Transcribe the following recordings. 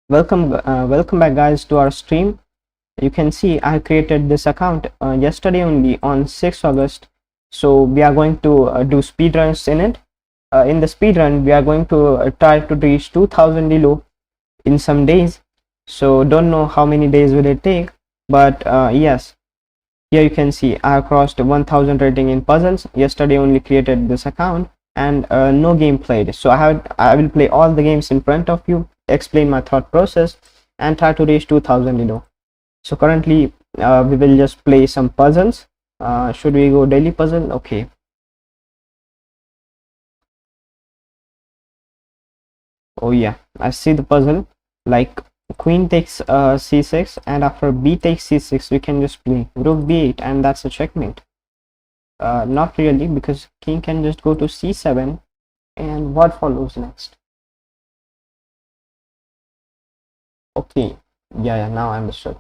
Welcome back, guys, to our stream. You can see I created this account yesterday only on 6th August. So we are going to do speedruns in it. In the speedrun, we are going to try to reach 2000 elo in some days. So don't know how many days will it take, but yes, here you can see I crossed 1000 rating in puzzles. Yesterday only created this account and no game played. So I will play all the games in front of you, explain my thought process, and try to reach 2000 elo. So currently we will just play some puzzles. Should we go daily puzzle? Okay. Oh yeah, I see the puzzle. Like queen takes c6, and after b takes c6 we can just play rook b8, and that's a checkmate. Not really, because king can just go to c7, and what follows next? Okay, yeah, now I understood.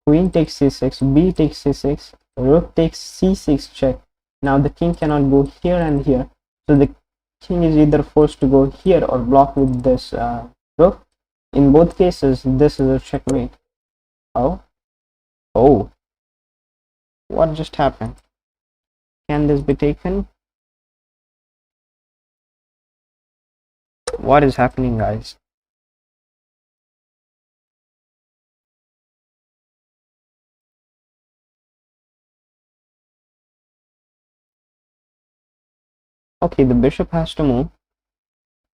Queen takes c6, b takes c6, rook takes c6 check. Now the king cannot go here and here, so the king is either forced to go here or block with this rook. In both cases, this is a checkmate. Oh, what just happened? Can this be taken? What is happening, guys? Okay, the bishop has to move.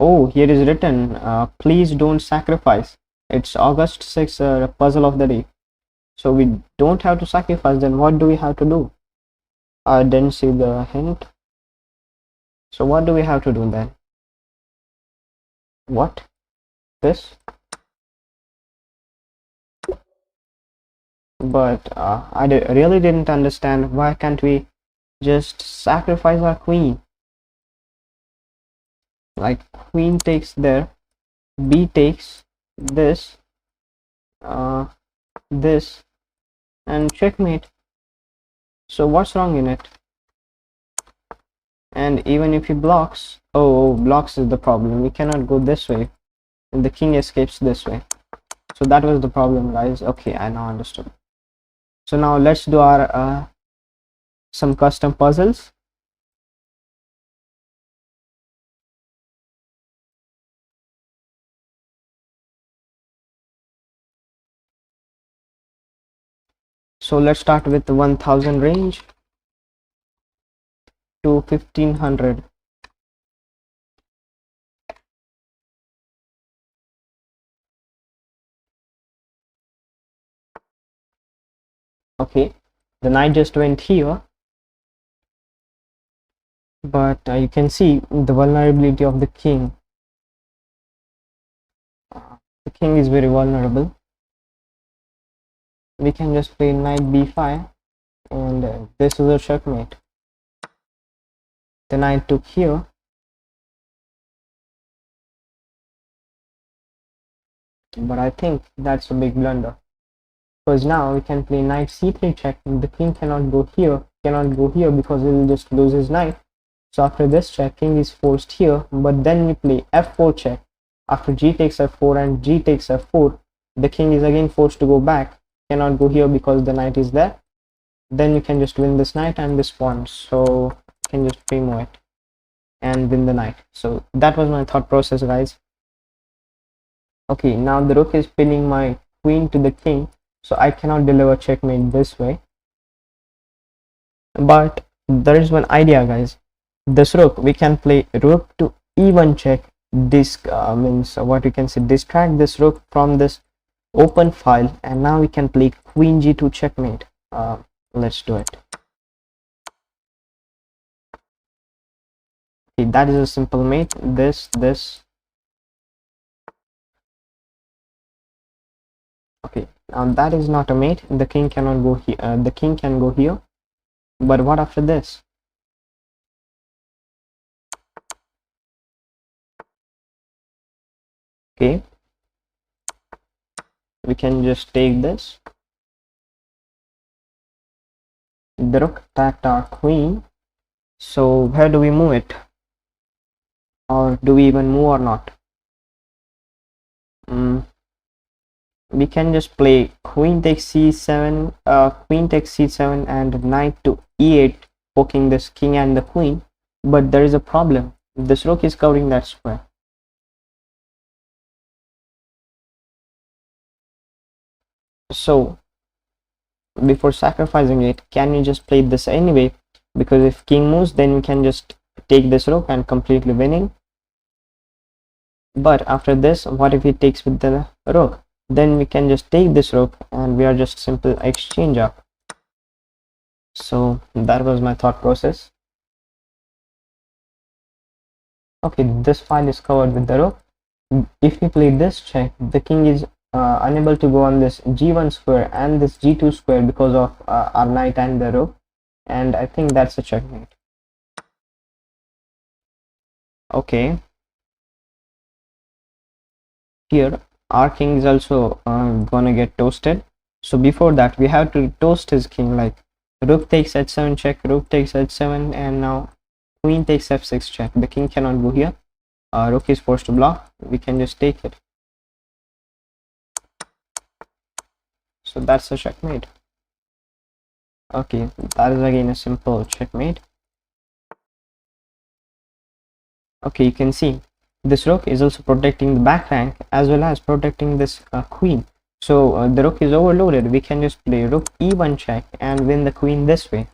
Oh, here is written, please don't sacrifice. It's August 6th, puzzle of the day. So we don't have to sacrifice. Then what do we have to do? I didn't see the hint. So what do we have to do then? What? This? But I really didn't understand. Why can't we just sacrifice our queen? Like queen takes there, b takes this, this, and checkmate. So what's wrong in it? And even if he blocks, blocks is the problem. We cannot go this way, and the king escapes this way. So that was the problem, guys. Okay, I now understood. So now let's do our some custom puzzles. So let's start with the 1000 range to 1500. Okay, the knight just went here, but you can see the vulnerability of the king. The king is very vulnerable. We can just play knight b5, and this is a checkmate. The knight took here, but I think that's a big blunder, because now we can play knight c3 check. The king cannot go here, because he will just lose his knight. So after this check, king is forced here, but then we play f4 check. After g takes f4 and g takes f4, the king is again forced to go back, cannot go here because the knight is there. Then you can just win this knight and this pawn, so you can just primo it and win the knight. So that was my thought process, guys. Okay, now the rook is pinning my queen to the king, so I cannot deliver checkmate this way. But there is one idea, guys. This rook, we can play rook to e1 check. This means what you can say, distract this rook from this open file, and now we can play queen g2 checkmate. Let's do it. Okay, that is a simple mate. This. Okay, now that is not a mate. The king cannot go here. The king can go here, but what after this? Okay, we can just take this. The rook attacked our queen, so where do we move it? Or do we even move or not? mm, we can just play queen takes c7, queen takes c7 and knight to e8, poking this king and the queen. But there is a problem. This rook is covering that square. So before sacrificing it, can we just play this anyway? Because if king moves, then we can just take this rook and completely winning. But after this, what if he takes with the rook? Then we can just take this rook and we are just simple exchange up. So that was my thought process. Okay, this file is covered with the rook. If we play this check, the king is unable to go on this g1 square and this g2 square because of our knight and the rook, and I think that's a checkmate. Okay, here our king is also gonna get toasted. So before that, we have to toast his king, like rook takes h7 check, rook takes h7, and now queen takes f6 check. The king cannot go here. Rook is forced to block. We can just take it. So that's a checkmate. Okay, that is again a simple checkmate. Okay, you can see this rook is also protecting the back rank as well as protecting this queen. So the rook is overloaded. We can just play rook e1 check and win the queen this way.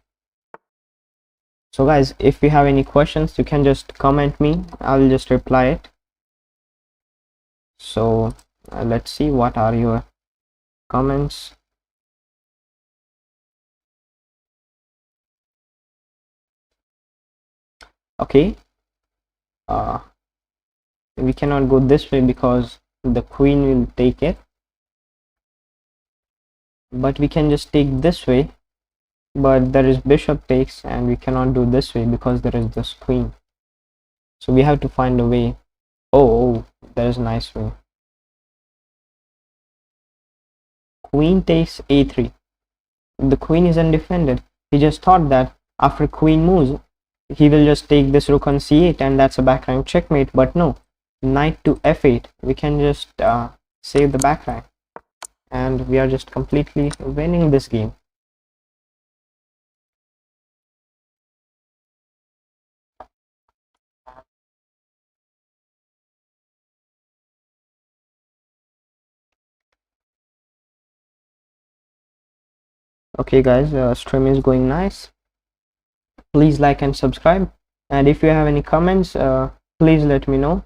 So guys, if you have any questions, you can just comment me. I'll just reply it. So let's see what are your comments. Okay, we cannot go this way because the queen will take it, but we can just take this way. But there is bishop takes and we cannot do this way because there is this queen. So we have to find a way. Oh, there is a nice way. Queen takes a3. The queen is undefended. He just thought that after queen moves, he will just take this rook on c8 and that's a back rank checkmate. But no, knight to f8. We can just save the back rank and we are just completely winning this game. Okay guys, stream is going nice. Please like and subscribe, and if you have any comments, please let me know.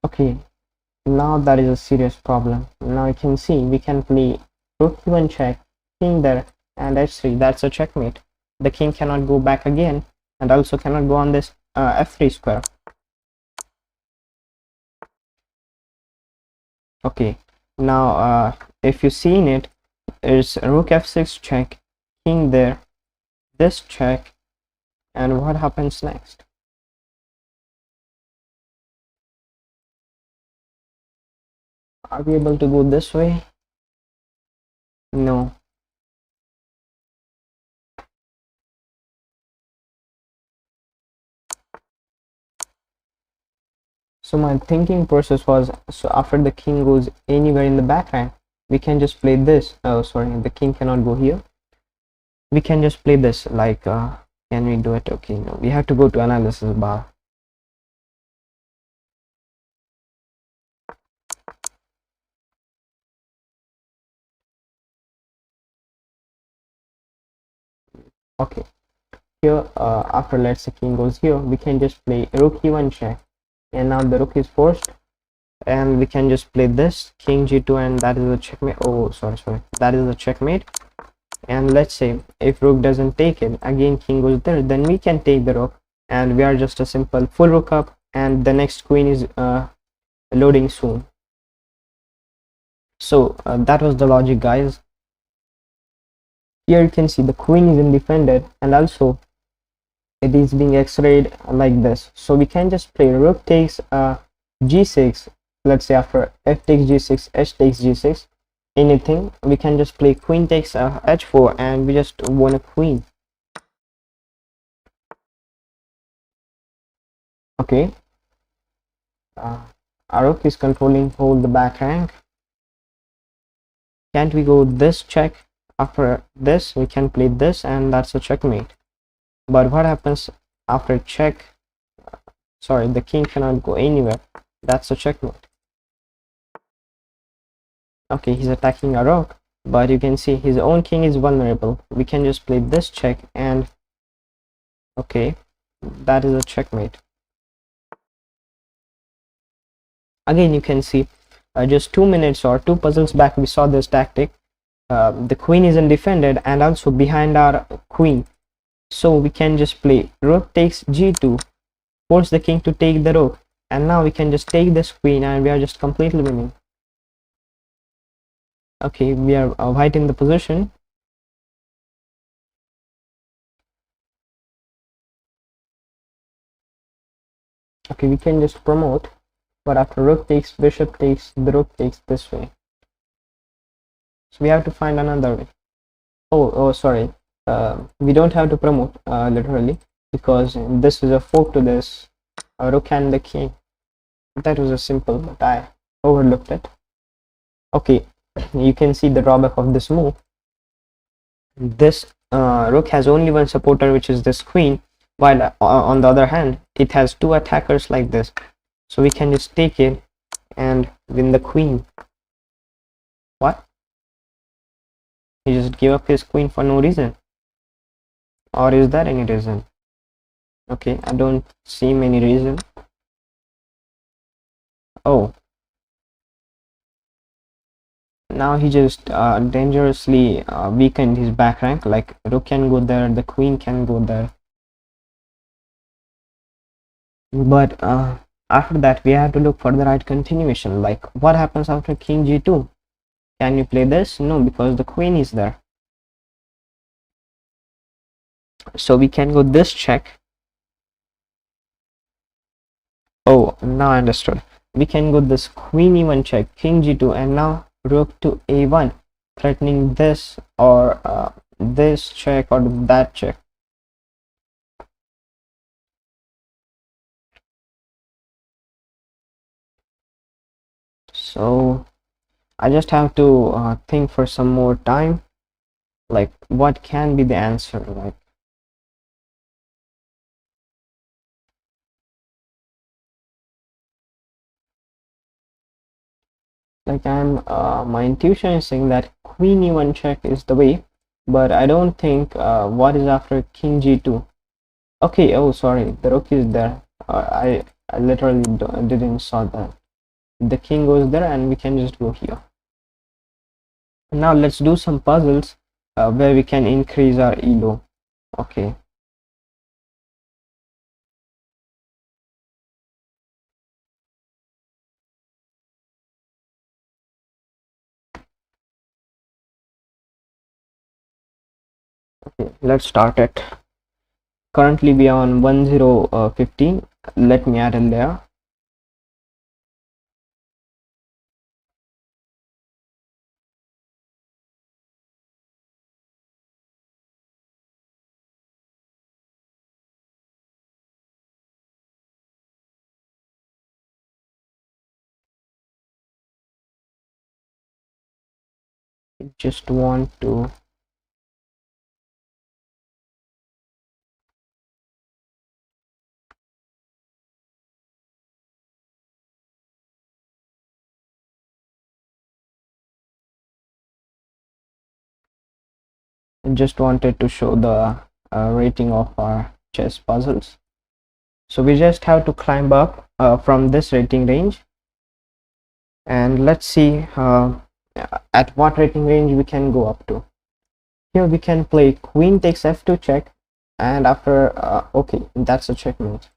Okay, now that is a serious problem. Now you can see we can play rook e1 check, king there, and h3. That's a checkmate. The king cannot go back again and also cannot go on this f3 square. Okay, now if you see in it, it's rook f6 check, king there, this check, and what happens next? Are we able to go this way? No. So my thinking process was, so after the king goes anywhere in the back rank, we can just play this. Oh sorry, the king cannot go here. We can just play this, like can we do it? Okay, no, we have to go to analysis bar. Okay, here after let's say king goes here, we can just play rook e1 check, and now the rook is forced, and we can just play this king g2, and that is a checkmate. Oh sorry, that is a checkmate. And let's say if rook doesn't take it, again king goes there, then we can take the rook and we are just a simple full rook up, and the next queen is loading soon. So that was the logic guys. Here you can see the queen is undefended and also it is being x-rayed like this. So we can just play rook takes g6. Let's say after f takes g6, h takes g6, anything, we can just play queen takes h4 and we just won a queen. Okay, our rook is controlling hold the back rank. Can't we go this check? After this we can play this, and that's a checkmate. But what happens after check? Sorry, the king cannot go anywhere. That's a checkmate. Okay, he's attacking our rook, but you can see his own king is vulnerable. We can just play this check, and okay, that is a checkmate. Again, you can see just 2 minutes or 2 puzzles back we saw this tactic. The queen is undefended and also behind our queen, so we can just play rook takes g2, force the king to take the rook, and now we can just take this queen and we are just completely winning. Okay, we are white in the position. Okay, we can just promote, but after rook takes, bishop takes, the rook takes this way, so we have to find another way. Oh sorry, we don't have to promote literally, because this is a fork to this rook and the king. That was a simple, but I overlooked it. Okay, you can see the drawback of this move. This rook has only one supporter, which is this queen, while on the other hand it has 2 attackers like this, so we can just take it and win the queen. What? He just gave up his queen for no reason, or is there any reason? Okay, I don't see many reason. Oh, now he just dangerously weakened his back rank. Like rook can go there, the queen can go there, but after that we have to look for the right continuation. Like what happens after king g2? Can you play this? No, because the queen is there. So we can go this check. Oh, now I understood. We can go this queen e1 check, king g2, and now rook to a1, threatening this or this check or that check. So I just have to think for some more time, like what can be the answer. Like I'm my intuition is saying that queen e1 check is the way, but I don't think what is after king g2. Okay, oh sorry, the rook is there. I literally didn't saw that. The king goes there and we can just go here. Now let's do some puzzles where we can increase our elo. Okay, let's start it. Currently we are on 1015. Let me add a layer. Just want to just wanted to show the rating of our chess puzzles. So we just have to climb up from this rating range, and let's see at what rating range we can go up to. Here we can play queen takes f2 check, and after okay, that's a checkmate.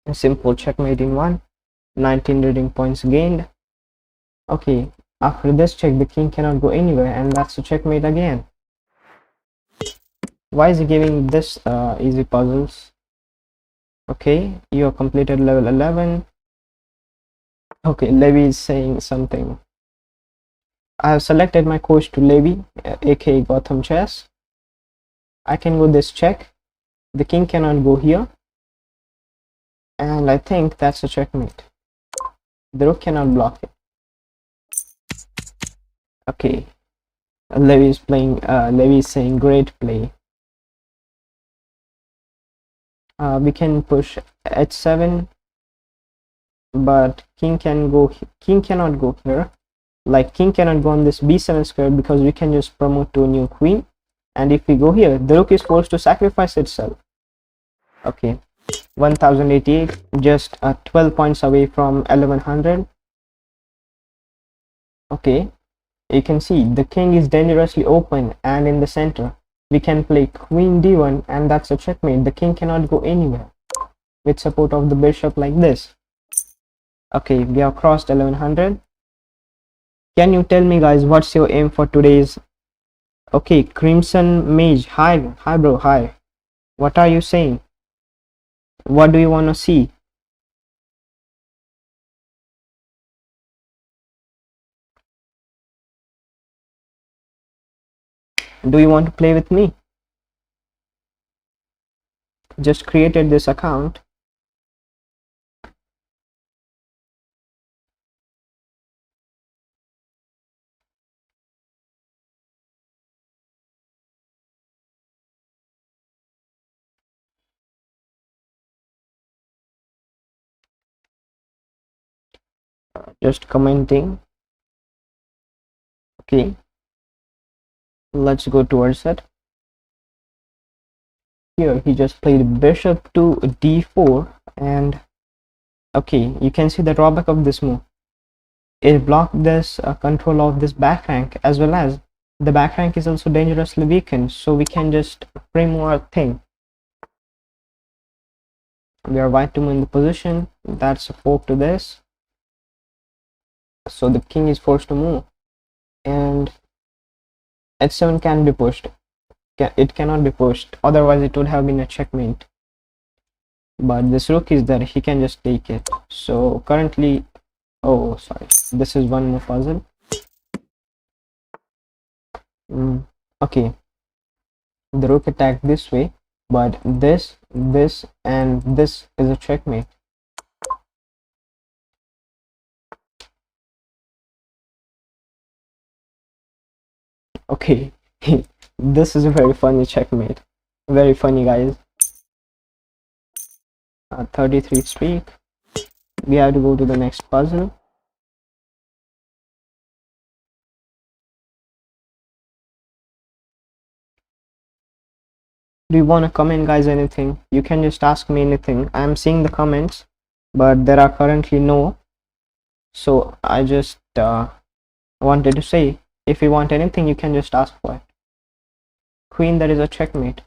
A simple checkmate in one. 19 rating points gained. Okay, after this check the king cannot go anywhere, and that's a checkmate again. Why is he giving this easy puzzles? Okay, you have completed level 11. Okay, Levi is saying something. I have selected my coach to Levi, aka Gotham Chess. I can go this check. The king cannot go here. and I think that's a checkmate. The rook cannot block it. Okay, Levi is playing. Levi is saying great play. We can push h7, but king cannot go here. Like king cannot go on this b7 square because we can just promote to a new queen, and if we go here, the rook is forced to sacrifice itself. Okay, 1088, just 12 points away from 1100. Okay, you can see the king is dangerously open, and in the center we can play queen d1, and that's a checkmate. The king cannot go anywhere with support of the bishop like this. Okay, we have crossed 1100. Can you tell me, guys, what's your aim for today's? Okay, Crimson Mage, hi bro, hi. What are you saying? What do you want to see? Do you want to play with me? Just created this account. Just commenting. Okay, let's go towards it. Here he just played bishop to d4, and okay, you can see the drawback of this move. It blocked this control of this back rank, as well as the back rank is also dangerously weakened, so we can just remove our thing. We are white to move in the position. That's a fork to this, so the king is forced to move, and h7 can be pushed. It cannot be pushed, otherwise it would have been a checkmate, but this rook is there, he can just take it. So currently, oh sorry, this is one more puzzle. Okay, the rook attacked this way, but this and this is a checkmate. Okay, this is a very funny checkmate, very funny, guys. 33 streak. We have to go to the next puzzle. Do you want to comment, guys? Anything? You can just ask me anything. I'm seeing the comments, but there are currently no, so I just wanted to say, if you want anything, you can just ask for it. Queen, that is a checkmate.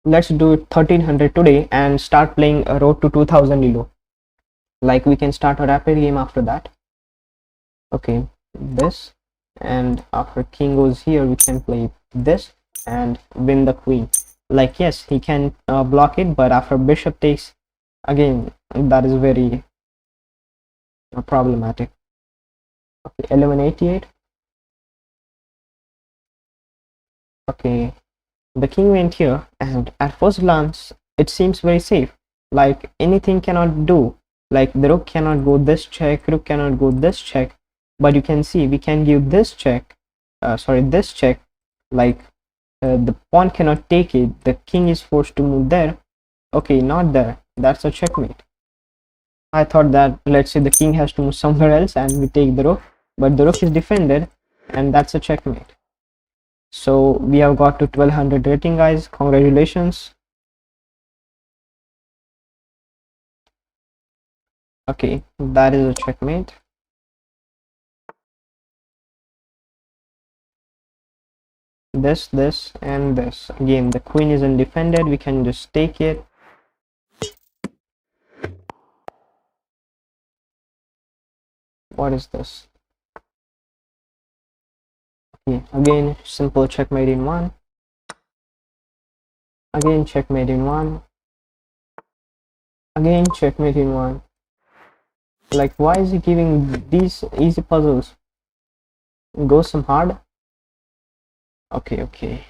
Let's do it 1300 today and start playing a road to 2000 elo. Like we can start a rapid game after that. Okay, this, and after king goes here, we can play this and win the queen. Like yes, he can block it, but after bishop takes, again, that is very problematic. Okay, 1188. Okay, the king went here, and at first glance it seems very safe, like anything cannot do, like the rook cannot go this check, rook cannot go this check, but you can see we can give this check, this check, like the pawn cannot take it, the king is forced to move there. Okay, not there, that's a checkmate. I thought that, let's say the king has to move somewhere else and we take the rook, but the rook is defended, and that's a checkmate. So we have got to 1200 rating, guys. Congratulations. Okay, that is a checkmate. This and this. Again, the queen is undefended, we can just take it. What is this? Okay, again, simple checkmate in one. Again, checkmate in one. Again, checkmate in one. Like, why is he giving these easy puzzles? Go some hard. Okay,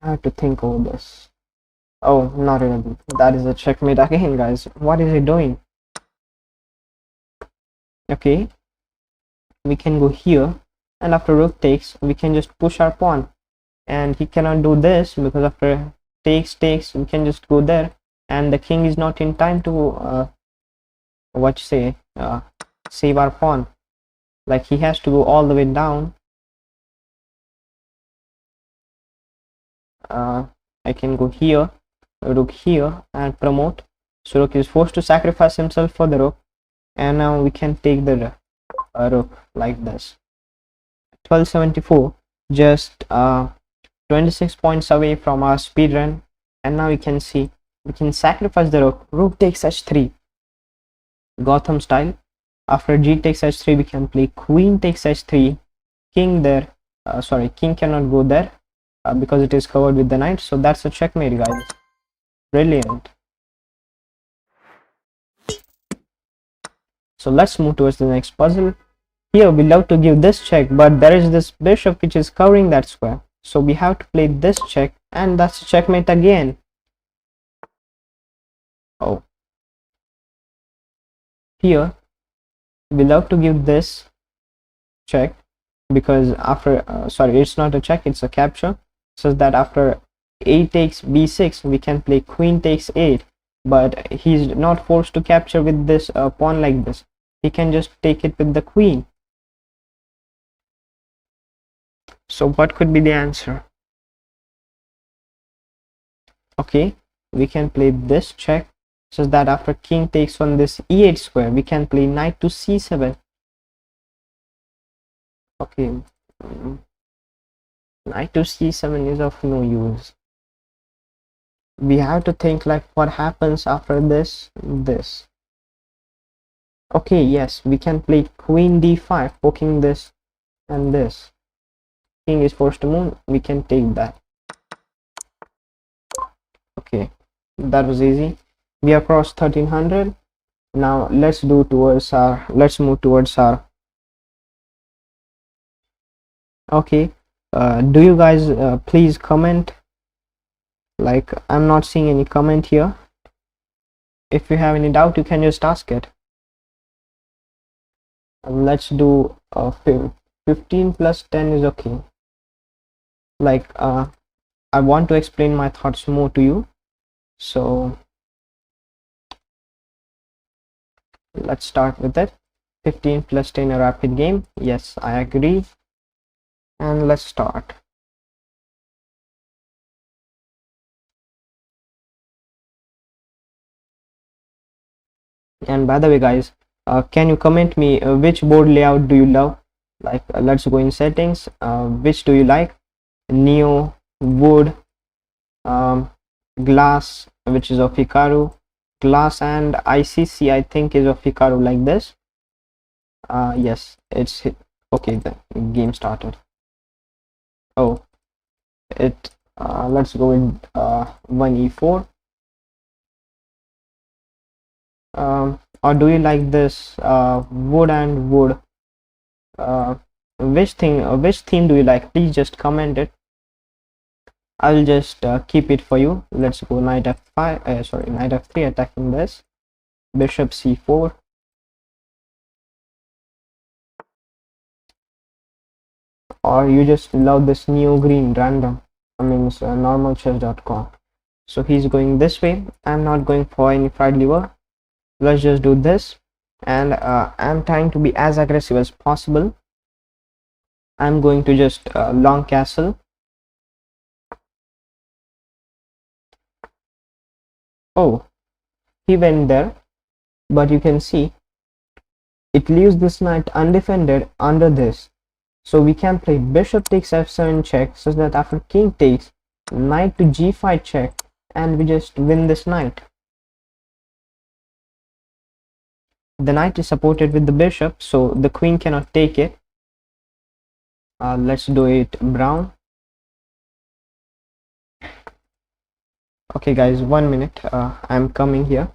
I have to think over this. Oh, not enough. That is a checkmate again, guys. What is he doing? Okay, we can go here, and after rook takes, we can just push our pawn. And he cannot do this because after takes, we can just go there, and the king is not in time to what you say, save our pawn. Like he has to go all the way down. I can go here, rook here, and promote. So rook is forced to sacrifice himself for the rook, and now we can take the rook like this. 1274, just 26 points away from our speed run, and now you can see we can sacrifice the rook. Rook takes h3, Gotham style. After g takes h3, we can play queen takes h3, king there. Sorry, king cannot go there because it is covered with the knight. So that's a checkmate, guys. Brilliant. So let's move towards the next puzzle. Here we love to give this check, but there is this bishop which is covering that square. So we have to play this check, and that's a checkmate again. Oh. Here we love to give this check because after sorry, it's not a check, it's a capture, so that after a takes b6 we can play queen takes 8, but he's not forced to capture with this pawn like this. He can just take it with the queen. So what could be the answer? Okay, we can play this check, so that after king takes on this e8 square we can play knight to c7. Okay, knight to c7 is of no use. We have to think like what happens after this. Okay, yes, we can play queen d5, poking this and this. King is forced to move, we can take that. Okay, that was easy. We have crossed 1300. Now let's move towards our okay. Do you guys please comment? Like, I'm not seeing any comment here. If you have any doubt, you can just ask it. Let's do 15 plus 10 is okay. Like, I want to explain my thoughts more to you, so let's start with it. 15 plus 10 a rapid game. Yes, I agree, and let's start. And by the way, guys, can you comment me which board layout do you love? Like, let's go in settings. Which do you like? Neo, wood, glass, which is of Hikaru, glass, and ICC, I think, is of Hikaru, like this. Yes, it's okay. The game started. Oh, it let's go with 1e4. Or do you like this wood and wood? Which theme do you like? Please just comment it. I'll just keep it for you. Let's go knight f5, sorry, knight f3, attacking this, bishop c4. Or you just love this neo green random, I mean normalchess.com. So he's going this way. I'm not going for any fried liver. Let's just do this, and I'm trying to be as aggressive as possible. I'm going to just long castle. Oh, he went there, but you can see it leaves this knight undefended under this. So we can play bishop takes f7 check, so that after king takes, knight to g5 check, and we just win this knight. The knight is supported with the bishop, so the queen cannot take it. Let's do it brown. Okay guys, 1 minute, I'm coming here.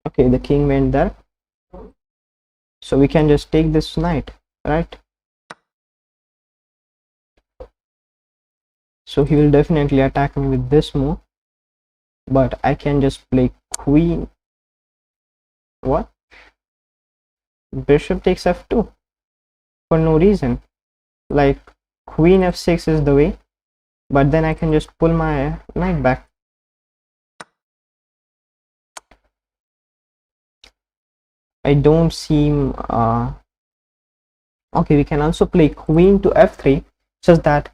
Okay, the king went there, so we can just take this knight, right? So he will definitely attack me with this move, but I can just play queen. What? Bishop takes f2 for no reason. Like, queen f6 is the way, but then I can just pull my knight back. I don't seem okay. We can also play queen to f3, such that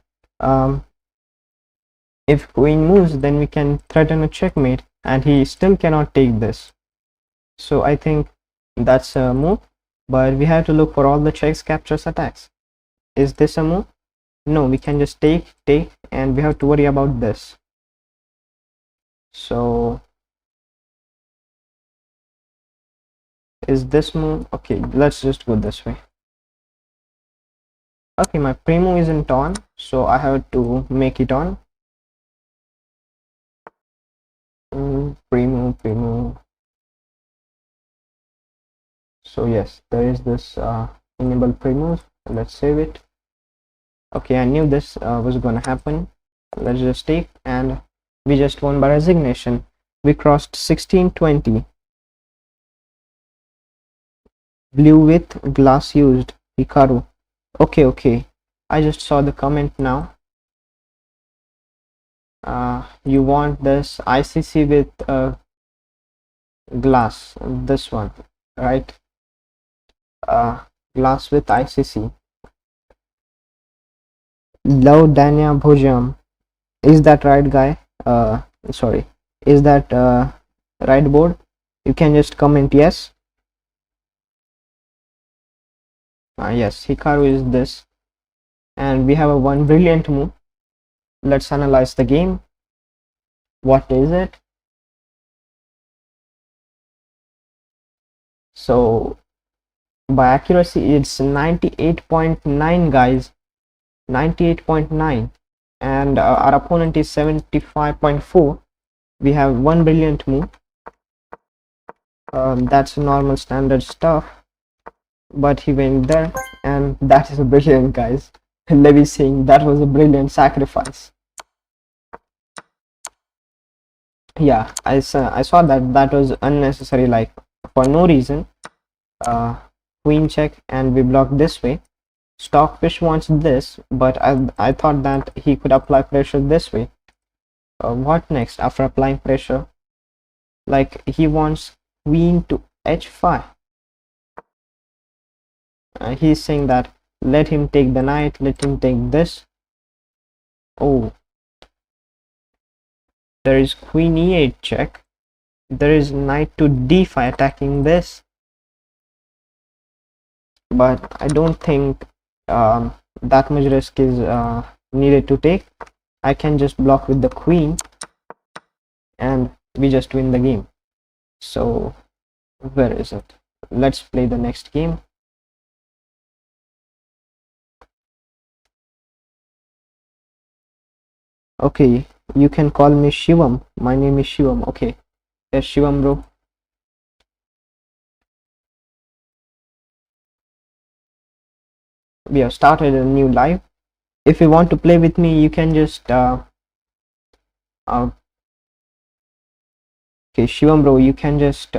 if queen moves, then we can threaten a checkmate, and he still cannot take this. So I think that's a move, but we have to look for all the checks, captures, attacks. Is this a move? No, we can just take, and we have to worry about this. So is this move? Okay, let's just go this way. Okay, my primo isn't on, so I have to make it on. Primo. So yes, there is this enable primos. Let's save it. Okay, I knew this was gonna happen. Let's just take, and we just won by resignation. We crossed 1620. Blue with glass used. Hikaru. Okay. I just saw the comment now. You want this ICC with glass, this one, right? Glass with ICC. Love Danya Bhojam. Is that right, guy? Sorry. Is that right, board? You can just comment yes. Yes, Hikaru is this. And we have a one brilliant move. Let's analyze the game. What is it? So by accuracy, it's 98.9, guys. 98.9. And our opponent is 75.4. We have one brilliant move. That's normal standard stuff, but he went there, and that is a brilliant, guys. Levi saying that was a brilliant sacrifice. Yeah, I saw that was unnecessary, like for no reason. Queen check, and we block this way. Stockfish wants this, but I thought that he could apply pressure this way. What next after applying pressure? Like, he wants queen to h5. He's saying that let him take the knight, let him take this. Oh, there is queen e8 check. There is knight to d5 attacking this, but I don't think that much risk is needed to take. I can just block with the queen, and we just win the game. So where is it? Let's play the next game. Okay, you can call me Shivam. My name is Shivam. Okay, yes, Shivam, bro. We have started a new live. If you want to play with me, you can just okay, Shivam, bro, you can just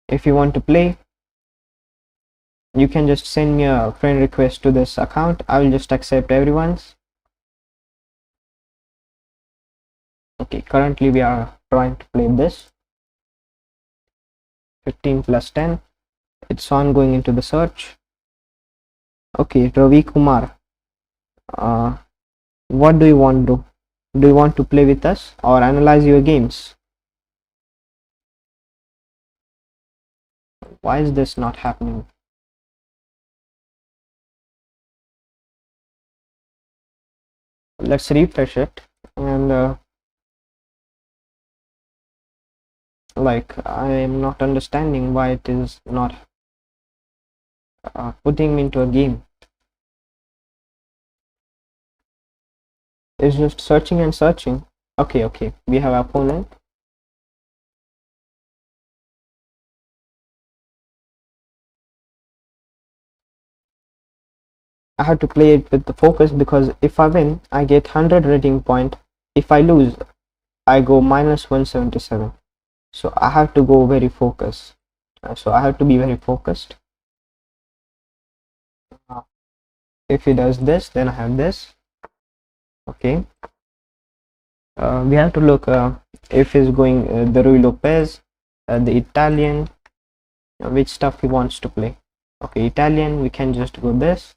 if you want to play, you can just send me a friend request to this account. I will just accept everyone's. Okay, currently we are trying to play this 15 plus 10. It's on, going into the search. Okay, Ravi Kumar, what do you want to do? Do you want to play with us or analyze your games? Why is this not happening? Let's refresh it, and like, I am not understanding why it is not putting me into a game. It's just searching and searching. Okay, we have opponent. I have to play it with the focus, because if I win, I get 100 rating point. If I lose, I go minus 177. So I have to go very focused. So I have to be very focused. If he does this, then I have this. Okay. We have to look if he's going the Rui Lopez, the Italian, which stuff he wants to play. Okay, Italian, we can just go this.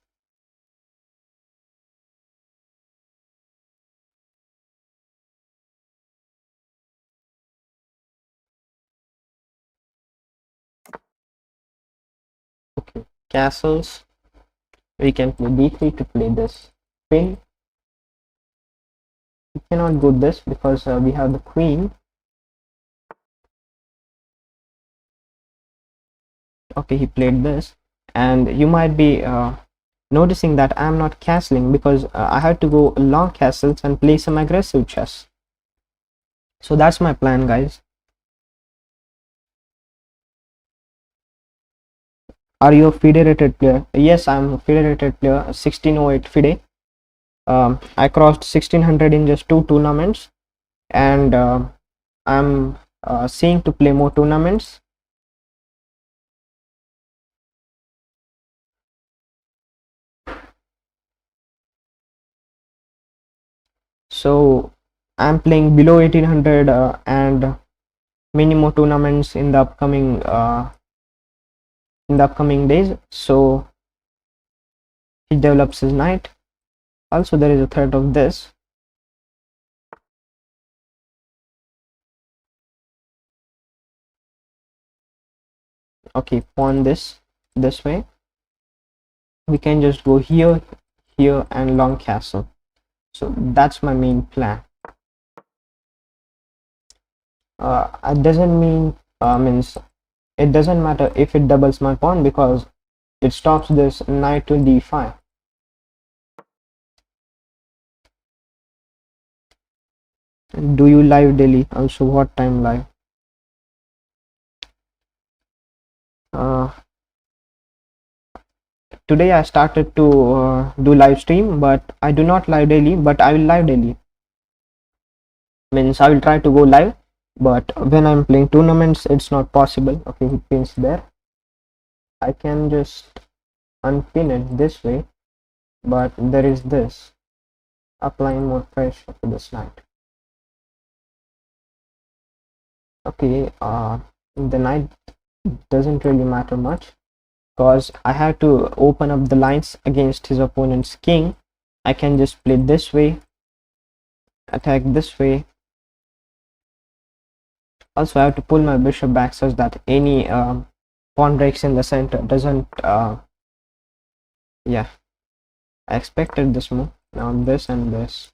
Okay, castles, we can play d3 to play this queen. We cannot go this because we have the queen. Okay, he played this, and you might be noticing that I'm not castling because I have to go long castles and play some aggressive chess. So that's my plan, guys. Are you a FIDE rated player? Yes, I'm a FIDE rated player, 1608 FIDE. I crossed 1600 in just 2 tournaments, and I'm seeing to play more tournaments. So I'm playing below 1800 and many more tournaments in the upcoming days. So he develops his knight. Also, there is a threat of this. Okay, pawn this way. We can just go here, here, and long castle. So that's my main plan. It doesn't means it doesn't matter if it doubles my pawn, because it stops this knight to d5. Do you live daily? Also, what time live? Uh, Today I started to do live stream, but I do not live daily, but I will live daily. Means I will try to go live, but when I'm playing tournaments, it's not possible. Okay, he pins there. I can just unpin it this way, but there is this applying more pressure to the knight. Okay, the knight doesn't really matter much, because I have to open up the lines against his opponent's king. I can just play this way, attack this way. Also, I have to pull my bishop back such that any pawn breaks in the center doesn't. Yeah, I expected this move. Now this and this.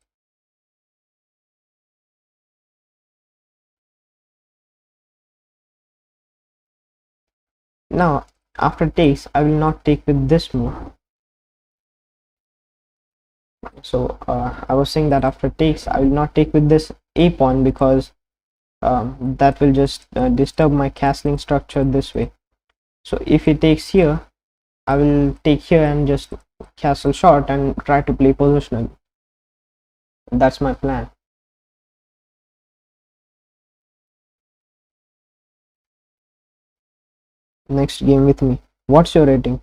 Now, after takes, I will not take with this move. So I was saying that after takes, I will not take with this a pawn, because that will just disturb my castling structure this way. So if he takes here, I will take here and just castle short and try to play positional. That's my plan. Next game with me. What's your rating?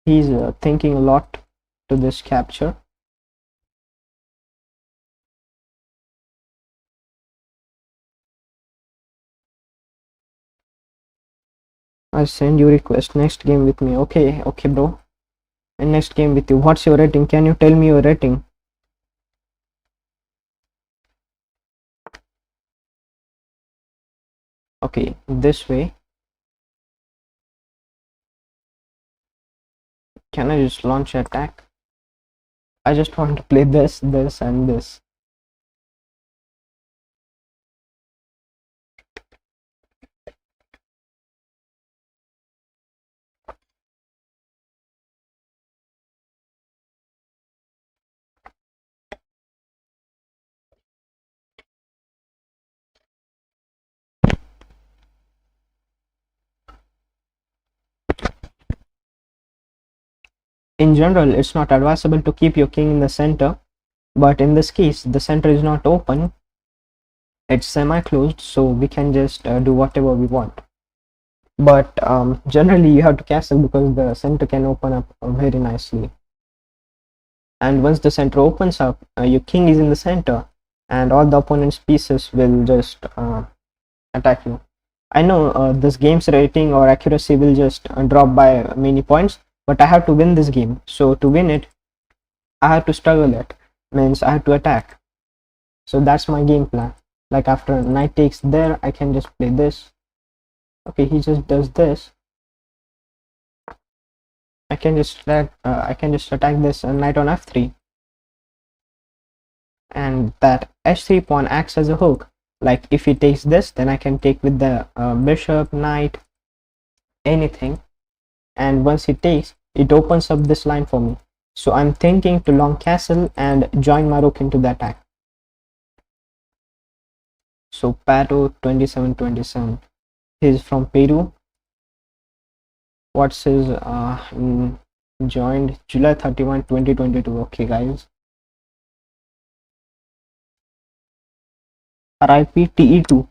He's thinking a lot to this capture. I send you request. Next game with me. Okay, okay, bro. And next game with you. What's your rating? Can you tell me your rating? Okay, this way. Can I just launch an attack? I just want to play this, this, and this. In general, it's not advisable to keep your king in the center, but in this case the center is not open, it's semi-closed, so we can just do whatever we want. But generally you have to castle because the center can open up very nicely. And once the center opens up, your king is in the center and all the opponent's pieces will just attack you. I know this game's rating or accuracy will just drop by many points, but I have to win this game. So to win it, I have to struggle it, means I have to attack. So that's my game plan. Like after knight takes there, I can just play this. Okay, he just does this. I can just attack this knight on f3, and that h3 pawn acts as a hook. Like if he takes this, then I can take with the bishop, knight, anything. And once he takes, it opens up this line for me. So I'm thinking to long castle and join my rook into the attack. So Pato 2727, he's from Peru. What's his joined July 31 2022. Okay guys, RIP TE2.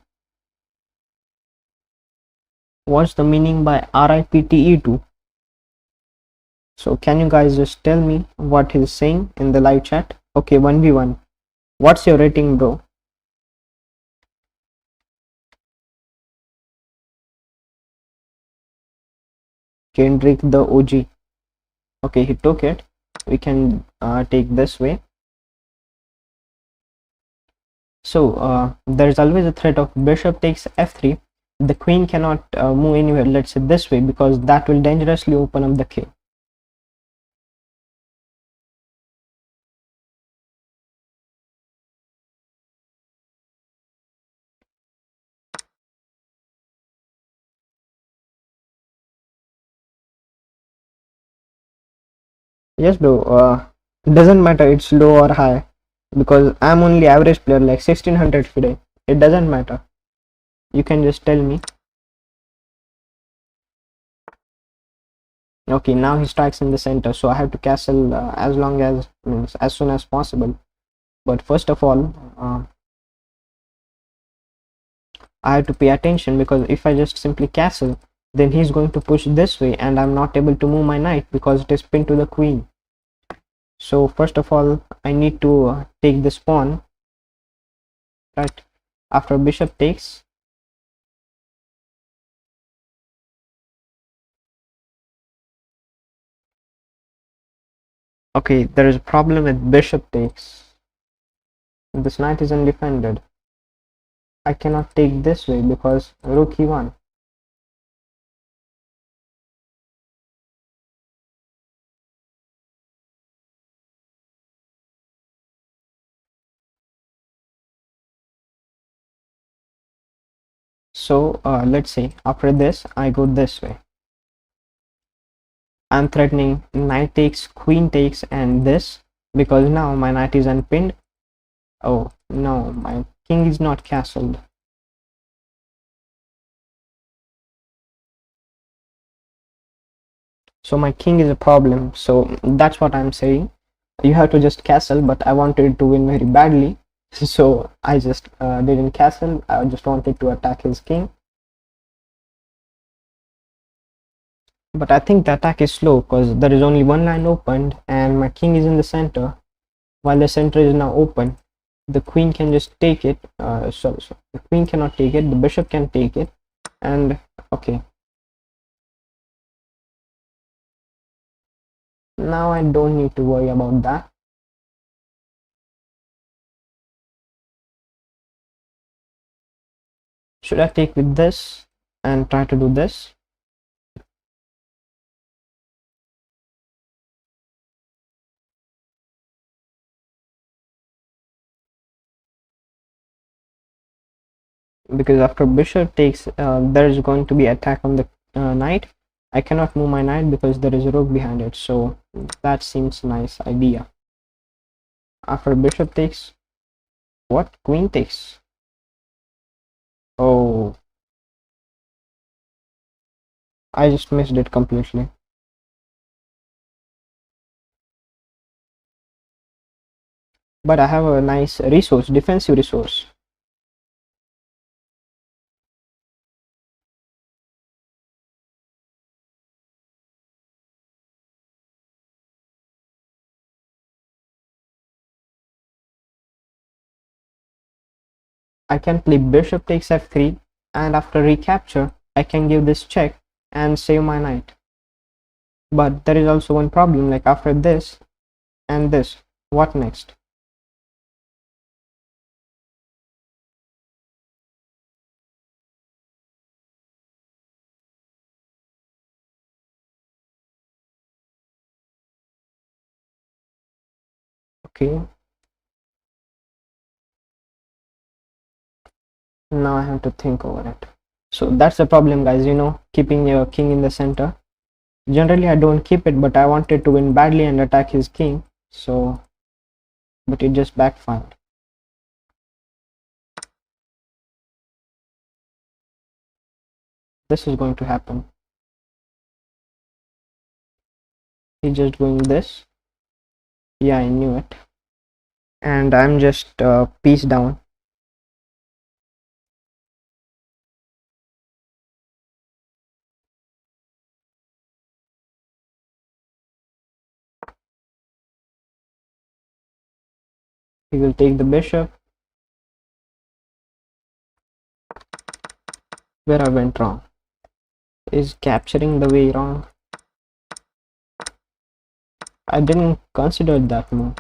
What's the meaning by RIP TE2? So can you guys just tell me what he's saying in the live chat? Okay, 1v1. What's your rating, bro? Kendrick the OG. Okay, he took it. We can take this way. So there's always a threat of bishop takes f3. The queen cannot move anywhere, let's say this way, because that will dangerously open up the king. Yes bro, doesn't matter it's low or high, because I'm only average player, like 1600 today. It doesn't matter, you can just tell me. Okay, now he strikes in the center, so I have to castle as long as, means as soon as possible. But first of all, I have to pay attention, because if I just simply castle, then he's going to push this way and I'm not able to move my knight because it is pinned to the queen. So first of all, I need to take this pawn, right? After bishop takes, okay, there is a problem with bishop takes. This knight is undefended. I cannot take this way because rook e1. So let's say after this I go this way. I'm threatening knight takes, queen takes, and this, because now my knight is unpinned. Oh no, my king is not castled. So my king is a problem. So that's what I'm saying. You have to just castle, but I wanted to win very badly. So I just didn't castle. I just wanted to attack his king. But I think the attack is slow because there is only one line opened and my king is in the center. While the center is now open, the queen can just take it. So the queen cannot take it, the bishop can take it. And okay, now I don't need to worry about that. Should I take with this and try to do this? Because after bishop takes, there is going to be attack on the knight. I cannot move my knight because there is a rook behind it, so that seems nice idea. After bishop takes, what? Queen takes. Oh, I just missed it completely. but I have a nice resource, defensive resource. I can play bishop takes f3, and after recapture I can give this check and save my knight. But there is also one problem, like after this and this, what next? Okay, now I have to think over it. So that's the problem, guys, you know, keeping your king in the center. Generally I don't keep it, but I wanted to win badly and attack his king, so but it just backfired. This is going to happen. He's just going this. Yeah, I knew it. And I'm just piece down. He will take the bishop. Where I went wrong? Is capturing the way wrong? I didn't consider that move.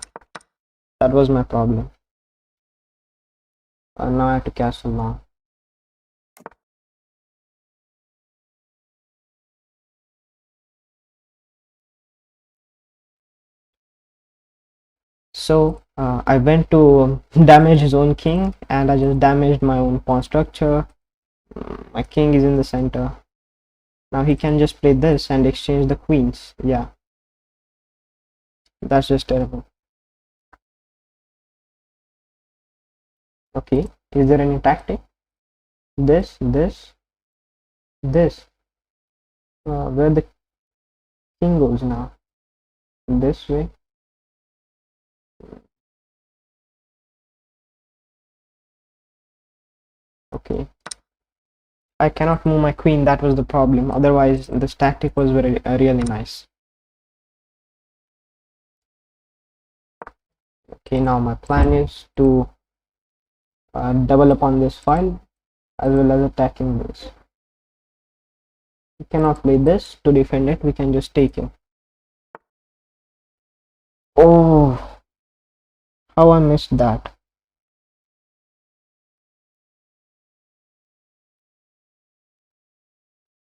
That was my problem. Now I have to castle now. So I went to damage his own king, and I just damaged my own pawn structure. My king is in the center. Now he can just play this and exchange the queens. Yeah, that's just terrible. Okay, is there any tactic? This. Where the king goes now? This way. Okay, I cannot move my queen. That was the problem. Otherwise this tactic was very really nice. Okay, now my plan is to double up on this file as well as attacking this. We cannot play this to defend it. We can just take it. Oh, how I missed that.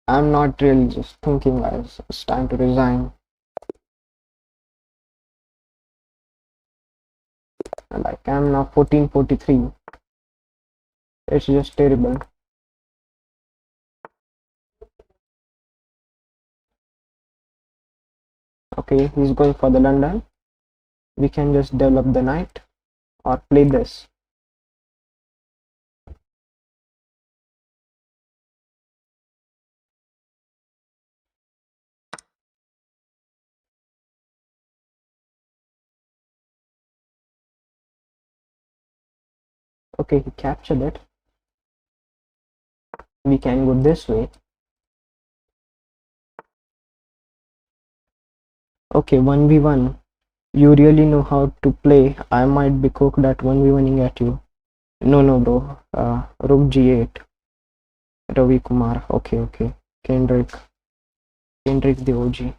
I'm not really just thinking, guys. It's time to resign. Like I'm now 1443. It's just terrible. Okay, he's going for the London. We can just develop the knight or play this. Okay, he captured it. We can go this way. Okay, 1v1. You really know how to play. I might be cooked at 1v1ing at you. No, bro. Rook g8. Ravi Kumar. Okay. Kendrick the OG.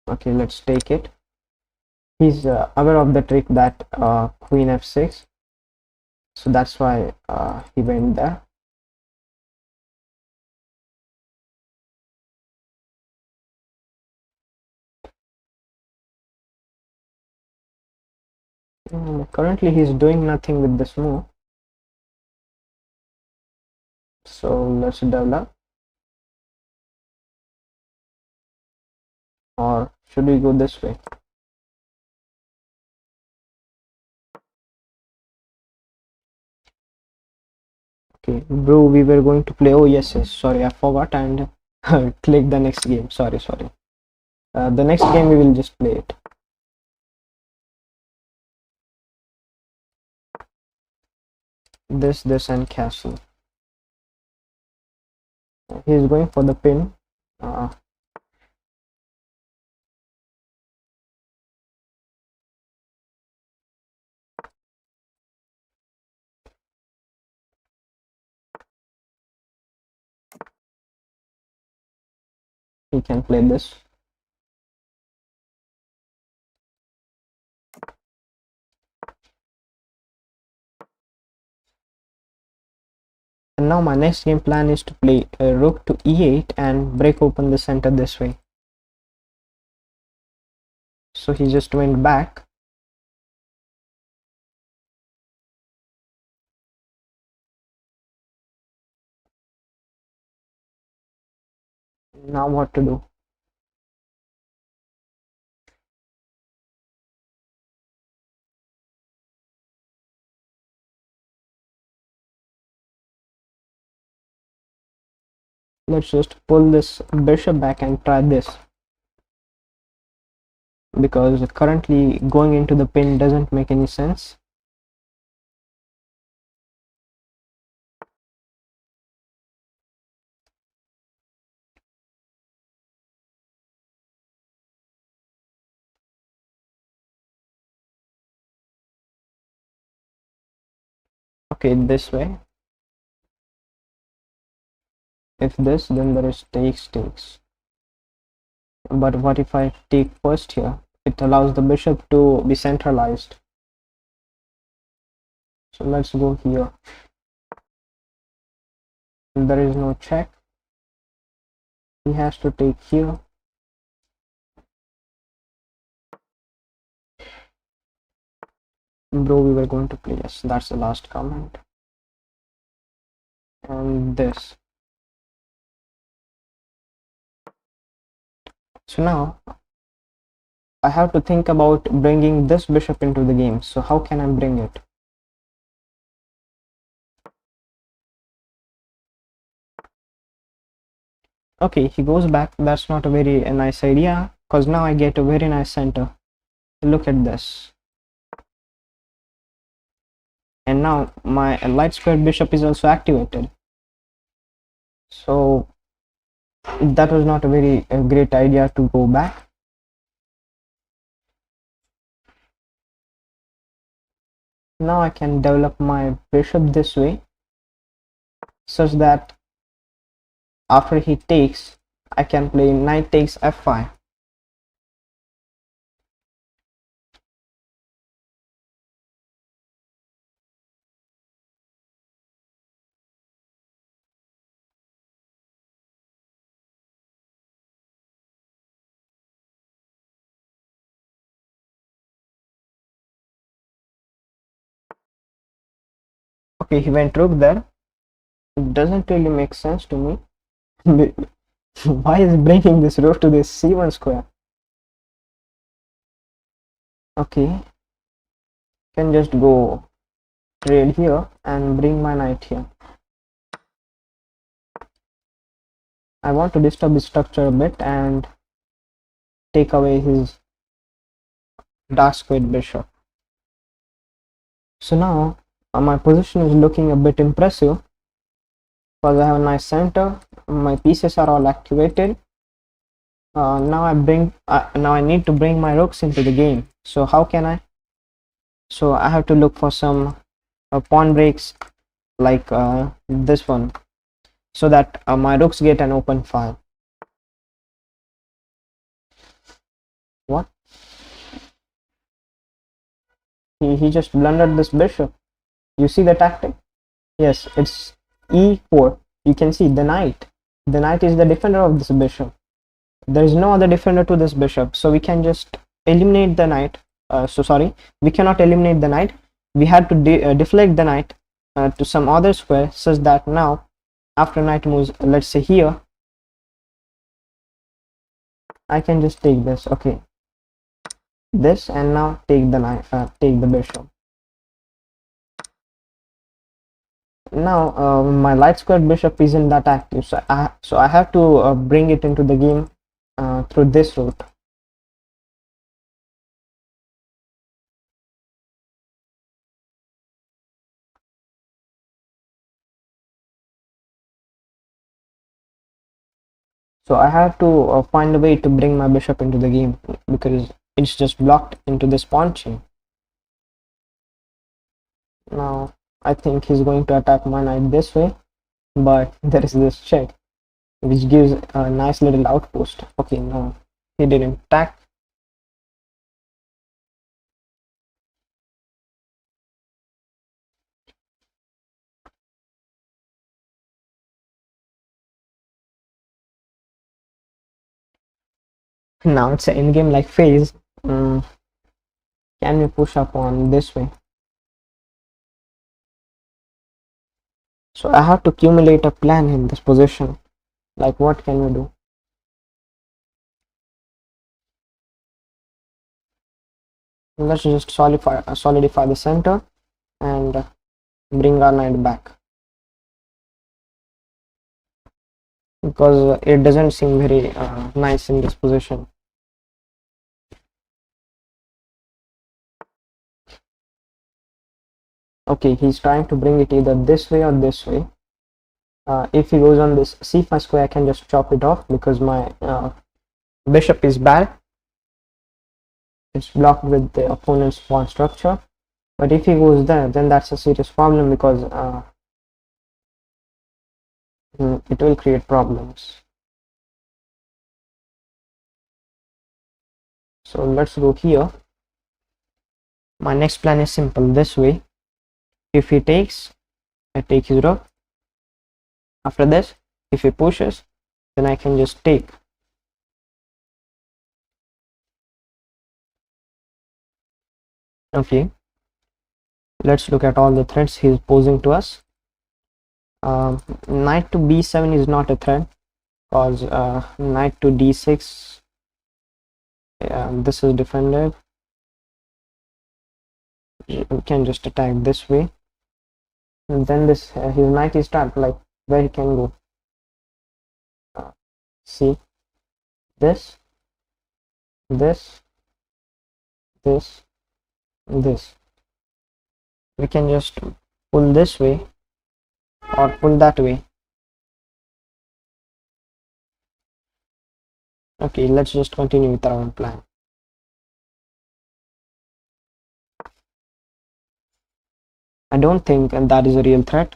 Okay, let's take it. He's aware of the trick that queen f6, so that's why he went there. Currently he's doing nothing with this move, so let's develop. Or should we go this way? Okay, bro, we were going to play. Oh yes, sorry, I forgot and click the next game. Sorry. The next game we will just play it. this and castle. He's going for the pin. uh, he can play this. And now my next game plan is to play rook to e8 and break open the center this way. So he just went back. Now what to do? Let's just pull this bishop back and try this, because currently going into the pin doesn't make any sense. Okay, this way. If this, then there is takes. But what if I take first here? It allows the bishop to be centralized. So let's go here. There is no check. He has to take here. Bro, we were going to play. Yes, that's the last comment. And this. So now I have to think about bringing this bishop into the game. So how can I bring it? Okay, he goes back. That's not a very nice idea, because now I get a very nice center. Look at this. And now my light squared bishop is also activated. So that was not a very great idea to go back. Now I can develop my bishop this way, such that after he takes, I can play knight takes f5. Okay, he went rook there. It doesn't really make sense to me. Why is bringing this rook to this c1 square? Okay, can just go trade here and bring my knight here. I want to disturb his structure a bit and take away his dark squared bishop. So now my position is looking a bit impressive, because I have a nice center. My pieces are all activated. Now I need to bring my rooks into the game. So how can I? So I have to look for some pawn breaks like this one, so that my rooks get an open file. What? He just blundered this bishop. You see the tactic? Yes, it's e4. You can see the knight. The knight is the defender of this bishop. There is no other defender to this bishop, so we can just eliminate the knight. We cannot eliminate the knight. We had to deflect the knight to some other square, such that now after knight moves, let's say here, I can just take this. Okay, this, and now take the knight, take the bishop. Now my light squared bishop isn't that active, so I have to bring it into the game through this route. So I have to find a way to bring my bishop into the game because it's just blocked into this pawn chain. Now I think he's going to attack my knight this way, but there is this check which gives a nice little outpost. Okay, no, he didn't attack. Now it's an in-game like phase. Can we push up on this way? So I have to accumulate a plan in this position. Like, what can we do? Let's just solidify the center and bring our knight back, because it doesn't seem very nice in this position. Okay, he's trying to bring it either this way or this way. If he goes on this c5 square, I can just chop it off because my bishop is bad. It's blocked with the opponent's pawn structure. But if he goes there, then that's a serious problem because it will create problems. So let's go here. My next plan is simple. This way, if he takes, I take his rook. After this, if he pushes, then I can just take. Okay, let's look at all the threats he's posing to us. Knight to b7 is not a threat because knight to d6, this is defended. We can just attack this way, and then this his knight is trapped. Like, where he can go? See, this, this, this, this. We can just pull this way or pull that way. Okay, let's just continue with our own plan. I don't think that is a real threat.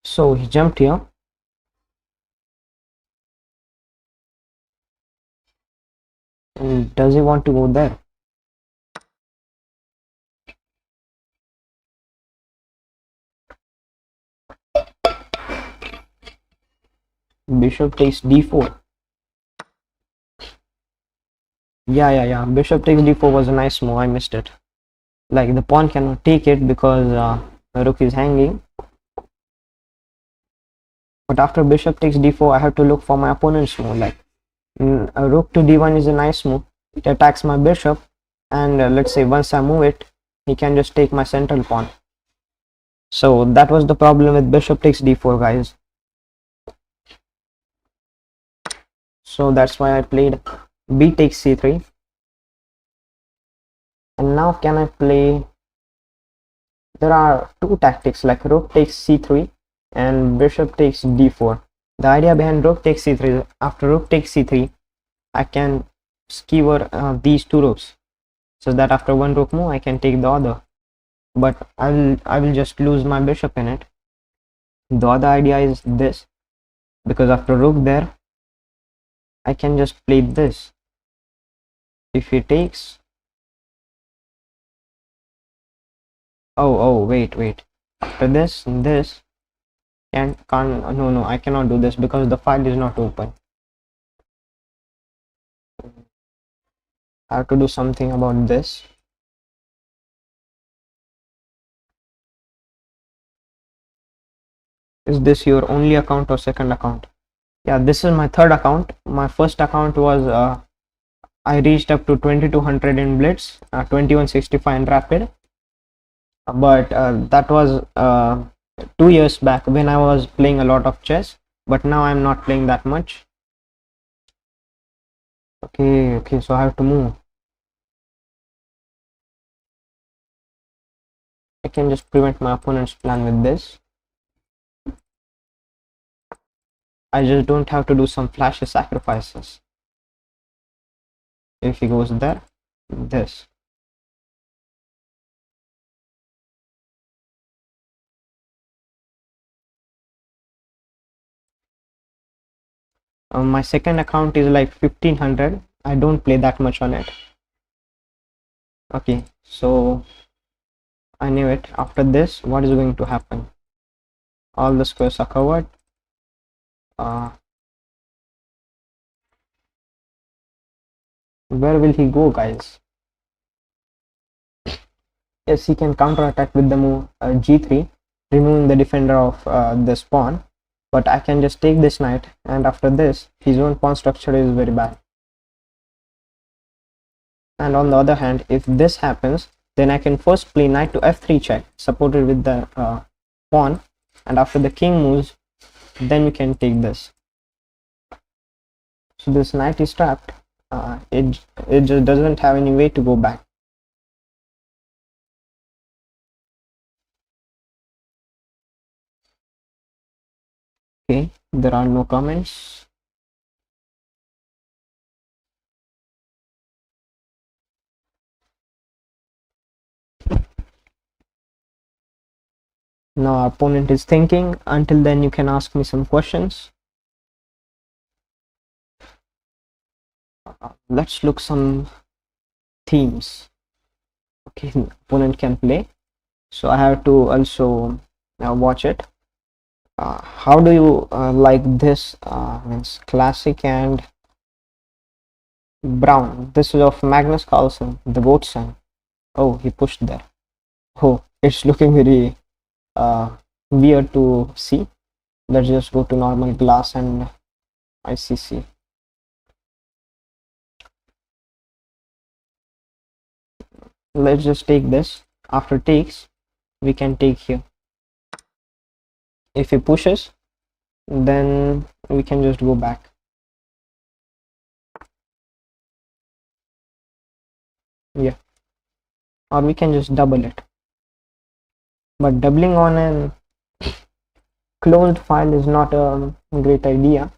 So he jumped here. And does he want to go there? Bishop takes d4. Yeah. Bishop takes d4 was a nice move. I missed it. Like, the pawn cannot take it because the rook is hanging. But after bishop takes d4, I have to look for my opponent's move. Like, a rook to d1 is a nice move. It attacks my bishop, and let's say once I move it, he can just take my central pawn. So that was the problem with bishop takes d4, guys. So that's why I played b takes c3. And now can I play? There are two tactics, like rook takes c3 and bishop takes d4. The idea behind rook takes c3 is after rook takes c3, I can skewer these two rooks, so that after one rook move I can take the other. But I will just lose my bishop in it. The other idea is this, because after rook there, I can just play this. If he takes, oh wait. After this, can't no, I cannot do this because the file is not open. I have to do something about this. Is this your only account or second account? Yeah, this is my third account. My first account was I reached up to 2200 in blitz, 2165 in rapid, but that was 2 years back when I was playing a lot of chess, but now I'm not playing that much. Okay, so I have to move. I can just prevent my opponent's plan with this. I just don't have to do some flashy sacrifices. If he goes there, this. My second account is like 1500. I don't play that much on it. Okay, so I knew it. After this, what is going to happen? All the squares are covered. Where will he go, guys? Yes, he can counterattack with the move g3, removing the defender of this pawn. But I can just take this knight, and after this, his own pawn structure is very bad. And on the other hand, if this happens, then I can first play knight to f3 check, supported with the pawn, and after the king moves, then we can take this. So this knight is trapped. It just doesn't have any way to go back. Okay, there are no comments. Now our opponent is thinking. Until then, you can ask me some questions. Let's look some themes. Okay, opponent can play, so I have to also watch it. How do you like this? Means classic and brown. This is of Magnus Carlsen, the goat son. Oh, he pushed there. Oh, it's looking very weird to see. Let's just go to normal glass and ICC. Let's just take this. After takes, we can take here. If he pushes, then we can just go back. Yeah, or we can just double it. But doubling on an closed file is not a great idea.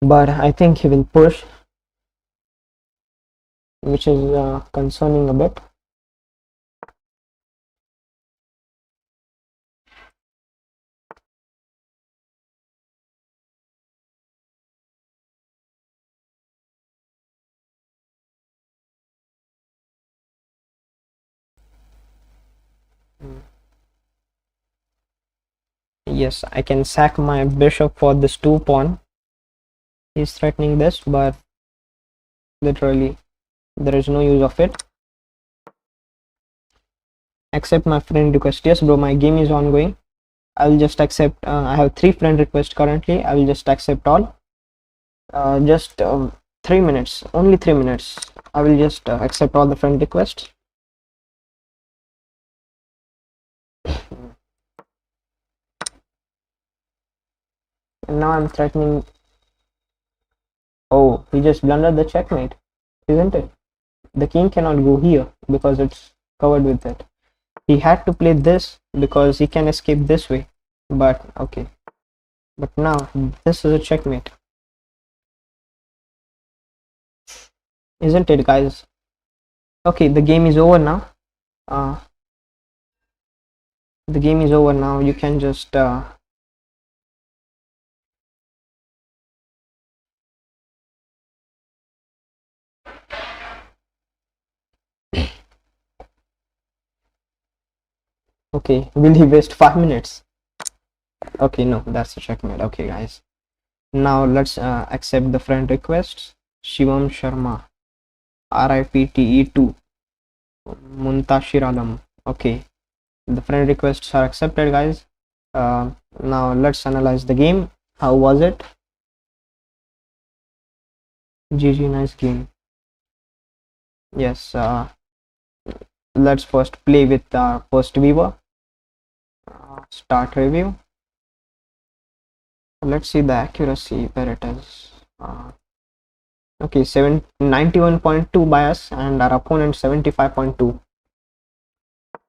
But I think he will push, which is concerning a bit. Yes, I can sack my bishop for this 2 pawn. He's threatening this, but literally there is no use of it. Accept my friend request. Yes bro, my game is ongoing. I'll just accept. I have 3 friend requests currently. I will just accept all. Just 3 minutes, only 3 minutes. I will just accept all the friend requests. And now I'm threatening. Oh, he just blundered the checkmate, isn't it? The king cannot go here because it's covered with it. He had to play this because he can escape this way. But okay. But now this is a checkmate. Isn't it, guys? Okay, the game is over now. The game is over now. You can just okay, will he waste 5 minutes? Okay, no, that's a checkmate. Okay, guys. Now let's accept the friend requests. Shivam Sharma, RIPTE2, Muntashir Alam. Okay, the friend requests are accepted, guys. Now let's analyze the game. How was it? GG, nice game. Yes, let's first play with our first viewer. Start review. Let's see the accuracy where it is. Okay, 91.2 by us and our opponent 75.2.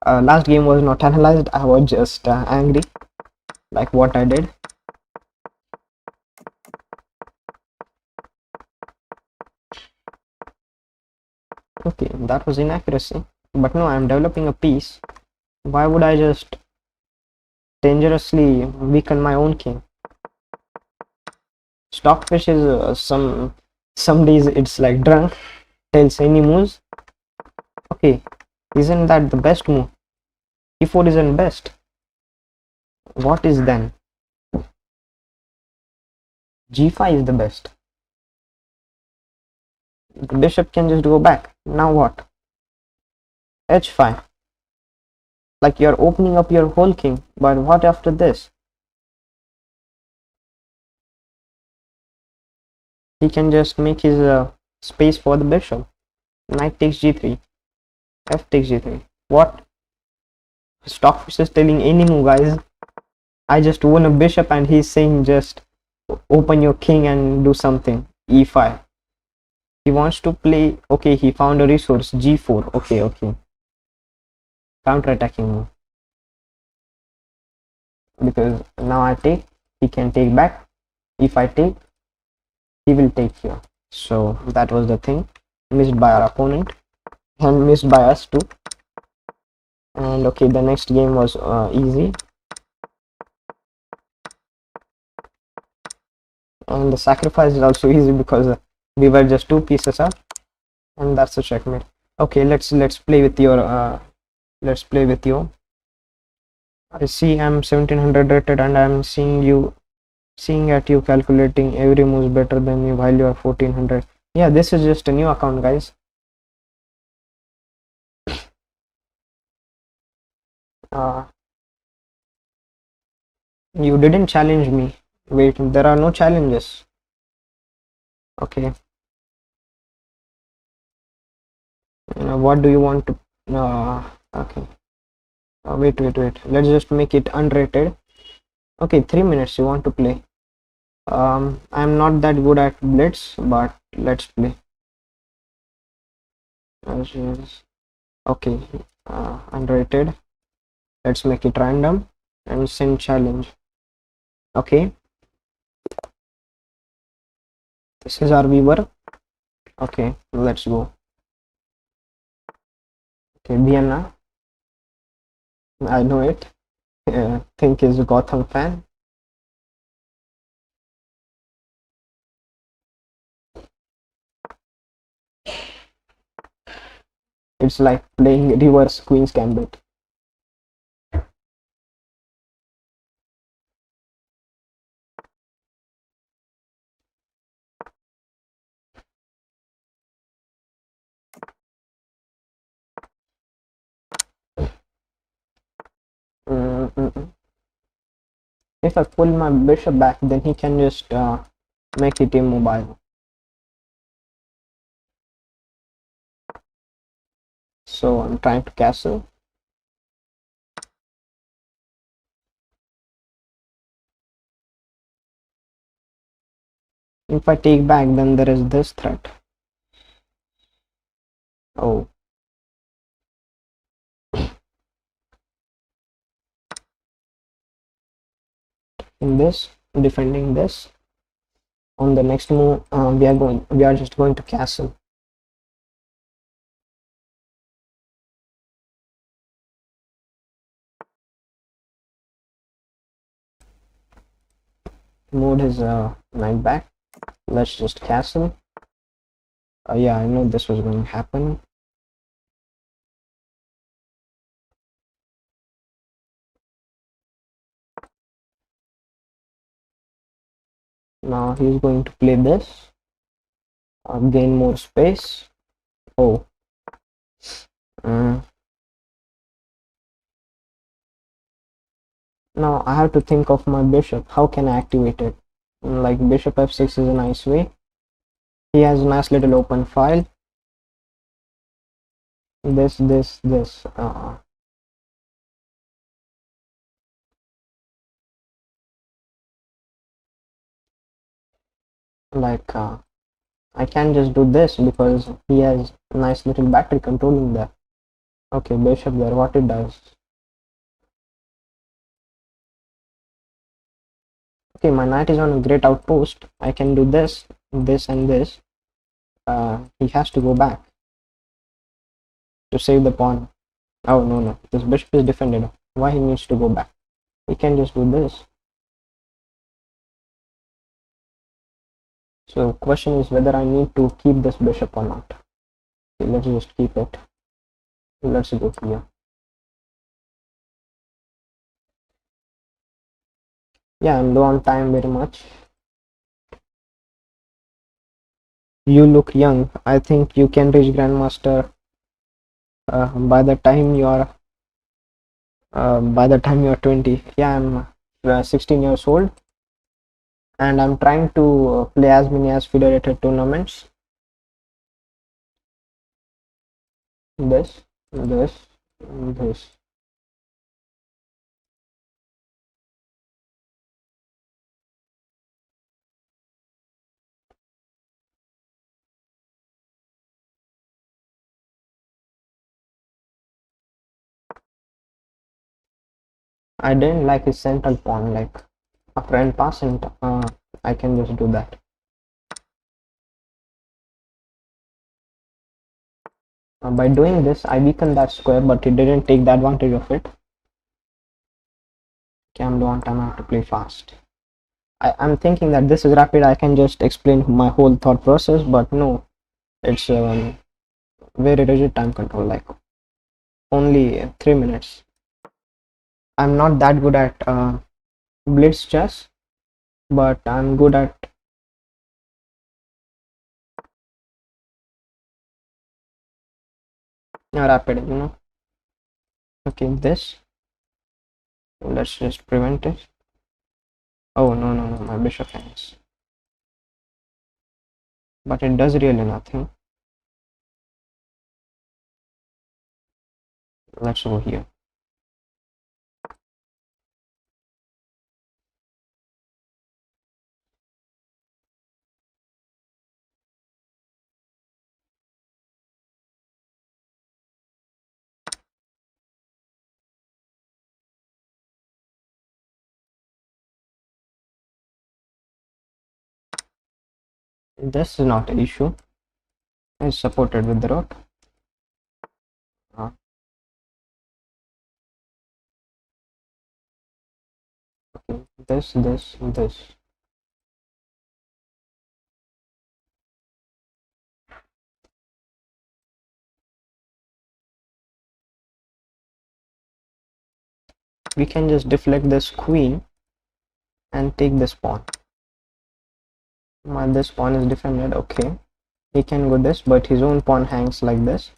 Last game was not analyzed. I was just angry, like what I did. Okay, that was inaccuracy. But no, I'm developing a piece. Why would I just dangerously weaken my own king? Stockfish is some days it's like drunk, tells any moves. Okay, isn't that the best move? E4 isn't best. What is then? G5 is the best. The bishop can just go back. Now what? H5. Like you're opening up your whole king. But what after this? He can just make his space for the bishop. Knight takes g3. F takes g3. What? Stockfish is telling any move, guys. I just won a bishop and he's saying just open your king and do something. E5. He wants to play. Okay, he found a resource. G4. Okay. Counter-attacking move. Because now I take, he can take back. If I take, he will take here. So that was the thing. Missed by our opponent and missed by us too. And okay, the next game was easy. And the sacrifice is also easy because we were just 2 pieces up, and that's a checkmate. Okay, let's play with your let's play with you. I see I'm 1700 rated and I'm seeing at you calculating every move better than me while you are 1400. Yeah, this is just a new account, guys. You didn't challenge me. Wait, there are no challenges. Okay. What do you want to okay. Wait, let's just make it unrated. Okay, 3 minutes you want to play. I'm not that good at blitz, but let's play. Okay, unrated. Let's make it random and send challenge. Okay, this is our viewer. Okay, let's go. Okay, Vienna. I know it. Think is a Gotham fan. It's like playing reverse Queen's Gambit. If I pull my bishop back, then he can just make it immobile. So I'm trying to castle. If I take back, then there is this threat. Oh. In this, defending this. On the next move, we are just going to castle. Moved his knight back. Let's just castle. Yeah, I know this was going to happen. Now he's going to play this. Gain more space. Oh. Now I have to think of my bishop. How can I activate it? Like bishop f6 is a nice way. He has a nice little open file. this. Like I can just do this because he has a nice little battery controlling there. Okay, bishop there, what it does. Okay, my knight is on a great outpost. I can do this, this and this. He has to go back to save the pawn. Oh no, this bishop is defended. Why he needs to go back? He can just do this. So question is whether I need to keep this bishop or not. Okay, let's just keep it. Let's go here. Yeah, I'm low on time very much. You look young. I think you can reach grandmaster by the time you're 20. Yeah, I'm 16 years old, and I'm trying to play as many as federated tournaments. This. I didn't like his central pawn. Like a friend passing, I can just do that. By doing this, I weakened that square, but he didn't take the advantage of it. Okay, I'm low on time. I have to play fast. I'm thinking that this is rapid. I can just explain my whole thought process, but no, it's very rigid time control. Like only 3 minutes. I'm not that good at blitz chess, but I'm good at rapid, you know. Okay, this. Let's just prevent it. Oh no, my bishop hangs. But it does really nothing. Let's go here. This is not an issue. It's supported with the rook. Okay, this. We can just deflect this queen and take this pawn. This pawn is defended. Okay, he can go this, but his own pawn hangs like this,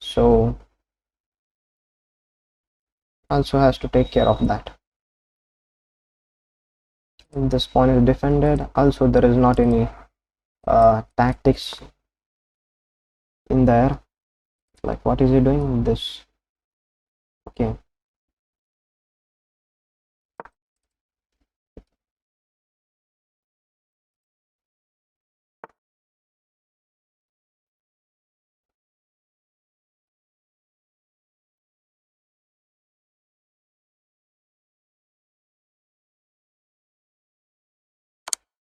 so also has to take care of that. This pawn is defended. Also, there is not any tactics in there. Like, what is he doing? This. Okay.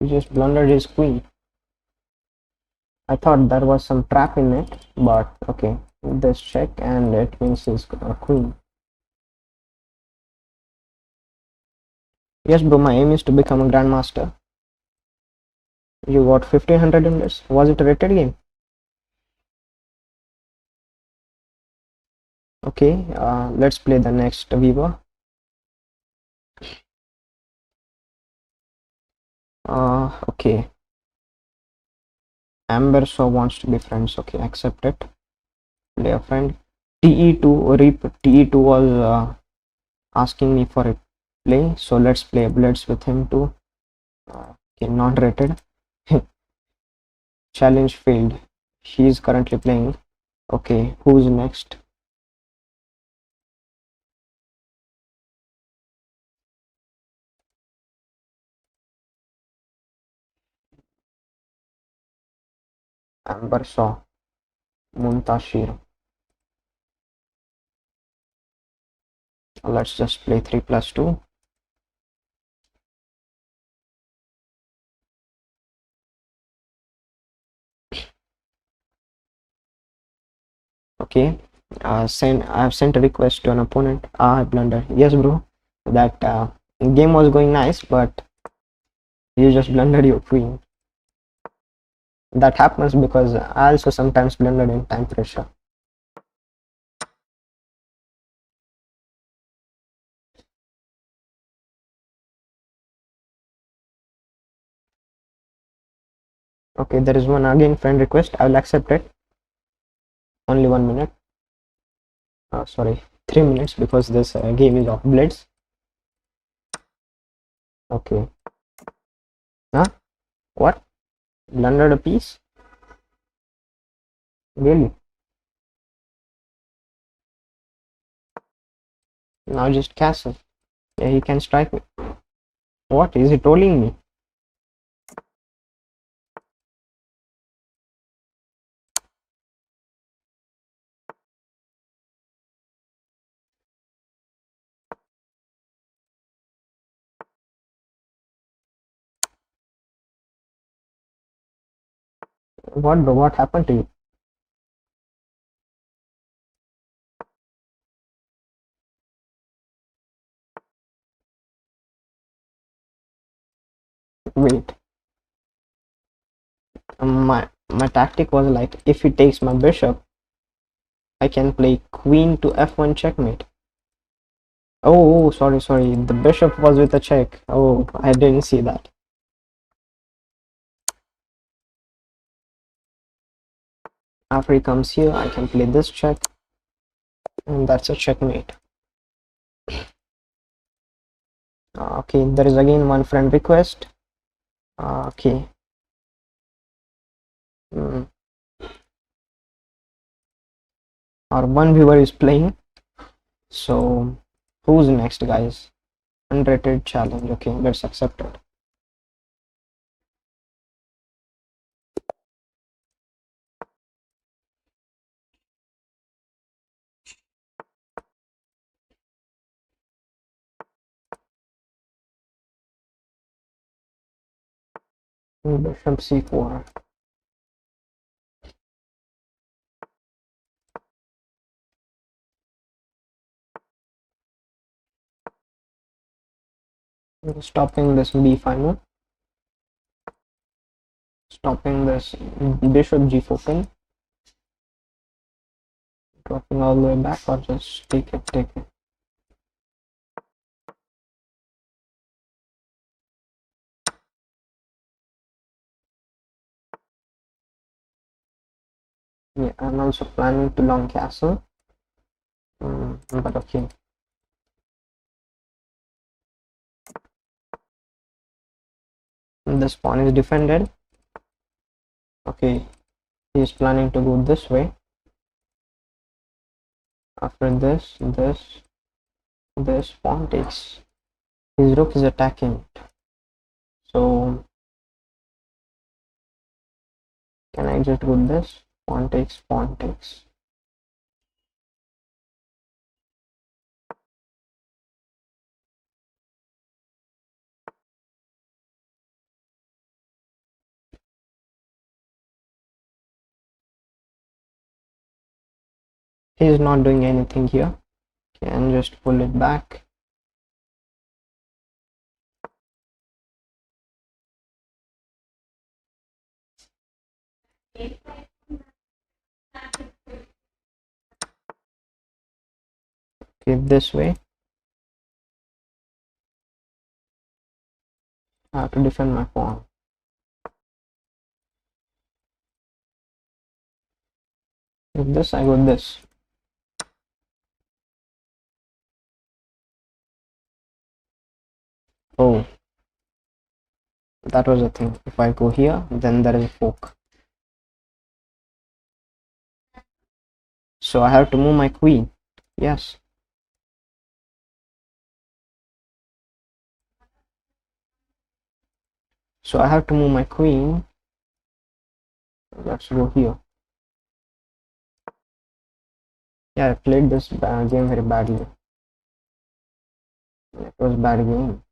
He just blundered his queen. I thought there was some trap in it, but okay. This check and it means his queen. Yes, bro, my aim is to become a grandmaster. You got 1500 in this. Was it a rated game? Okay, let's play the next viewer. Okay. Amber so wants to be friends. Okay, accept it. Play a friend. TE2 TE2 was asking me for a play, so let's play a blitz with him too. Okay, not rated. Challenge failed. He is currently playing. Okay, who's next? Amber saw Muntashir. Let's just play 3 plus 2. Okay, I've sent a request to an opponent. I blundered. Yes, bro. That game was going nice, but you just blundered your queen. That happens because I also sometimes blundered in time pressure. Okay, there is one again friend request. I will accept it. Only 1 minute. Sorry, 3 minutes because this game is of blitz. Okay. Huh? What? Blundered a piece? Really? Now just castle. Yeah, he can strike me. What? Is he trolling me? What bro? What happened to you? Wait. My tactic was like, if he takes my bishop, I can play queen to f1 checkmate. Oh, sorry. The bishop was with a check. Oh, I didn't see that. After he comes here, I can play this check, and that's a checkmate. Okay, there is again one friend request. Okay. Our one viewer is playing. So, who's next, guys? Unrated challenge. Okay, let's accept it. Bishop c4. Stopping this b5 move. Stopping this bishop g4 pin. Dropping all the way back, or just take it. Yeah, I'm also planning to long castle. But okay. This pawn is defended. Okay, he's planning to go this way. After this pawn takes. His rook is attacking. So can I just go this? Pawn takes. He is not doing anything here. Can just pull it back. Okay, this way. I have to defend my pawn. With this, I go this. Oh, that was a thing. If I go here, then there is a fork. So I have to move my queen. Yes. So I have to move my queen. Let's go here. Yeah, I played this game very badly. It was a bad game.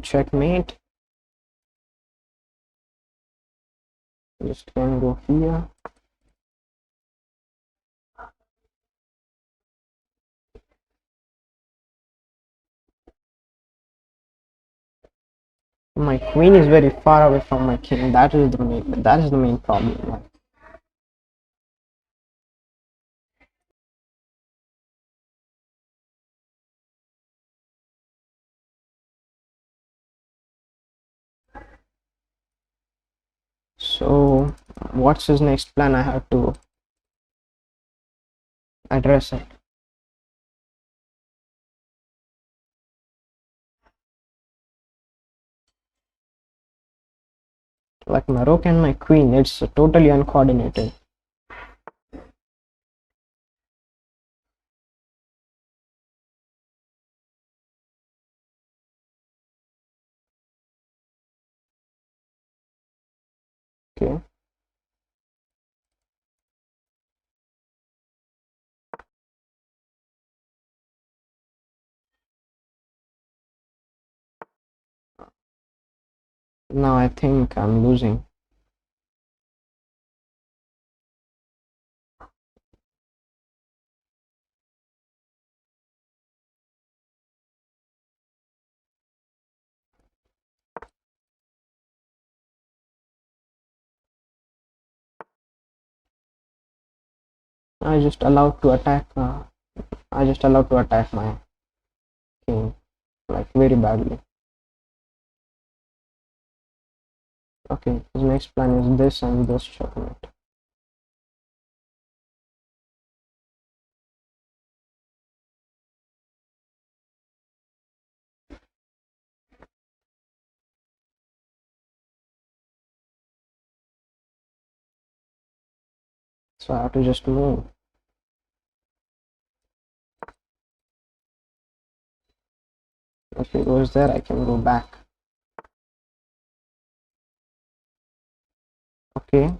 Checkmate. Just can go here. My queen is very far away from my king. That is the main problem. So what's his next plan? I have to address it. Like my rook and my queen, it's totally uncoordinated. Okay. Now I think I'm losing. I just allowed to attack. I just allowed to attack my king like very badly. Okay, his next plan is this and this checkmate. So I have to just move. If he goes there, I can go back. Okay,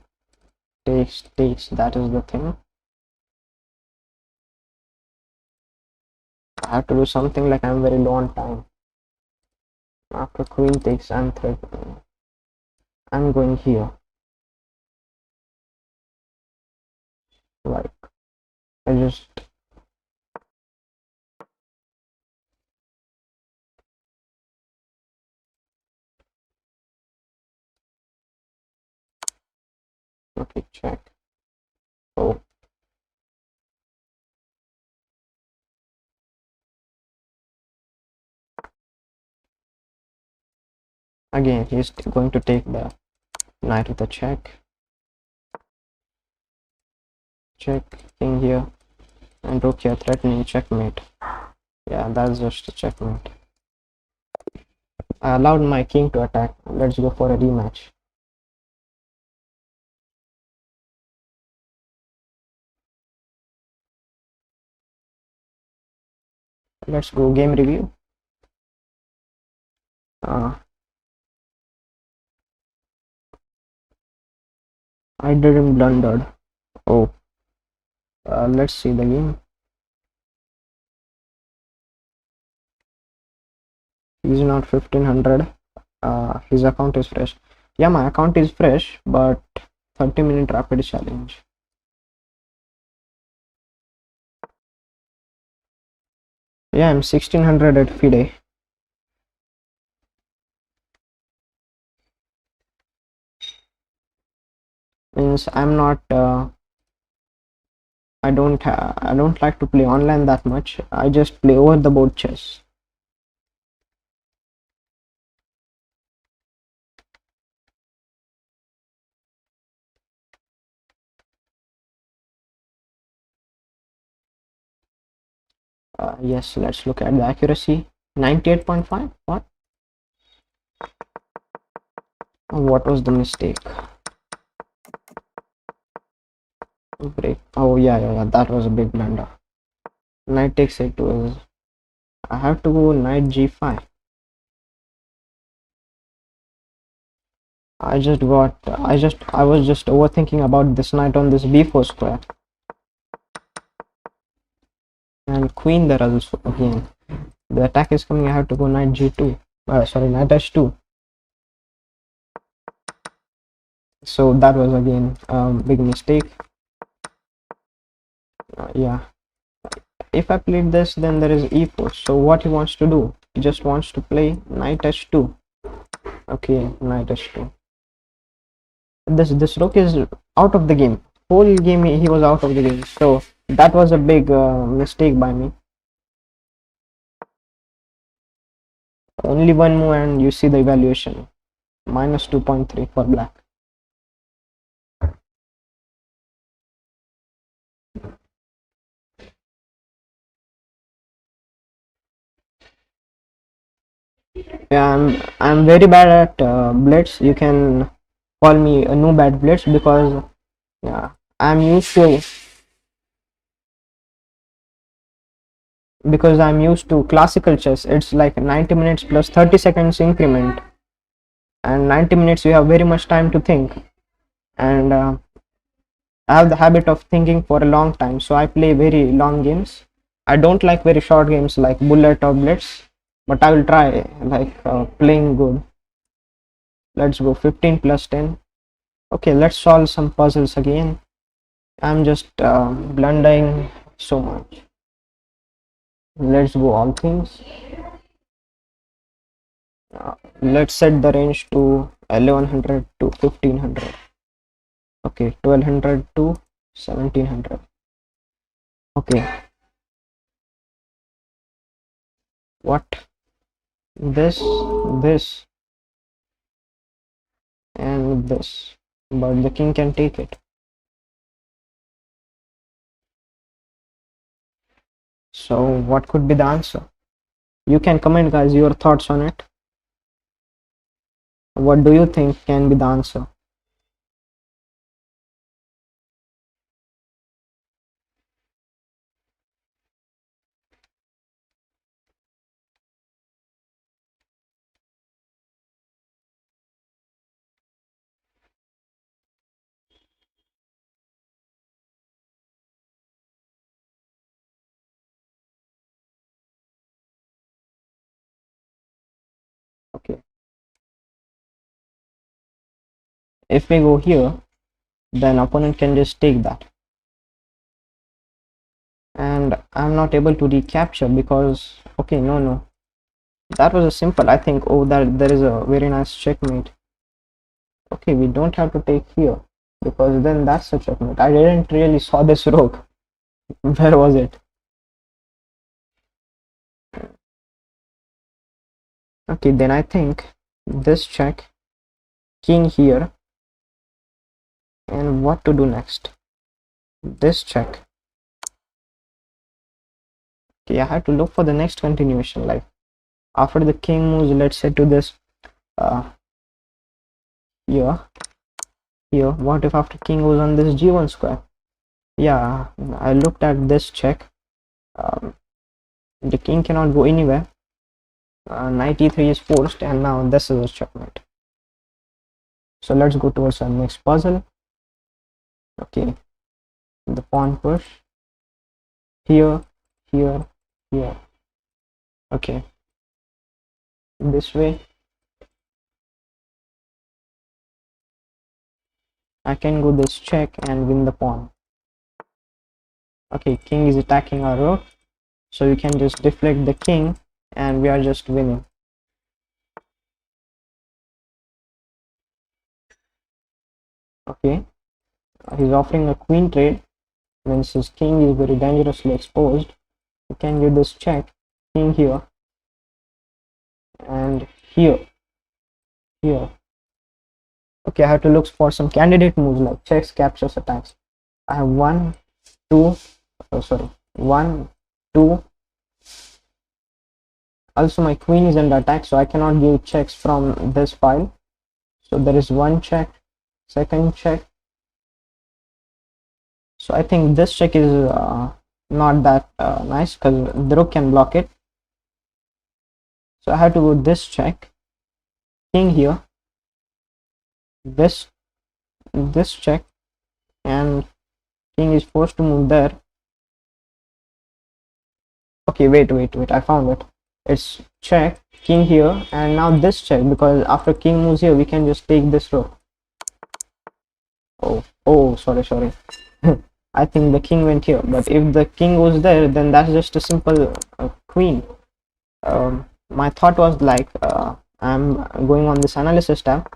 takes. That is the thing. I have to do something like I'm very low on time. After queen takes, I'm threatening. I'm going here. Like I just okay check. Oh, again he's going to take the knight with a check. Check king here and rook here, threatening checkmate. Yeah, that's just a checkmate. I allowed my king to attack. Let's go for a rematch. Let's go game review. I didn't blundered. Oh, let's see the game. He's not 1500. His account is fresh. Yeah, my account is fresh, but 30-minute rapid challenge. Yeah, I'm 1600 at FIDE. Means I'm not. I don't like to play online that much. I just play over the board chess. Yes, let's look at the accuracy. 98.5. What was the mistake? Break. Oh yeah, that was a big blunder. Knight takes it was. I have to go knight g5. I was just overthinking about this knight on this b4 square. And queen there also again. The attack is coming, I have to go knight g2. Sorry, knight h2. So that was again big mistake. Yeah. If I played this, then there is e4. So what he wants to do? He just wants to play knight h2. Okay, knight h2. This rook is out of the game. Whole game he was out of the game. So that was a big mistake by me. Only one move and you see the evaluation. Minus 2.3 for black. Yeah, I'm very bad at blitz. You can call me a noob at blitz because yeah, I'm used to classical chess. It's like 90 minutes plus 30 seconds increment, and 90 minutes you have very much time to think, and I have the habit of thinking for a long time, so I play very long games. I don't like very short games like bullet or blitz, but I will try like playing good. Let's go 15 plus 10. Okay, let's solve some puzzles again. I'm just blundering so much. Let's go all things. Let's set the range to 1100 to 1500. Okay, 1200 to 1700. Okay. What? This, and this. But the king can take it. So what could be the answer? You can comment, guys, your thoughts on it. What do you think can be the answer? Okay. If we go here, then opponent can just take that. And I'm not able to recapture because, okay, no. That was a simple, I think. Oh, there is a very nice checkmate. Okay, we don't have to take here because then that's a checkmate. I didn't really saw this rook. Where was it? Okay, then I think this check, king here, and what to do next? This check. Okay, I have to look for the next continuation. Like after the king moves, let's say to this here. What if after king goes on this g1 square? Yeah, I looked at this check. The king cannot go anywhere. Knight e3 is forced, and now this is a checkmate. So let's go towards our next puzzle. Okay, the pawn push here. Okay, this way I can go this check and win the pawn. Okay, king is attacking our rook, so we can just deflect the king and we are just winning. Okay, he's offering a queen trade. Means his king is very dangerously exposed. You can give this check, king here and here. Okay, I have to look for some candidate moves like checks, captures, attacks. I have 1, 2, 1, 2, Also my queen is under attack, so I cannot give checks from this file. So there is one check, second check. So I think this check is not that nice, because the rook can block it. So I have to go this check, king here, this check, and king is forced to move there. Okay, wait, I found it. It's check, king here, and now this check, because after king moves here we can just take this rook. Oh, sorry. I think the king went here, but if the king goes there, then that's just a simple queen. My thought was like, I'm going on this analysis tab.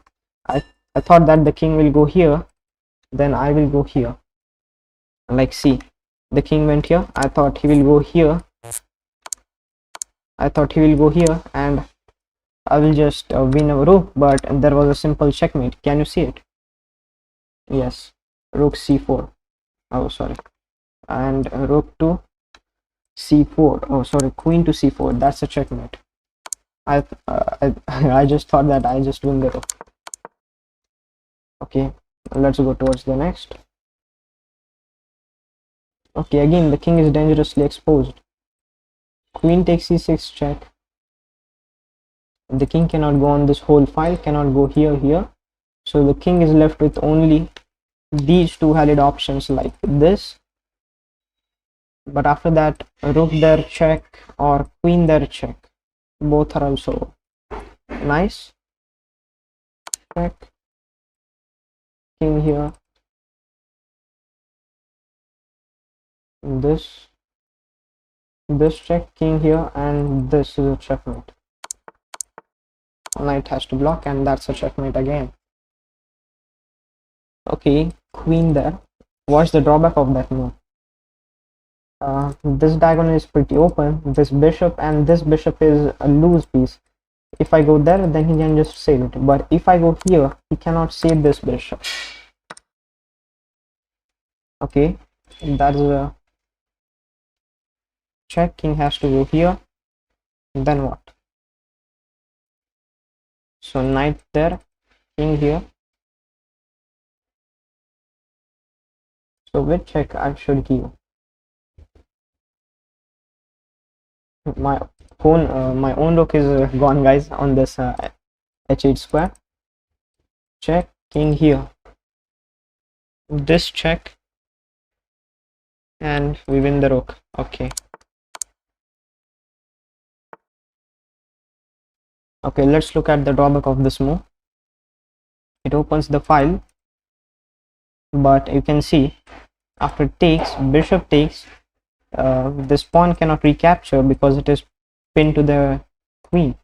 I thought that the king will go here, then I will go here. Like, see, the king went here. I thought he will go here. And I will just win a rook, but there was a simple checkmate. Can you see it? Yes, rook c4. Oh, sorry. And rook to c4. Oh, sorry, queen to c4. That's a checkmate. I just thought that I just win the rook. Okay, let's go towards the next. Okay, again the king is dangerously exposed. Queen takes c6 check. The king cannot go on this whole file, cannot go here. So the king is left with only these two valid options like this. But after that, rook there check or queen there check. Both are also nice. Check. King here. This check, king here, and this is a checkmate. Knight has to block, and that's a checkmate again. Okay, queen there. What's the drawback of that move? This diagonal is pretty open. This bishop and this bishop is a loose piece. If I go there, then he can just save it. But if I go here, he cannot save this bishop. Okay, that's a check. King has to go here. Then what? So knight there, king here. So which check I should give? My own rook is gone, guys, on this h8 square. Check, king here. This check, and we win the rook. Okay. Okay, let's look at the drawback of this move. It opens the file, but you can see after takes, bishop takes, this pawn cannot recapture because it is pinned to the queen.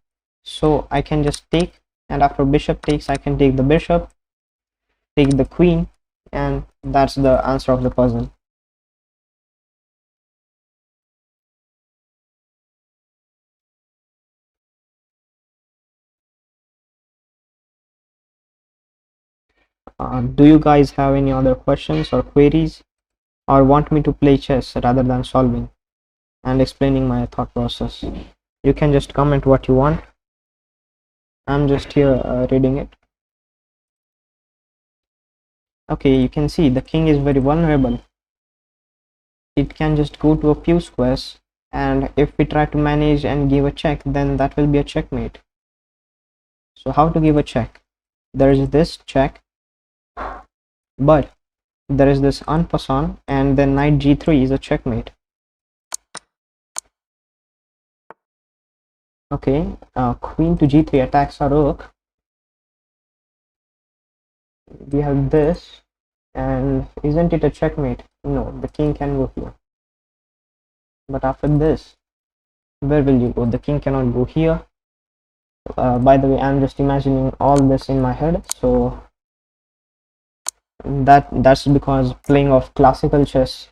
So I can just take, and after bishop takes, I can take the bishop, take the queen, and that's the answer of the puzzle. Do you guys have any other questions or queries, or want me to play chess rather than solving and explaining my thought process? You can just comment what you want. I'm just here reading it. Okay, you can see the king is very vulnerable. It can just go to a few squares, and if we try to manage and give a check, then that will be a checkmate. So how to give a check? There is this check, but there is this en passant, and then knight g3 is a checkmate. Okay, queen to g3 attacks our rook. We have this, and isn't it a checkmate? No, the king can go here. But after this, where will you go? The king cannot go here. By the way, I'm just imagining all this in my head, so that's because playing of classical chess,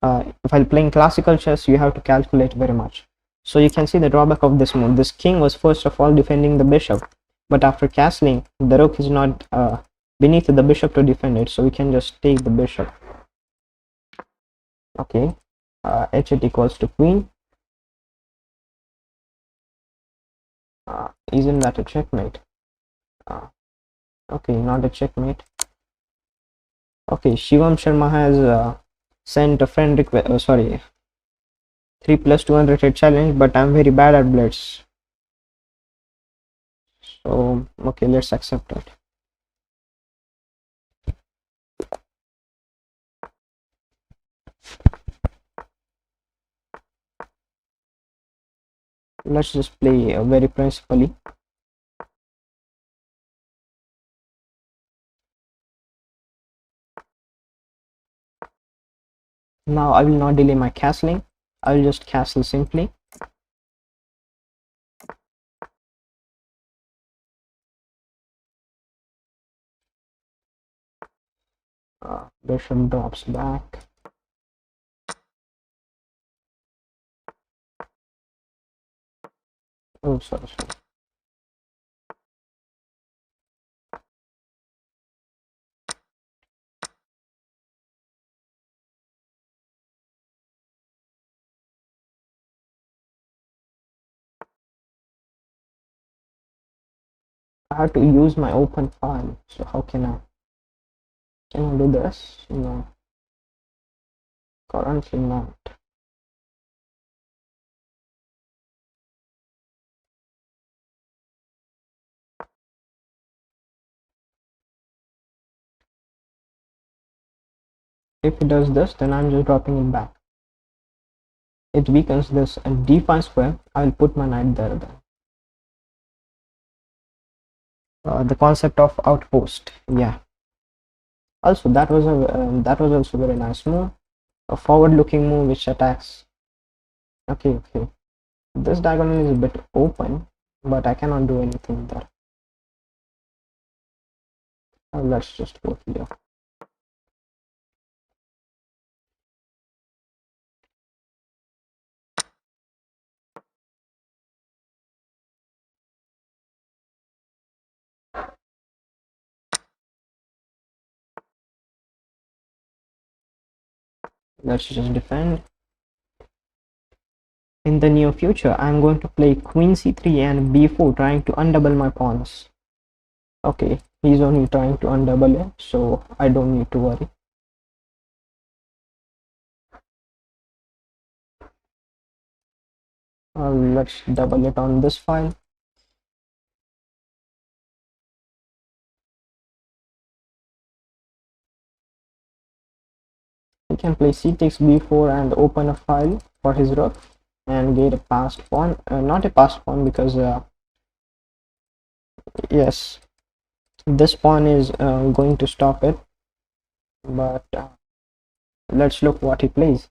while playing classical chess, you have to calculate very much. So you can see the drawback of this move. This king was first of all defending the bishop, but after castling, the rook is not beneath the bishop to defend it, so we can just take the bishop. Okay, h8 equals to queen. Isn't that a checkmate? Okay, not a checkmate. Okay, Shivam Sharma has sent a friend request. Sorry, 3+200 hit challenge, but I'm very bad at blitz. So okay, let's accept it. Let's just play very principally. Now I will not delay my castling. I will just castle simply. Bishop drops back. Oh, sorry. I have to use my open file. So how can I? Can I do this? No, currently not. If it does this, then I'm just dropping it back. It weakens this d5 square. I will put my knight there then. The concept of outpost. Yeah. Also, that was also very nice move. A forward-looking move which attacks. Okay, okay. This diagonal is a bit open, but I cannot do anything there. Let's just go here. Let's just defend. In the near future, I'm going to play queen c3 and b4, trying to undouble my pawns. Okay, he's only trying to undouble it, so I don't need to worry. Let's double it on this file. He can play c takes b4 and open a file for his rook and get a passed pawn. Not a passed pawn because yes, this pawn is going to stop it. But let's look what he plays.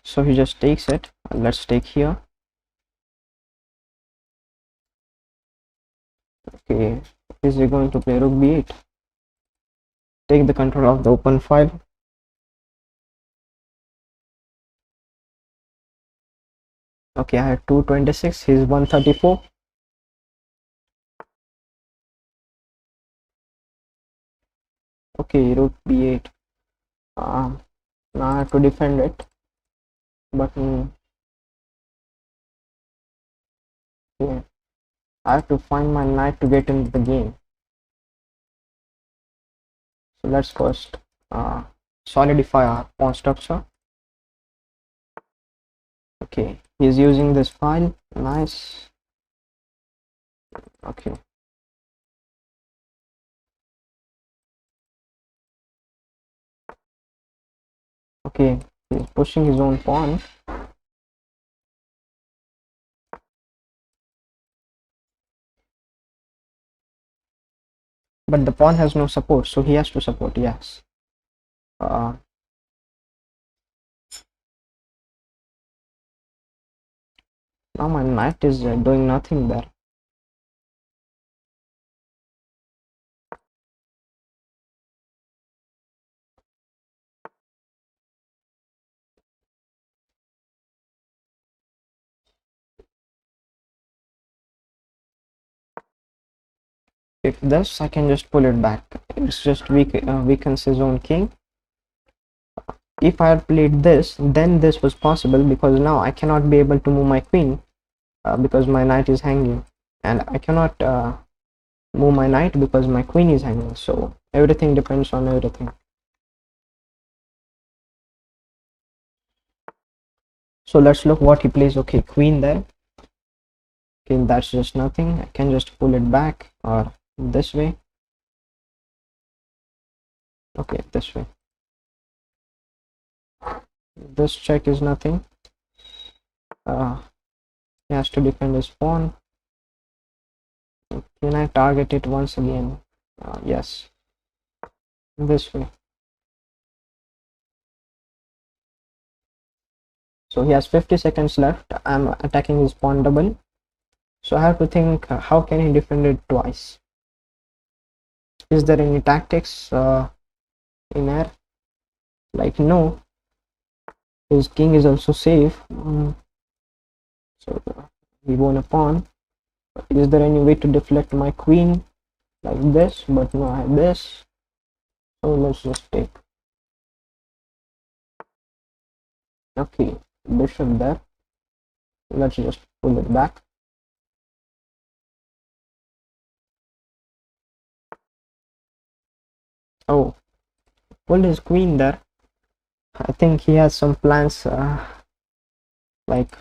So he just takes it. Let's take here. Okay, is he going to play rook b8? Take the control of the open file. Okay, I had 226, he's 134. Okay, rook b8. Now I have to defend it. But yeah, I have to find my knight to get into the game. So let's first solidify our pawn structure. Okay, he's using this file. Nice. Okay. Okay, he's pushing his own pawn. But the pawn has no support, so he has to support, yes. Now my knight is doing nothing there. If this, I can just pull it back. It's just weakens his own king. If I had played this, then this was possible, because now I cannot be able to move my queen, because my knight is hanging, and I cannot move my knight because my queen is hanging. So everything depends on everything. So let's look what he plays. Okay, queen there. Okay, that's just nothing. I can just pull it back, or this way. Okay, this way. This check is nothing. He has to defend his pawn. Can I target it once again? Yes, this way. So he has 50 seconds left. I'm attacking his pawn double. So I have to think, how can he defend it twice? Is there any tactics in air? Like, no. His king is also safe. So he won a pawn. Is there any way to deflect my queen like this? But no, I have this. So let's just take. Okay, bishop there. Let's just pull it back. Oh, pulled his queen there. I think he has some plans, like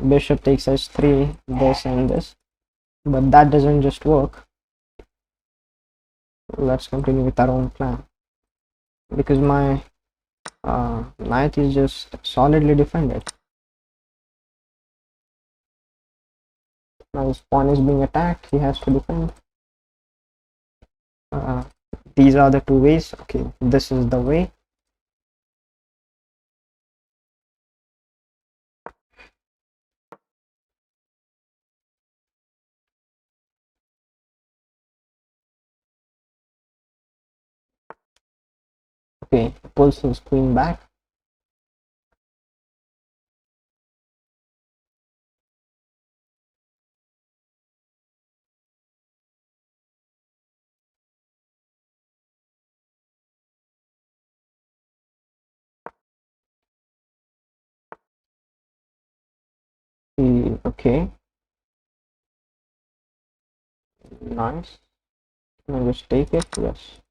bishop takes h3, this and this, but that doesn't just work. Let's continue with our own plan, because my knight is just solidly defended. Now his pawn is being attacked, he has to defend. These are the two ways. Okay, this is the way. Okay, pulls his queen back. Okay, nice. Can I just take it? Yes.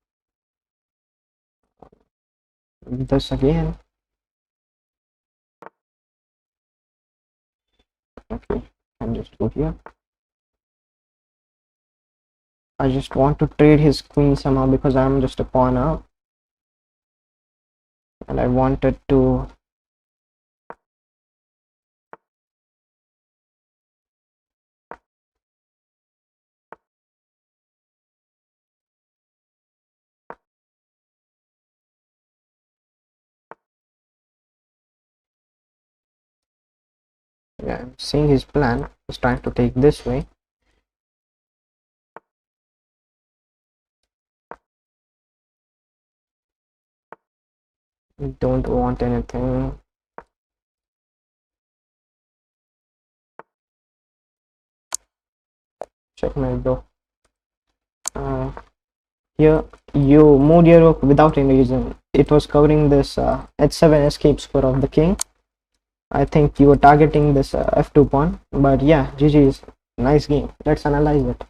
This again. Okay, and just go here. I just want to trade his queen somehow, because I'm just a pawn up, and I wanted to. Yeah, I'm seeing his plan. He's trying to take this way. Don't want anything. Checkmate though. Here you moved your rook without any reason. It was covering this h7 escape square of the king. I think you were targeting this f2 pawn, but yeah, GG's. Nice game. Let's analyze it.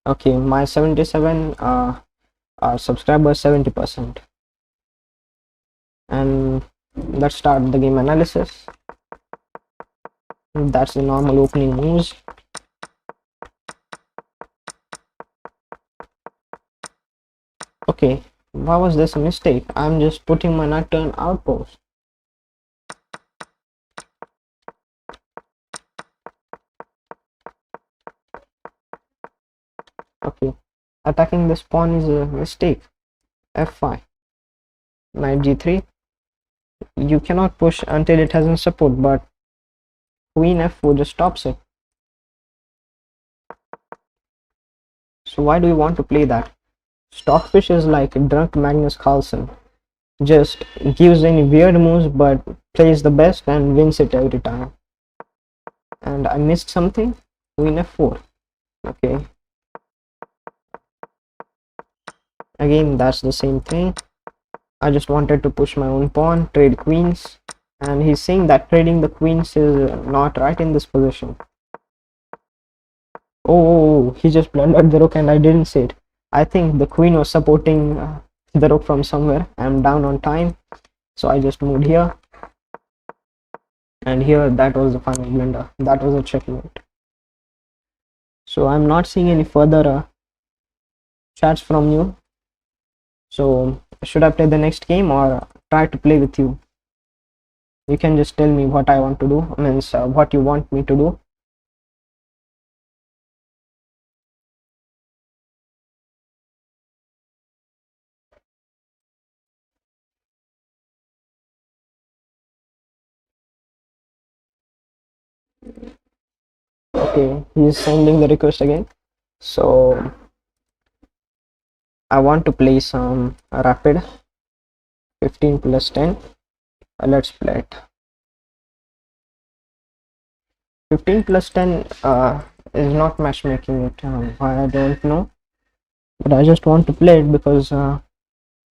Okay, my 77 subscribers 70%, and let's start the game analysis. That's the normal opening moves. Okay, why was this a mistake? I'm just putting my knight to an outpost. Okay, attacking this pawn is a mistake. f5, knight g3. You cannot push until it has no support, but queen f4 just stops it. So why do you want to play that? Stockfish is like drunk Magnus Carlsen. just gives any weird moves but plays the best and wins it every time. And I missed something. Queen f4. Okay, again that's the same thing. I just wanted to push my own pawn, trade queens, and he's saying that trading the queens is not right in this position. Oh, he just blundered the rook and I didn't see it. I think the queen was supporting the rook from somewhere. I'm down on time, so I just moved here. And here, that was the final blunder. That was a checkmate. So I'm not seeing any further chats from you. So should I play the next game or try to play with you? You can just tell me what I want to do, means what you want me to do. Okay, he's sending the request again. So I want to play some rapid 15 plus 10. Let's play it. 15 plus 10 is not matchmaking it. I don't know, but I just want to play it because a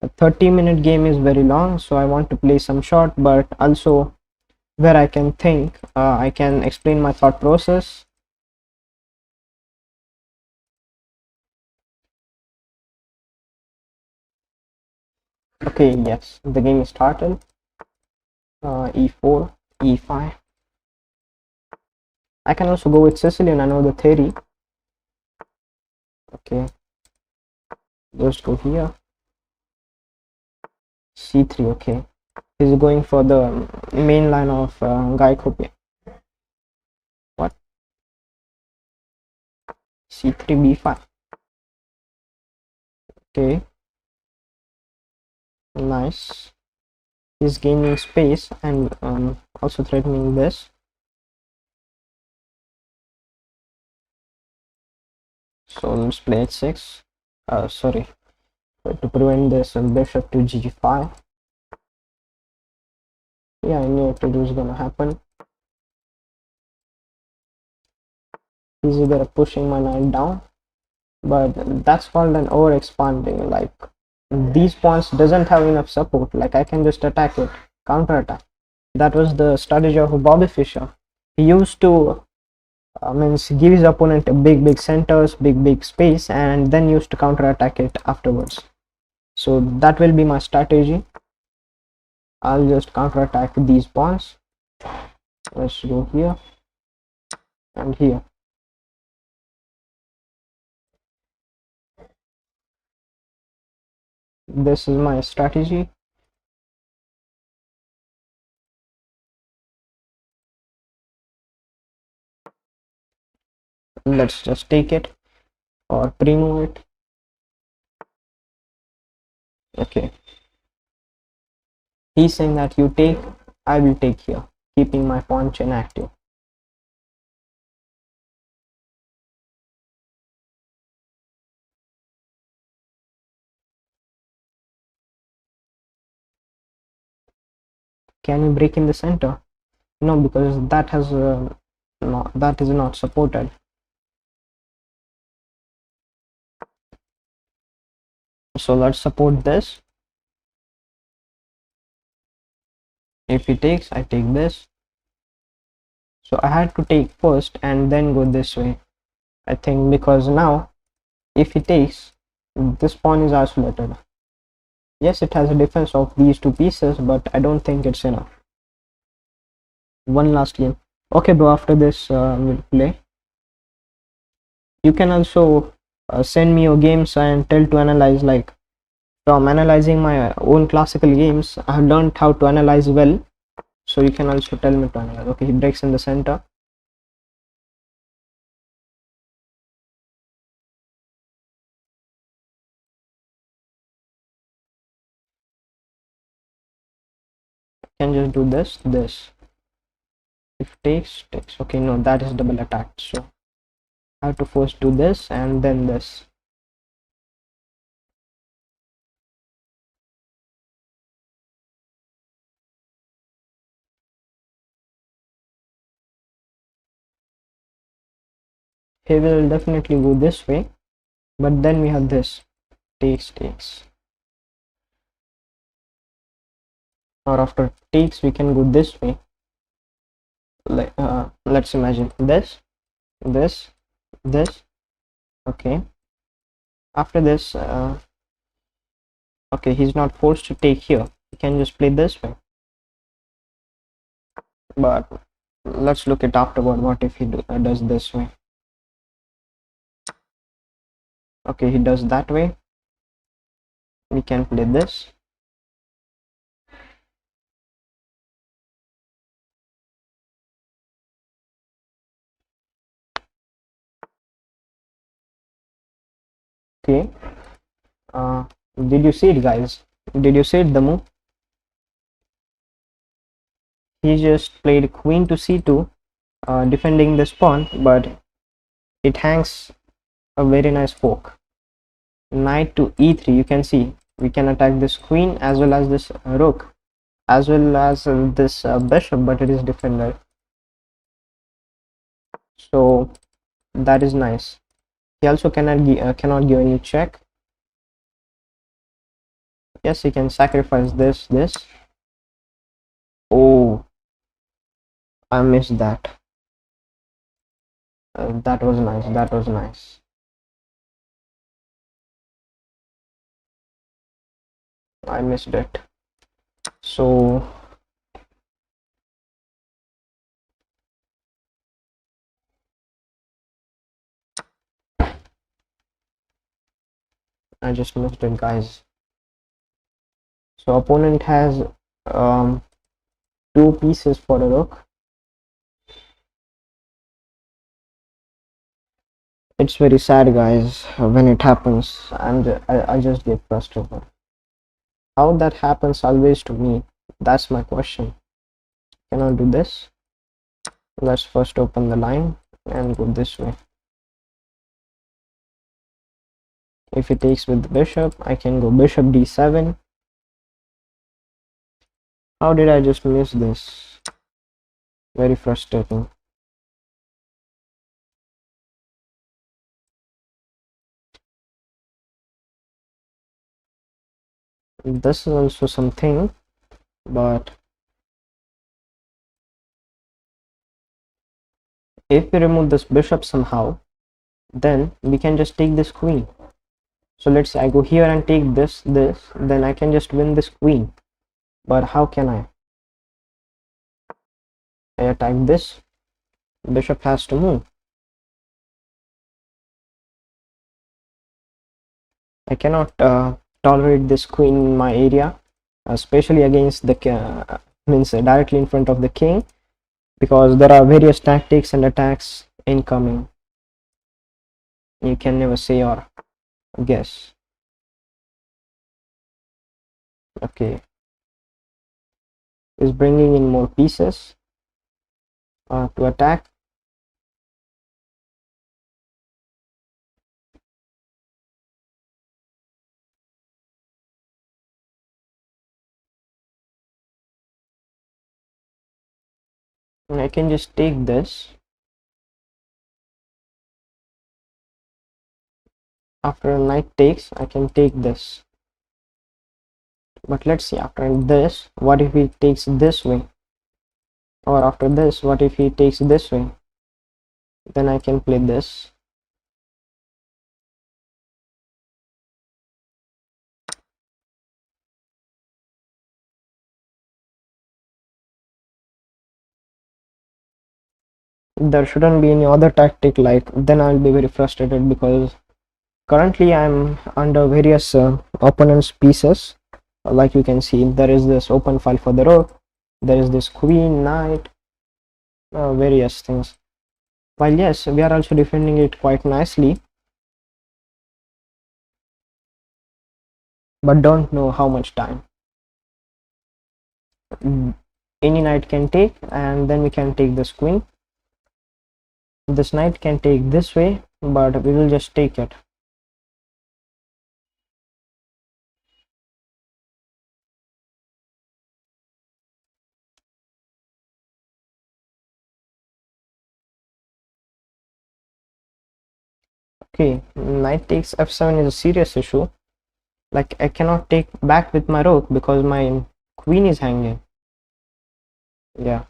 30-minute game is very long, so I want to play some short, but also where I can think, I can explain my thought process. Okay, yes, the game is started. E4, E5. I can also go with Sicilian, I know the theory. Okay, just go here. C3, okay. He's going for the main line of Guy Copy. What? C3, B5. Okay, nice. He's gaining space and also threatening this. So let's play h6. Sorry, to prevent this bishop to g5. Yeah, I knew it was gonna happen. He's either pushing my knight down, but that's called an over expanding. Like, these pawns doesn't have enough support. Like, I can just attack it, counter attack. That was the strategy of Bobby Fischer. He used to means give his opponent a big centers, big space, and then used to counter attack it afterwards. So that will be my strategy. I'll just counter attack these pawns. Let's go here and here. This is my strategy. Let's just take it or pre-move it. Okay, he's saying that you take, I will take here, keeping my pawn chain active. Can you break in the center? No, because that has that is not supported. So let's support this. If he takes, I take this. So I had to take first and then go this way, I think, because now if he takes, this pawn is isolated. Yes, it has a difference of these two pieces, but I don't think it's enough. One last game. Okay, bro, after this we'll play. You can also send me your games and tell to analyze. Like, from analyzing my own classical games, I have learned how to analyze well. So you can also tell me to analyze. Okay, he breaks in the center. Can just do this. If takes. Okay, no, that is double attack. So I have to first do this and then this. he will definitely go this way, but then we have this takes, or after takes we can go this way. Like let's imagine this this. Okay, after this okay, he's not forced to take here, he can just play this way. But let's look at afterward. What if he does this way? Okay, he does that way, we can play this. Okay, did you see it, guys? Did you see it, the move? He just played queen to c2, defending this pawn, but it hangs a very nice fork. Knight to e3, you can see we can attack this queen as well as this rook, as well as this bishop, but it is defended, so that is nice. He also cannot give any check. Yes, he can sacrifice this. Oh, I missed that. That was nice, that was nice. I missed it. So I just missed it, guys. So opponent has um, 2 pieces for a rook. It's very sad, guys, when it happens. I just get frustrated. How that happens always to me? That's my question. Can I do this? Let's first open the line and go this way. If he takes with the bishop, I can go bishop d7. How did I just miss this? Very frustrating. This is also something, but if we remove this bishop somehow, then we can just take this queen. So let's say I go here and take this, then I can just win this queen. But how can I? I attack this, bishop has to move. I cannot tolerate this queen in my area, especially against the means directly in front of the king, because there are various tactics and attacks incoming. You can never say or guess. Okay, is bringing in more pieces to attack. And I can just take this. After a knight takes, I can take this. But let's see, after this, what if he takes this way? Or after this, what if he takes this way? Then I can play this. There shouldn't be any other tactic, like then I'll be very frustrated, because currently I'm under various opponent's pieces. Like you can see, there is this open file for the rook, there is this queen, knight, various things. While yes, we are also defending it quite nicely, but don't know how much time. Any knight can take, and then we can take this queen. This knight can take this way, but we will just take it. Okay, knight takes f7 is a serious issue. Like, I cannot take back with my rook because my queen is hanging. Yeah.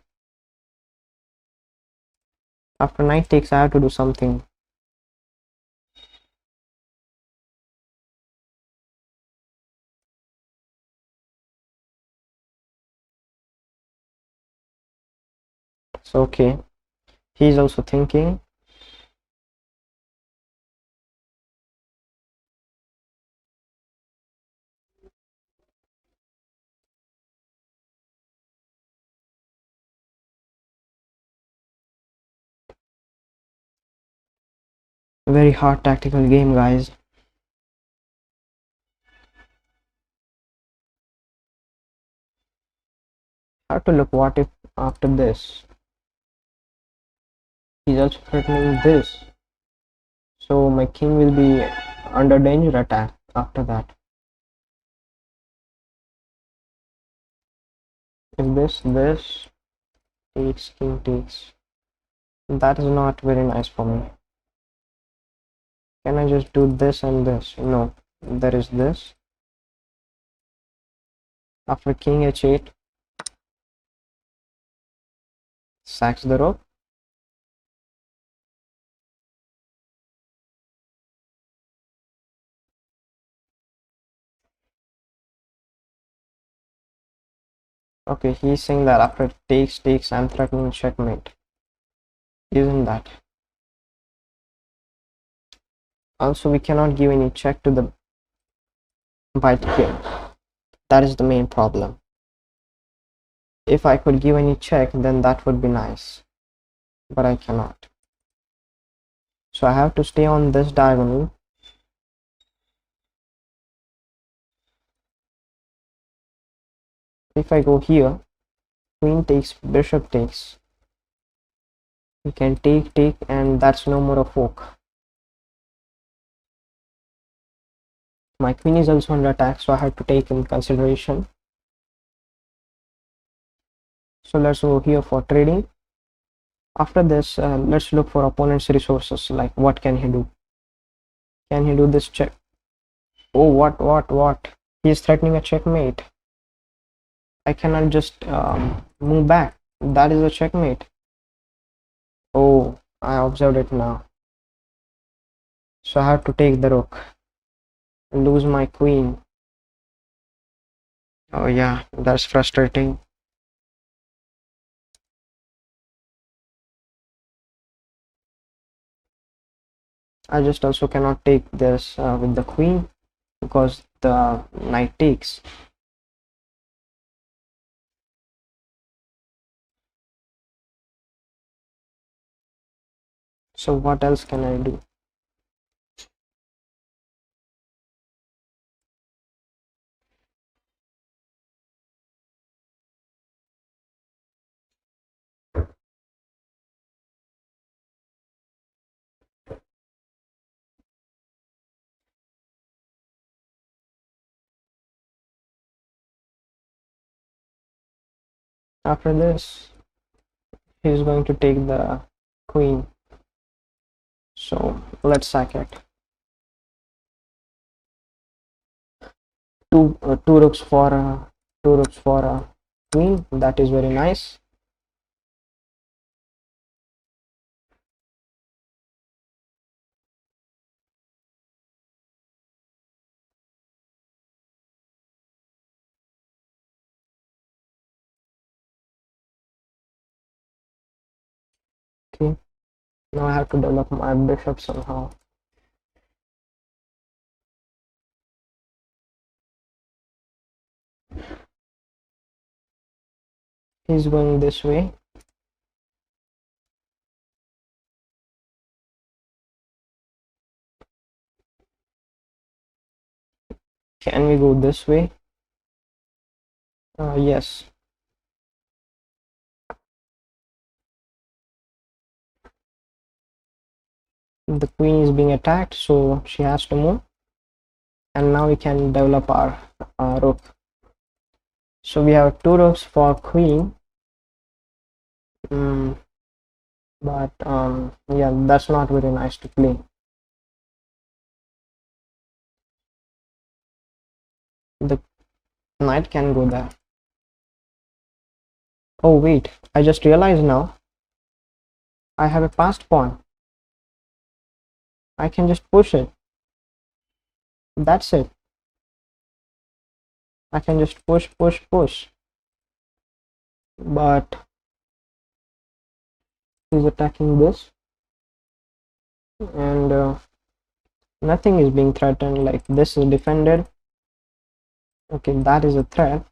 After knight takes, I have to do something. So, okay. He's also thinking. Very hard tactical game, guys. I have to look what if after this. He's also threatening this. So my king will be under danger attack after that. If this takes, king takes. That is not very nice for me. Can I just do this and this? No. There is this. After king h8, sacks the rook. Okay, he's saying that after takes, I'm threatening checkmate. Isn't that? Also, we cannot give any check to the white king. That is the main problem. If I could give any check, then that would be nice. But I cannot. So I have to stay on this diagonal. If I go here, queen takes, bishop takes. We can take, and that's no more a fork. My queen is also under attack, so I have to take in consideration. So let's go here for trading. After this, let's look for opponent's resources. Like, what can he do? Can he do this check? Oh, what? He's threatening a checkmate. I cannot just move back. That is a checkmate. Oh, I observed it now. So I have to take the rook. Lose my queen. Oh yeah, that's frustrating. I just also cannot take this with the queen because the knight takes. So what else can I do? After this, he's going to take the queen. So let's sack it. Two rooks for a queen. That is very nice. Okay, now I have to develop my bishop somehow. He's going this way. Can we go this way? Yes. The queen is being attacked, so she has to move. And now we can develop our rook. So we have two rooks for queen. But yeah, that's not very nice to play. The knight can go there. Oh wait, I just realized now I have a passed pawn. I can just push it. That's it. I can just push, push, push. But he's attacking this, and nothing is being threatened. Like this is defended. Okay, that is a threat,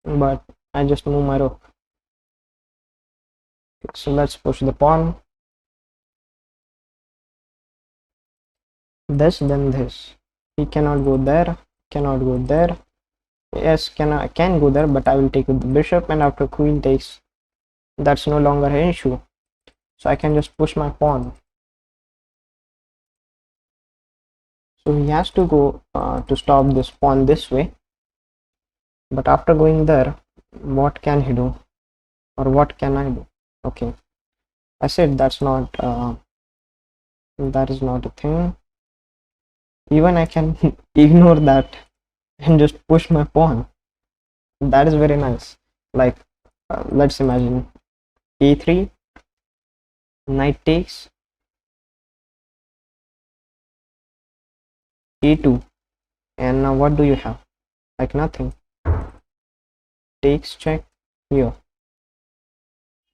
but I just move my rook. So let's push the pawn. This, then this. He cannot go there. Cannot go there. Yes, can go there, but I will take with the bishop, and after queen takes, that's no longer an issue. So I can just push my pawn. So he has to go to stop this pawn this way. But after going there, what can he do? Or what can I do? Okay, I said that is not a thing. Even I can ignore that and just push my pawn. That is very nice. Like let's imagine a3, knight takes, e2, and now what do you have? Like nothing. Takes, check. Here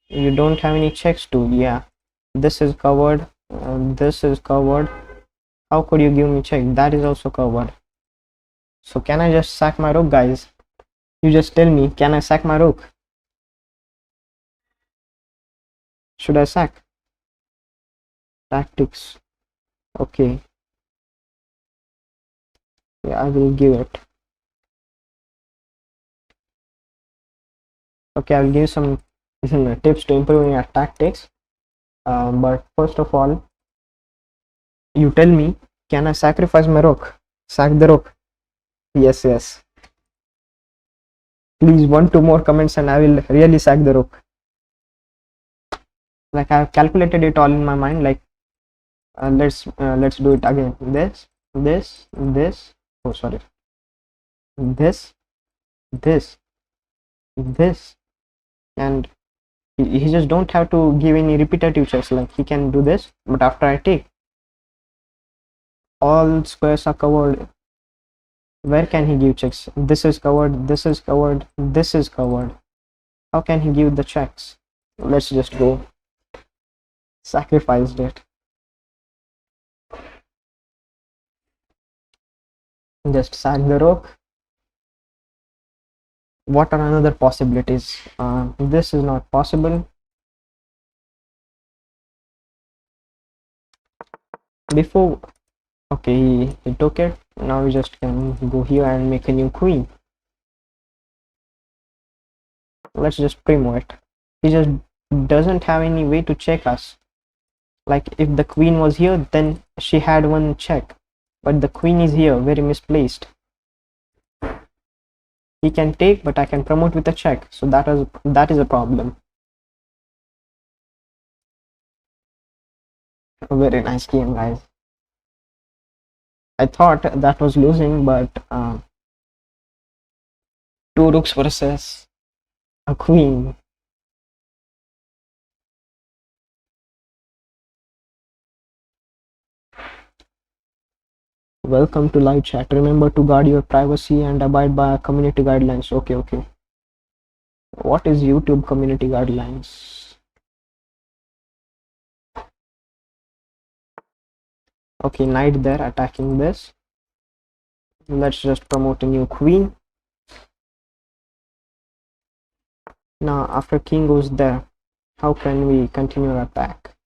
you don't have any checks too. Yeah, this is covered, this is covered. How could you give me check? That is also covered. So can I just sack my rook, guys? You just tell me, can I sack my rook? Should I sack? Tactics. Okay, yeah, I will give it. Okay, I will give some tips to improving your tactics. But first of all, you tell me, can I sacrifice my rook? Sack the rook. Yes, yes. Please, 1-2 more comments and I will really sack the rook. Like I have calculated it all in my mind. Like let's do it again. This. Oh, sorry. This, this, and he just don't have to give any repetitive checks. Like he can do this, but after I take, all squares are covered. Where can he give checks? This is covered, this is covered, this is covered. How can he give the checks? Let's just go. Sacrificed it. Just sack the rook. What are another possibilities? This is not possible. Before, okay, he took it. Now we just can go here and make a new queen. Let's just primo it. He just doesn't have any way to check us. Like if the queen was here, then she had one check, but the queen is here, very misplaced. He can take, but I can promote with a check, so that is a problem. A very nice game, guys. I thought that was losing, but two rooks versus a queen. Welcome to live chat. Remember to guard your privacy and abide by community guidelines. Okay, okay. What is YouTube community guidelines? Okay, knight there attacking this. Let's just promote a new queen. Now after king goes there, how can we continue our attack?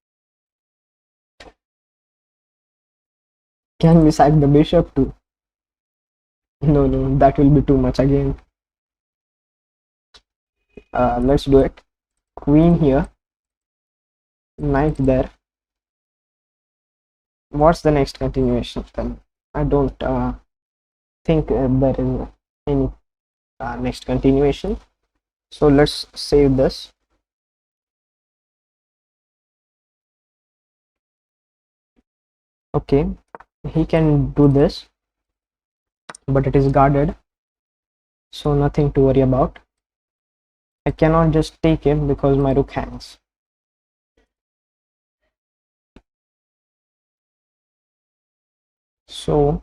Can we sack the bishop too? No, no, that will be too much again. Let's do it. Queen here, knight there. What's the next continuation then? I don't think there is any next continuation. So let's save this. Okay, he can do this. but it is guarded, so nothing to worry about. I cannot just take it because my rook hangs. So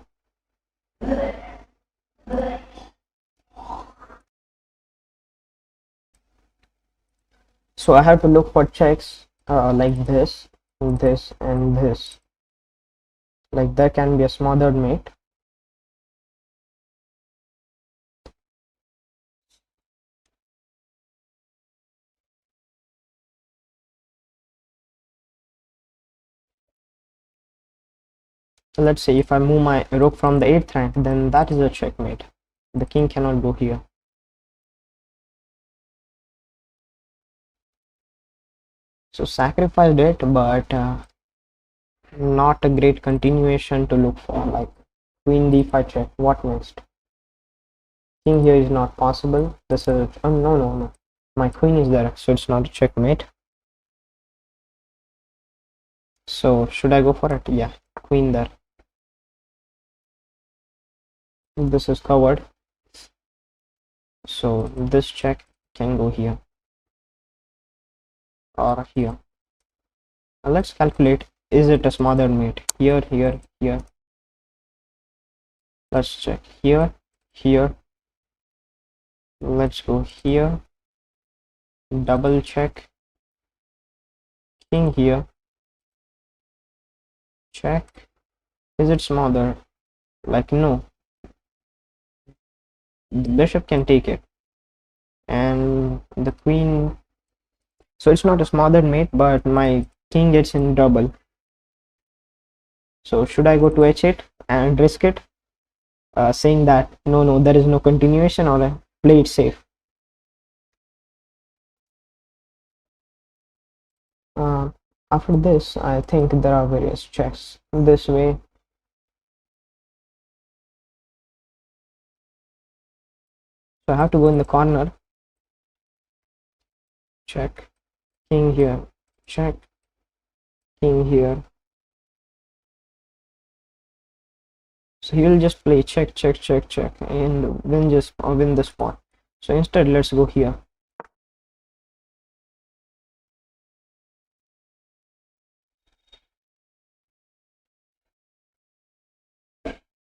I have to look for checks like this, this, and this. Like there can be a smothered mate. So let's say if I move my rook from the 8th rank, then that is a checkmate. The king cannot go here. So sacrificed it, but not a great continuation to look for. Like queen d5 check. What next? King here is not possible. This is no. My queen is there, so it's not a checkmate. So should I go for it? Yeah, queen there. This is covered, so this check can go here or here. Now let's calculate, is it a smothered mate? Here, here, here. Let's check here, here. Let's go here, double check. King here, check. Is it smothered? Like no, the bishop can take it, and the queen, so it's not a smothered mate, but my king gets in trouble. So should I go to h8 and risk it, saying that no, there is no continuation, or I play it safe? After this, I think there are various checks this way. So I have to go in the corner, check, king here, check, king here. So he will just play check, check, check, check, and win this pawn. So instead, let's go here.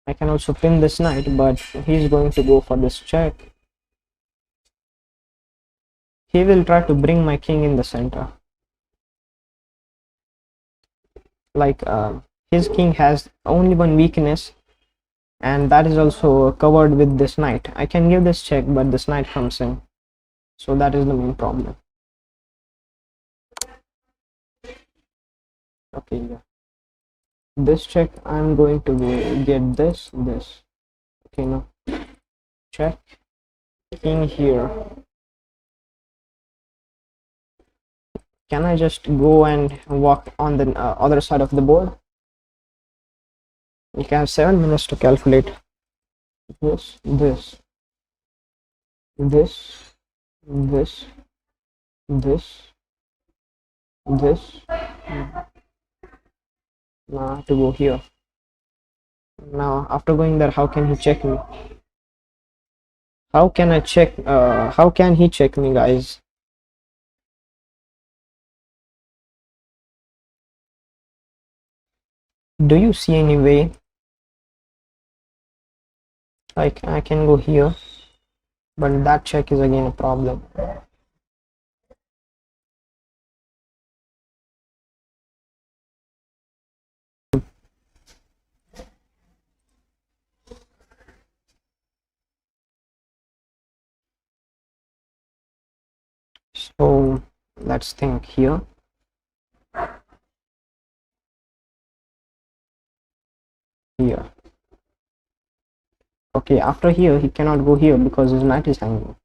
I can also pin this knight, but he's going to go for this check. He will try to bring my king in the center. Like his king has only one weakness, and that is also covered with this knight. I can give this check, but this knight comes in, so that is the main problem. Okay, yeah. This check, I'm going to get this. Okay, now check, king here. Can I just go and walk on the other side of the board? You can have 7 minutes to calculate this. Now I have to go here. Now after going there, how can he check me? How can I check? How can he check me, guys? Do you see any way? Like I can go here, but that check is again a problem. So let's think here. Here. Okay, after here he cannot go here because his knight is hanging.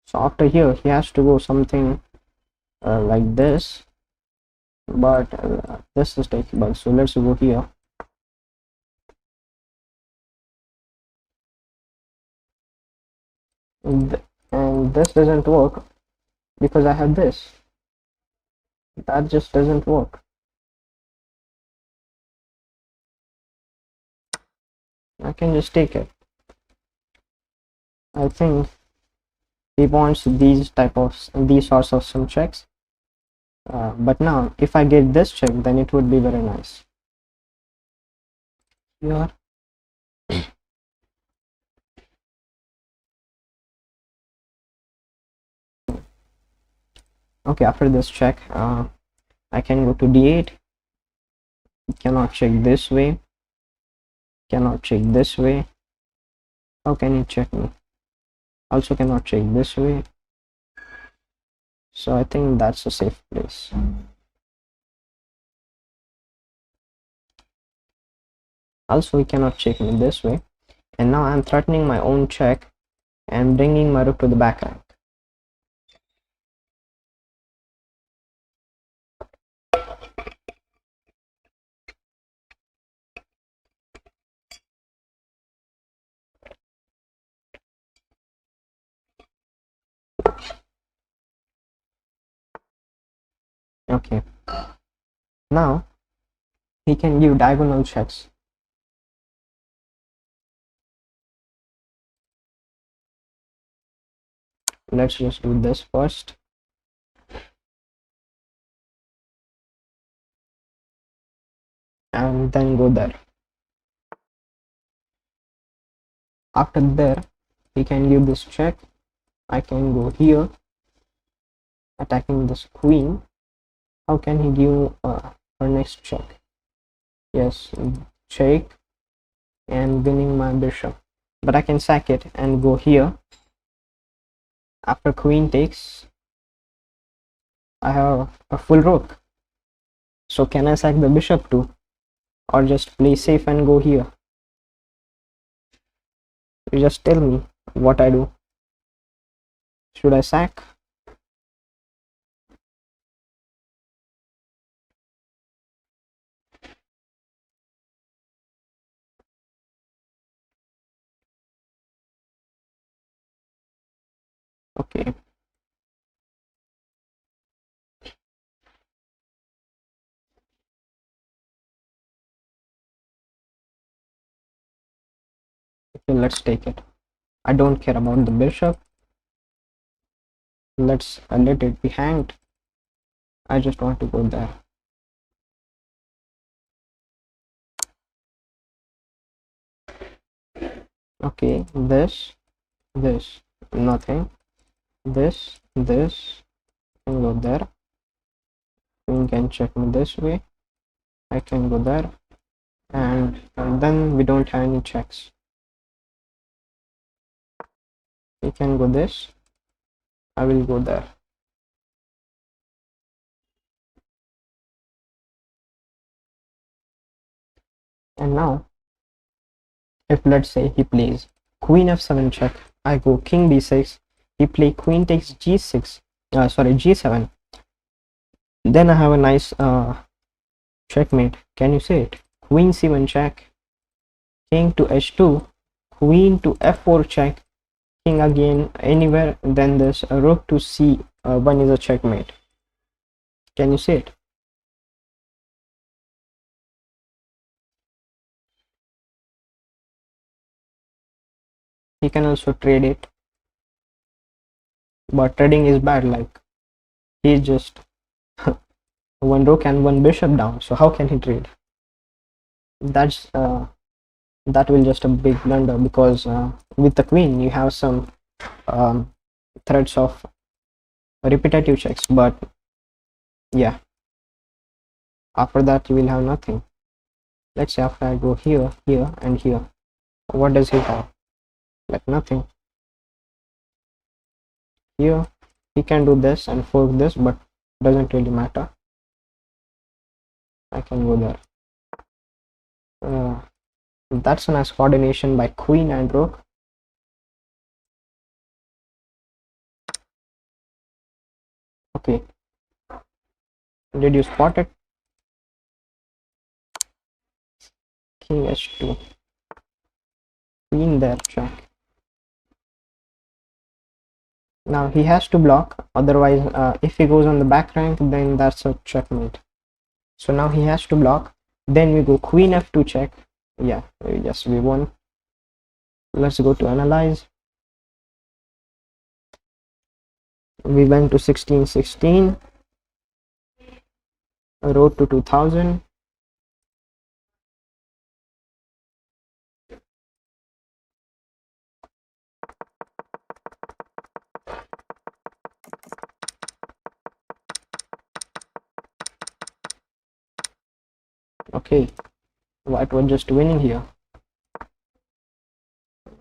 So after here he has to go something like this, but this is takeable. So let's go here. And this doesn't work because I have this. That just doesn't work. I can just take it. I think he wants these sorts of some checks. But now if I get this check, then it would be very nice. Here. Okay, after this check, I can go to d8. Cannot check this way. Cannot check this way. How can he check me? Also cannot check this way. So I think that's a safe place. Also he cannot check me this way. And now I'm threatening my own check and bringing my rook to the back rank. Okay. Now he can give diagonal checks. Let's just do this first. And then go there. After there, he can give this check. I can go here, attacking this queen. How can he give her next check? Yes, check and winning my bishop. But I can sack it and go here. After queen takes, I have a full rook. So can I sack the bishop too? Or just play safe and go here? You just tell me what I do. Should I sack? Okay. Okay, let's take it. I don't care about the bishop. Let's let it be hanged. I just want to go there. Okay, this, nothing. This, can go there. Queen can check me this way. I can go there. And then we don't have any checks. We can go this. I will go there. And now, if let's say he plays queen f7 check, I go king b6, he play queen takes g6, g7, then I have a nice checkmate. Can you say it? Queen c1 check, king to h2, queen to f4 check, king again anywhere, then this rook to c1 is a checkmate. Can you say it? He can also trade it, but trading is bad. Like, he's just one rook and one bishop down, so how can he trade? That's that will just a big blunder, because with the queen you have some threats of repetitive checks, but yeah, after that you will have nothing. Let's say after I go here, here and here, what does he have? Like nothing. Here he can do this and fork this, but doesn't really matter. I can go there. That's a nice coordination by queen and rook. Okay, did you spot it? King h2, queen there, check. Now he has to block, otherwise if he goes on the back rank, then that's a checkmate. So now he has to block. Then we go queen f2 check. Yeah, yes, we won. Let's go to analyze. We went to 1616, road to 2000. Okay, white was just winning here.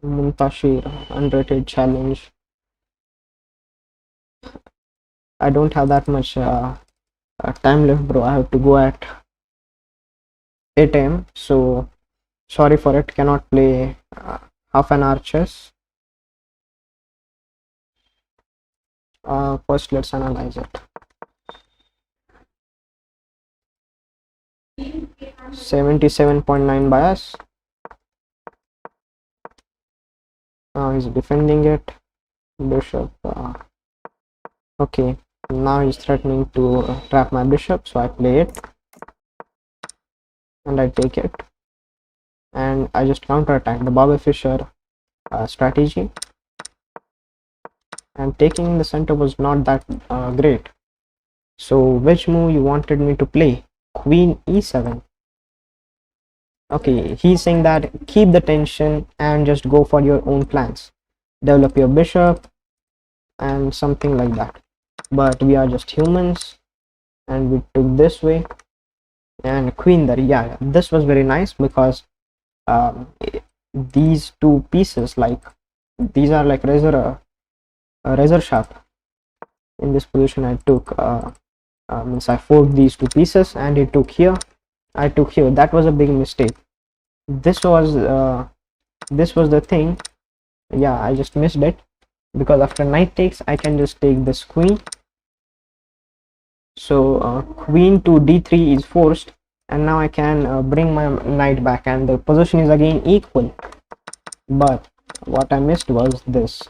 Muntashir, unrated challenge. I don't have that much time left, bro. I have to go at 8 a.m. So sorry for it. Cannot play half an hour chess. First, let's analyze it. 77.9 bias. Now he's defending it. Bishop. Okay, now he's threatening to trap my bishop, so I play it and I take it, and I just counterattack the Bobby Fischer strategy. And taking the center was not that great. So which move you wanted me to play? Queen e7. Okay, he's saying that keep the tension and just go for your own plans, develop your bishop and something like that. But we are just humans and we took this way, and queen there. Yeah, this was very nice because these two pieces, like these are like razor sharp. In this position I took means I forked these two pieces and he took here, I took here. That was a big mistake. This was the thing. Yeah, I just missed it, because after knight takes I can just take this queen. So queen to d3 is forced, and now I can bring my knight back and the position is again equal. But what I missed was this,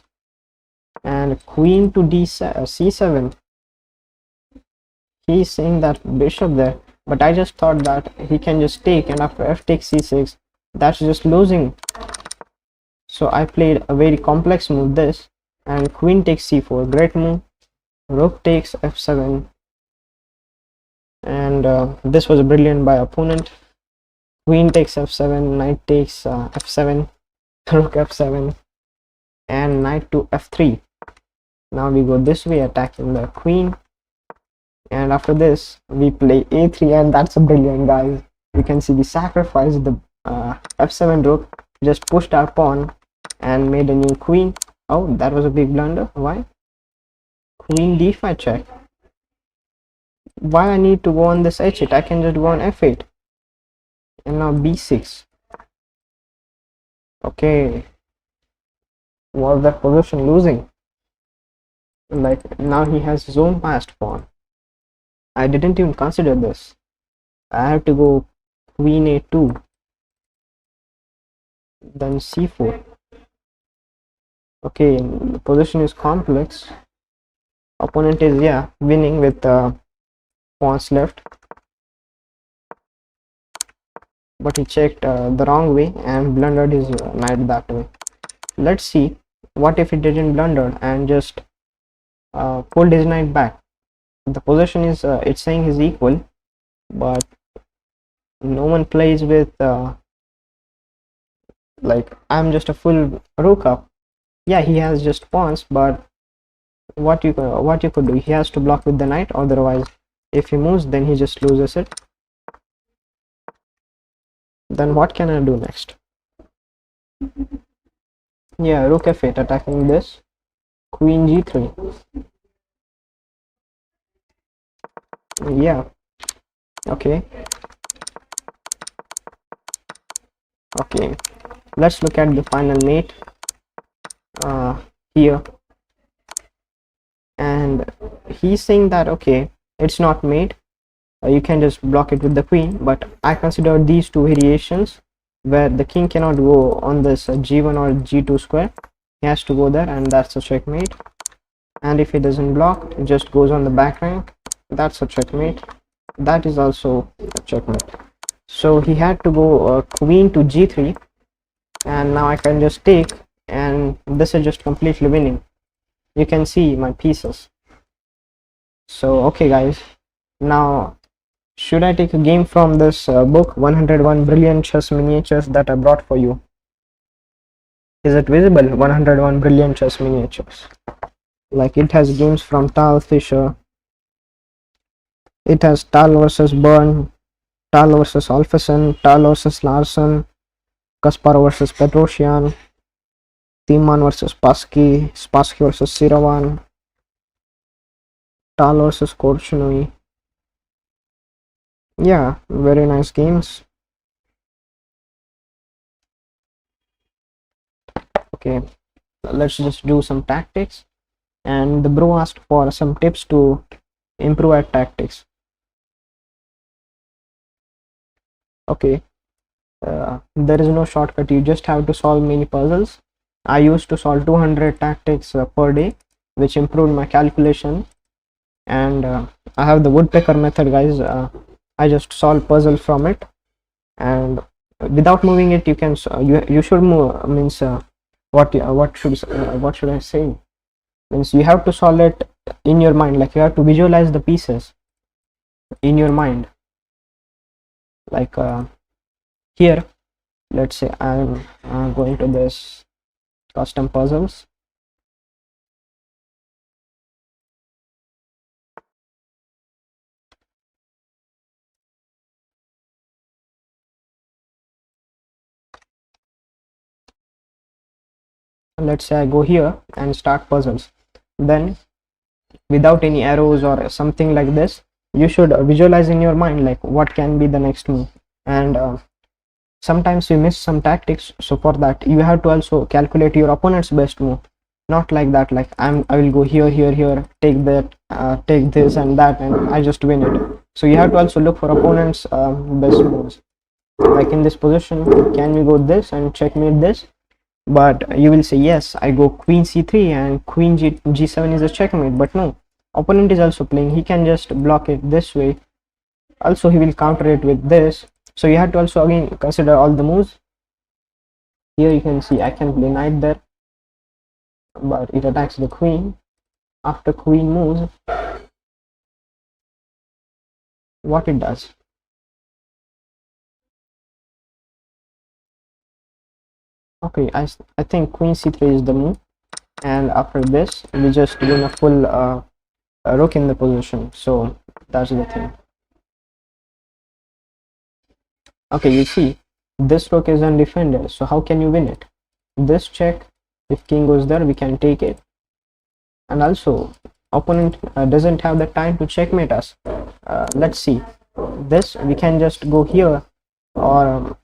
and queen to c7. He's saying that bishop there, but I just thought that he can just take, and after f takes c6, that's just losing. So I played a very complex move, this, and queen takes c4, great move. Rook takes f7, and this was brilliant by opponent. Queen takes f7, knight takes f7, rook f7, and knight to f3. Now we go this way, attacking the queen, and after this we play a3, and that's a brilliant, guys. You can see we sacrificed the f7 rook, just pushed our pawn and made a new queen. Oh, that was a big blunder. Why? Queen d5 check. Why I need to go on this h8? I can just go on f8, and now b6. Okay, was that position losing? Like, now he has his own passed pawn. I didn't even consider this. I have to go queen a2, then c4. Okay, the position is complex. Opponent is, yeah, winning with pawns left, but he checked the wrong way and blundered his knight that way. Let's see what if he didn't blunder and just pulled his knight back. The position is it's saying he's equal, but no one plays with like, I'm just a full rook up. Yeah, he has just pawns, but what you could do, he has to block with the knight, otherwise if he moves then he just loses it. Then what can I do next? Yeah, rook f8, attacking this, queen g3. Yeah, okay, let's look at the final mate here, and he's saying that okay, it's not mate, you can just block it with the queen, but I consider these two variations where the king cannot go on this g1 or g2 square. He has to go there, and that's a checkmate. and if it doesn't block, it just goes on the back rank. That's a checkmate. That is also a checkmate. So he had to go queen to g3, and now I can just take, and this is just completely winning. You can see my pieces. So okay guys, now should I take a game from this book, 101 Brilliant Chess Miniatures, that I brought for you? Is it visible? 101 Brilliant Chess Miniatures. Like, it has games from Tal Fisher. It has Tal versus Byrne, Tal versus Alpheson, Tal versus Larson, Kasparov versus Petrosian, Timan versus Spassky versus Siravan, Tal versus Korchnoi. Yeah, very nice games. Okay, let's just do some tactics. And the bro asked for some tips to improve at tactics. Okay, there is no shortcut. You just have to solve many puzzles. I used to solve 200 tactics per day, which improved my calculation. And I have the woodpecker method, guys. I just solve puzzles from it, and without moving it, you can you should move. Means what should I say? Means you have to solve it in your mind. Like, you have to visualize the pieces in your mind. Like here, let's say I'm going to this custom puzzles. Let's say I go here and start puzzles. Then, without any arrows or something like this, you should visualize in your mind like what can be the next move. And sometimes you miss some tactics, so for that you have to also calculate your opponent's best move. Not like that, like I will go here, take that, take this and that, and I just win it. So you have to also look for opponent's best moves. Like in this position, can we go this and checkmate this? But you will say, yes, I go queen c3 and queen g7 is a checkmate. But no, opponent is also playing. He can just block it this way. Also, he will counter it with this. So you have to also again consider all the moves. Here you can see I can play knight there, but it attacks the queen. After queen moves, what it does? Okay, I think queen c3 is the move, and after this we just win a full rook in the position. So that's the thing. Okay, you see this rook is undefended, so how can you win it? This check, if king goes there, we can take it. And also opponent doesn't have the time to checkmate us. Let's see, this we can just go here, or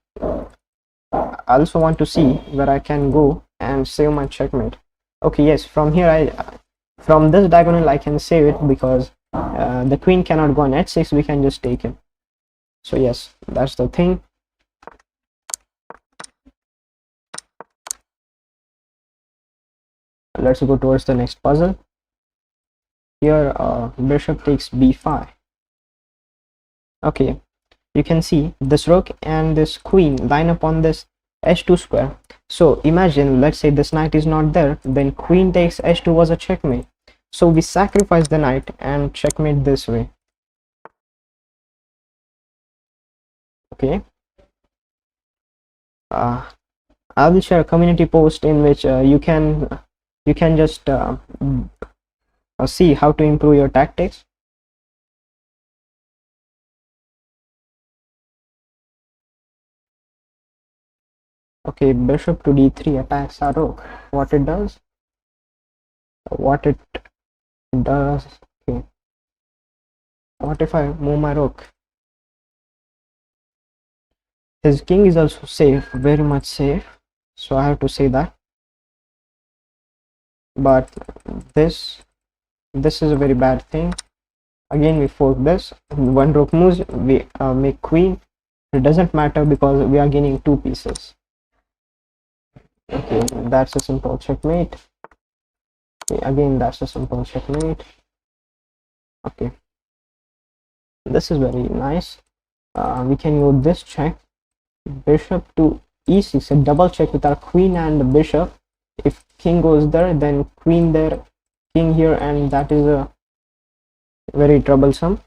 I also want to see where I can go and save my checkmate. Okay, yes, from here from this diagonal I can save it, because the queen cannot go on h6, we can just take it. So yes, that's the thing. Let's go towards the next puzzle. Here bishop takes b5. Okay, you can see this rook and this queen line up on this h2 square. So imagine, let's say this knight is not there, then queen takes h2 was a checkmate. So we sacrifice the knight and checkmate this way. Okay, I will share a community post in which you can just see how to improve your tactics. Okay, bishop to d3 attacks our rook. What it does? Okay, what if I move my rook? His king is also safe, very much safe, so I have to say that. But this is a very bad thing. Again we fork this, one rook moves, we make queen. It doesn't matter because we are gaining 2 pieces. Okay, that's a simple checkmate. Okay, again, that's a simple checkmate. Okay, this is very nice. We can go this check, bishop to e6, a double check with our queen and the bishop. If king goes there, then queen there, king here, and that is a very troublesome.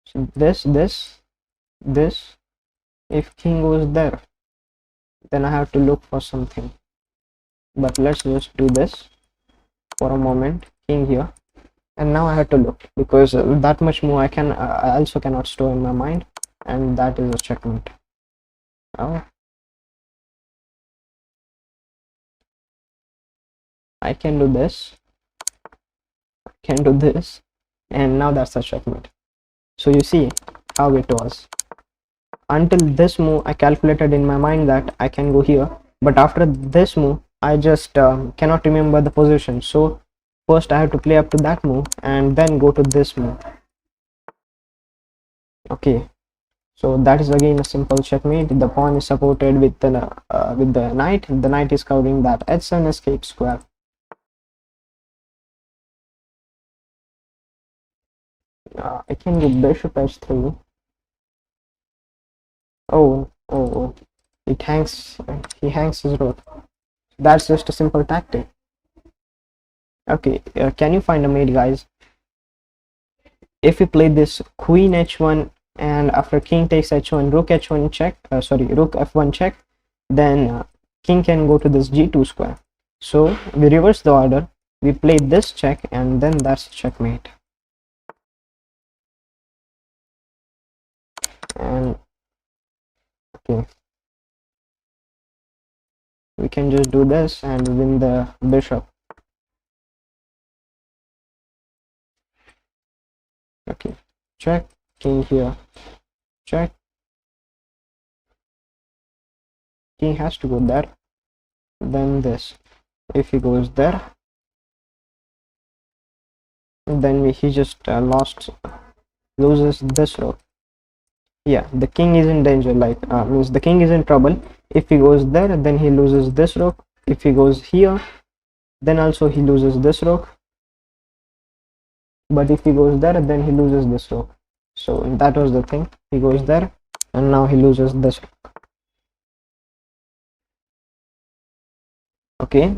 So this. If king goes there, then I have to look for something. But let's just do this for a moment. King here, and now I have to look because that much more I also cannot store in my mind, and that is a checkmate. Oh, I can do this. I can do this, and now that's a checkmate. So you see how it was. Until this move, I calculated in my mind that I can go here, but after this move, I just cannot remember the position. So first I have to play up to that move and then go to this move. Okay, so that is again a simple checkmate. The pawn is supported with the knight. The knight is covering that h7 escape square. I can go bishop h3. Oh, he hangs his rook. That's just a simple tactic. Okay, can you find a mate, guys? If we play this queen h1 and after king takes h1, rook h1 check, rook f1 check, then king can go to this g2 square. So we reverse the order, we play this check, and then that's checkmate. And okay, we can just do this and win the bishop. Okay, check, king here, check, king has to go there, then this. If he goes there, then he just loses this rook. Yeah, the king is in danger, like means the king is in trouble. If he goes there, then he loses this rook. If he goes here, then also he loses this rook. But if he goes there, then he loses this rook. So that was the thing. He goes there, and now he loses this rook. Okay,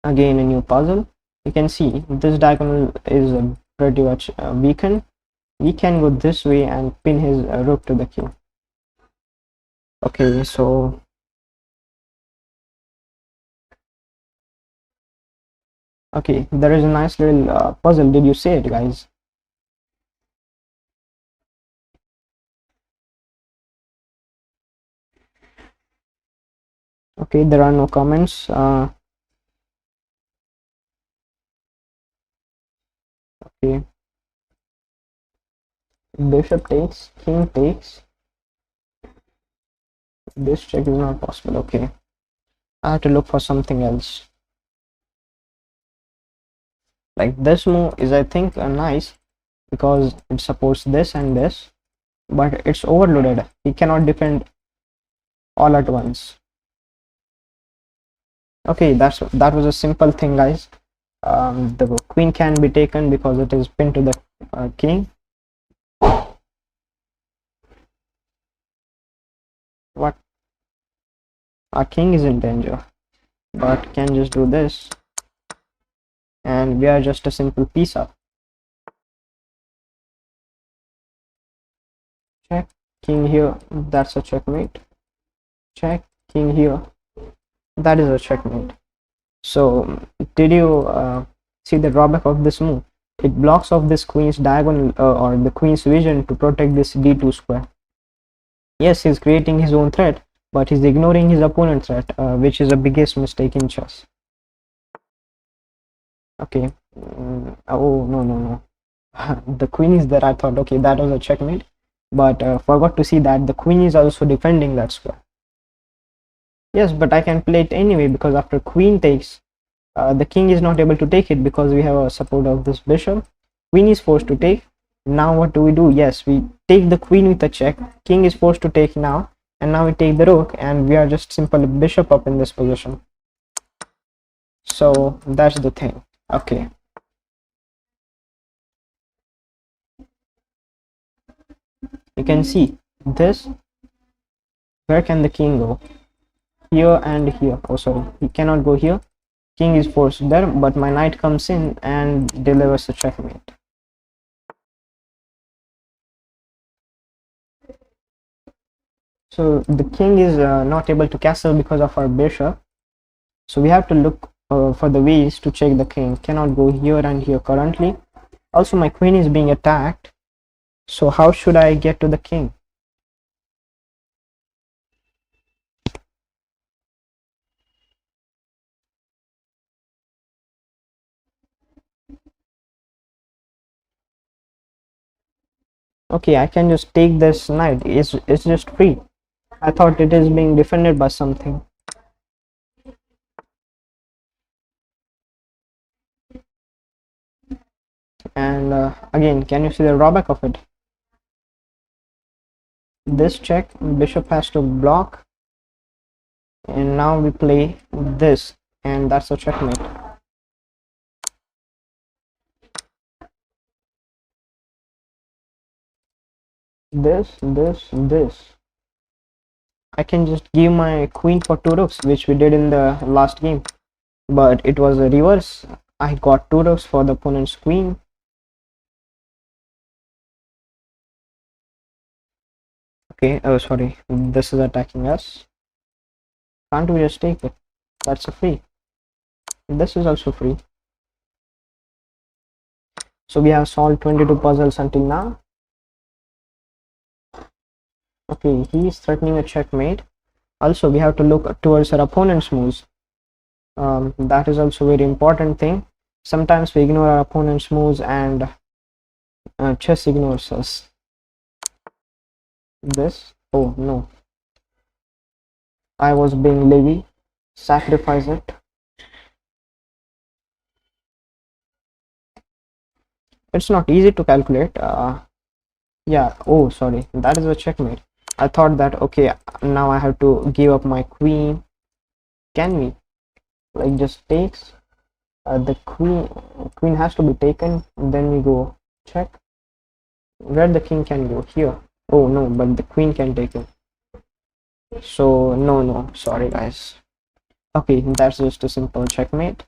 again a new puzzle. You can see this diagonal is pretty much weakened. We can go this way and pin his rook to the king. Okay, so okay, there is a nice little puzzle. Did you see it, guys? Okay, there are no comments. Okay, bishop takes, king takes. This check is not possible. Okay, I have to look for something else. Like this move is, I think, nice because it supports this and this, but it's overloaded. He cannot defend all at once. Okay, that was a simple thing, guys. The queen can be taken because it is pinned to the king. What? Our king is in danger, but can just do this, and we are just a simple piece up. Check, king here, that's a checkmate. Check, king here, that is a checkmate. So did you see the drawback of this move? It blocks off this queen's diagonal or the queen's vision to protect this d2 square. Yes, he's creating his own threat, but he's ignoring his opponent's threat, which is the biggest mistake in chess. Okay, oh no. The queen is there. I thought, okay, that was a checkmate, but forgot to see that the queen is also defending that square. Yes, but I can play it anyway because after queen takes, the king is not able to take it because we have a support of this bishop. Queen is forced to take. Now what do? Yes, we take the queen with a check. King is forced to take now, and now we take the rook, and we are just simple bishop up in this position. So that's the thing. Okay, you can see this. Where can the king go? Here and here. Oh, sorry, he cannot go here. King is forced there, but my knight comes in and delivers a checkmate. So the king is not able to castle because of our bishop. So we have to look for the ways to check the king. Cannot go here and here currently. Also, my queen is being attacked. So how should I get to the king? Okay, I can just take this knight. It's just free. I thought it is being defended by something. And again, can you see the drawback of it? This check, bishop has to block, and now we play this, and that's a checkmate. This. I can just give my queen for 2 rooks, which we did in the last game, but it was a reverse. I got 2 rooks for the opponent's queen. Okay, oh sorry, this is attacking us. Can't we just take it? That's a free. This is also free. So we have solved 22 puzzles until now. Okay, he is threatening a checkmate. Also, we have to look towards our opponent's moves. That is also a very important thing. Sometimes we ignore our opponent's moves and chess ignores us. This, oh no, I was being lazy. Sacrifice it. It's not easy to calculate. Yeah, oh sorry, that is a checkmate. I thought that okay, now I have to give up my queen. Can we like just takes the queen has to be taken, then we go check. Where the king can go? Here. Oh no, but the queen can take it. So no, sorry guys. Okay, that's just a simple checkmate.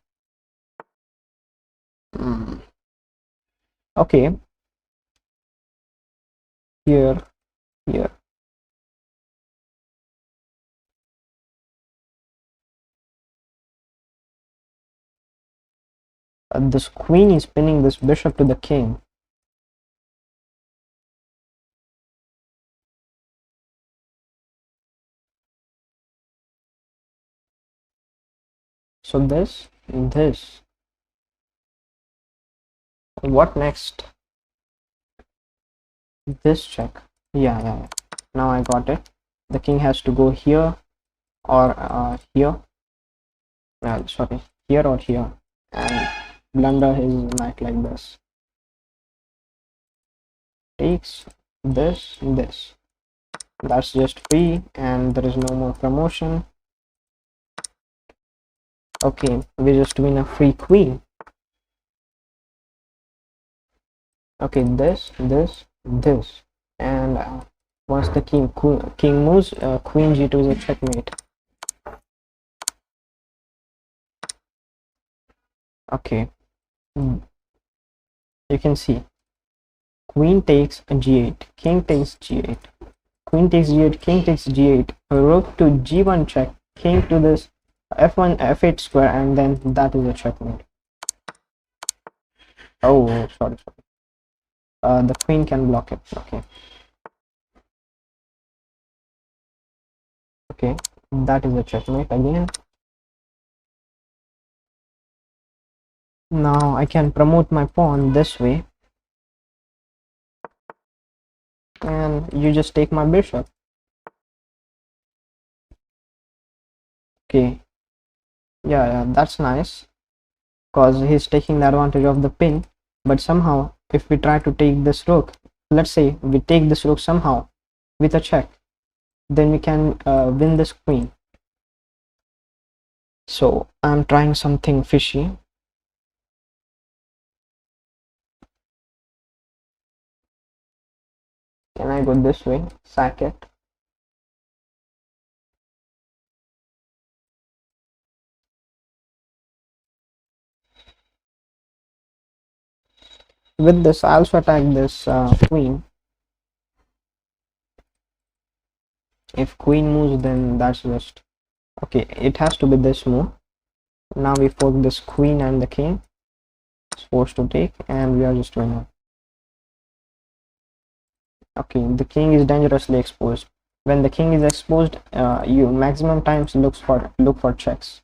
Okay, here. This queen is pinning this bishop to the king. So this. What next? This check. Yeah. Now I got it. The king has to go here or here. Sorry, here or here, and blunder his knight like this. Takes this. That's just free, and there is no more promotion. Okay, we just win a free queen. Okay, this, and once the king moves, queen g2 is a checkmate. Okay, you can see queen takes g8, king takes g8, queen takes g8, king takes g8, rook to g1 check, king to this f1 f8 square, and then that is a checkmate. Oh sorry. The queen can block it. Okay, that is a checkmate again. Now I can promote my pawn this way, and you just take my bishop. Okay, yeah, that's nice, because he's taking the advantage of the pin. But somehow, if we try to take this rook, let's say we take this rook somehow with a check, then we can win this queen. So I'm trying something fishy. Can I go this way? Sack it. With this, I also attack this queen. If queen moves, then that's just okay. It has to be this move. Now we fork this queen and the king. It's forced to take, and we are just winning. Okay, the king is dangerously exposed. When the king is exposed, you maximum times look for checks.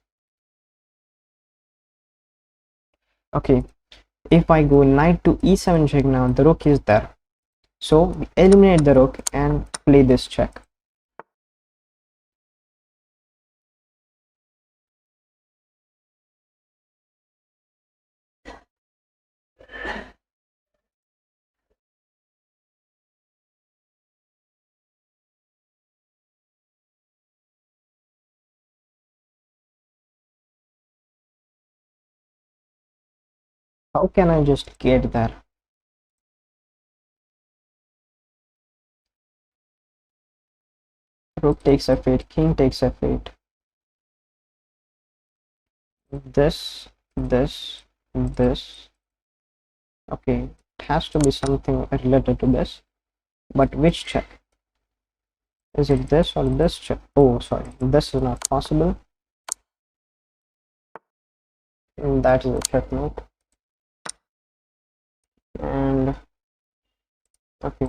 Okay, if I go knight to e7 check now, the rook is there. So we eliminate the rook and play this check. How can I just get there? Rook takes f8, king takes f8. This, this, this. Okay, it has to be something related to this. But which check? Is it this or this check? Oh, sorry, this is not possible. And that is a checkmate. And okay.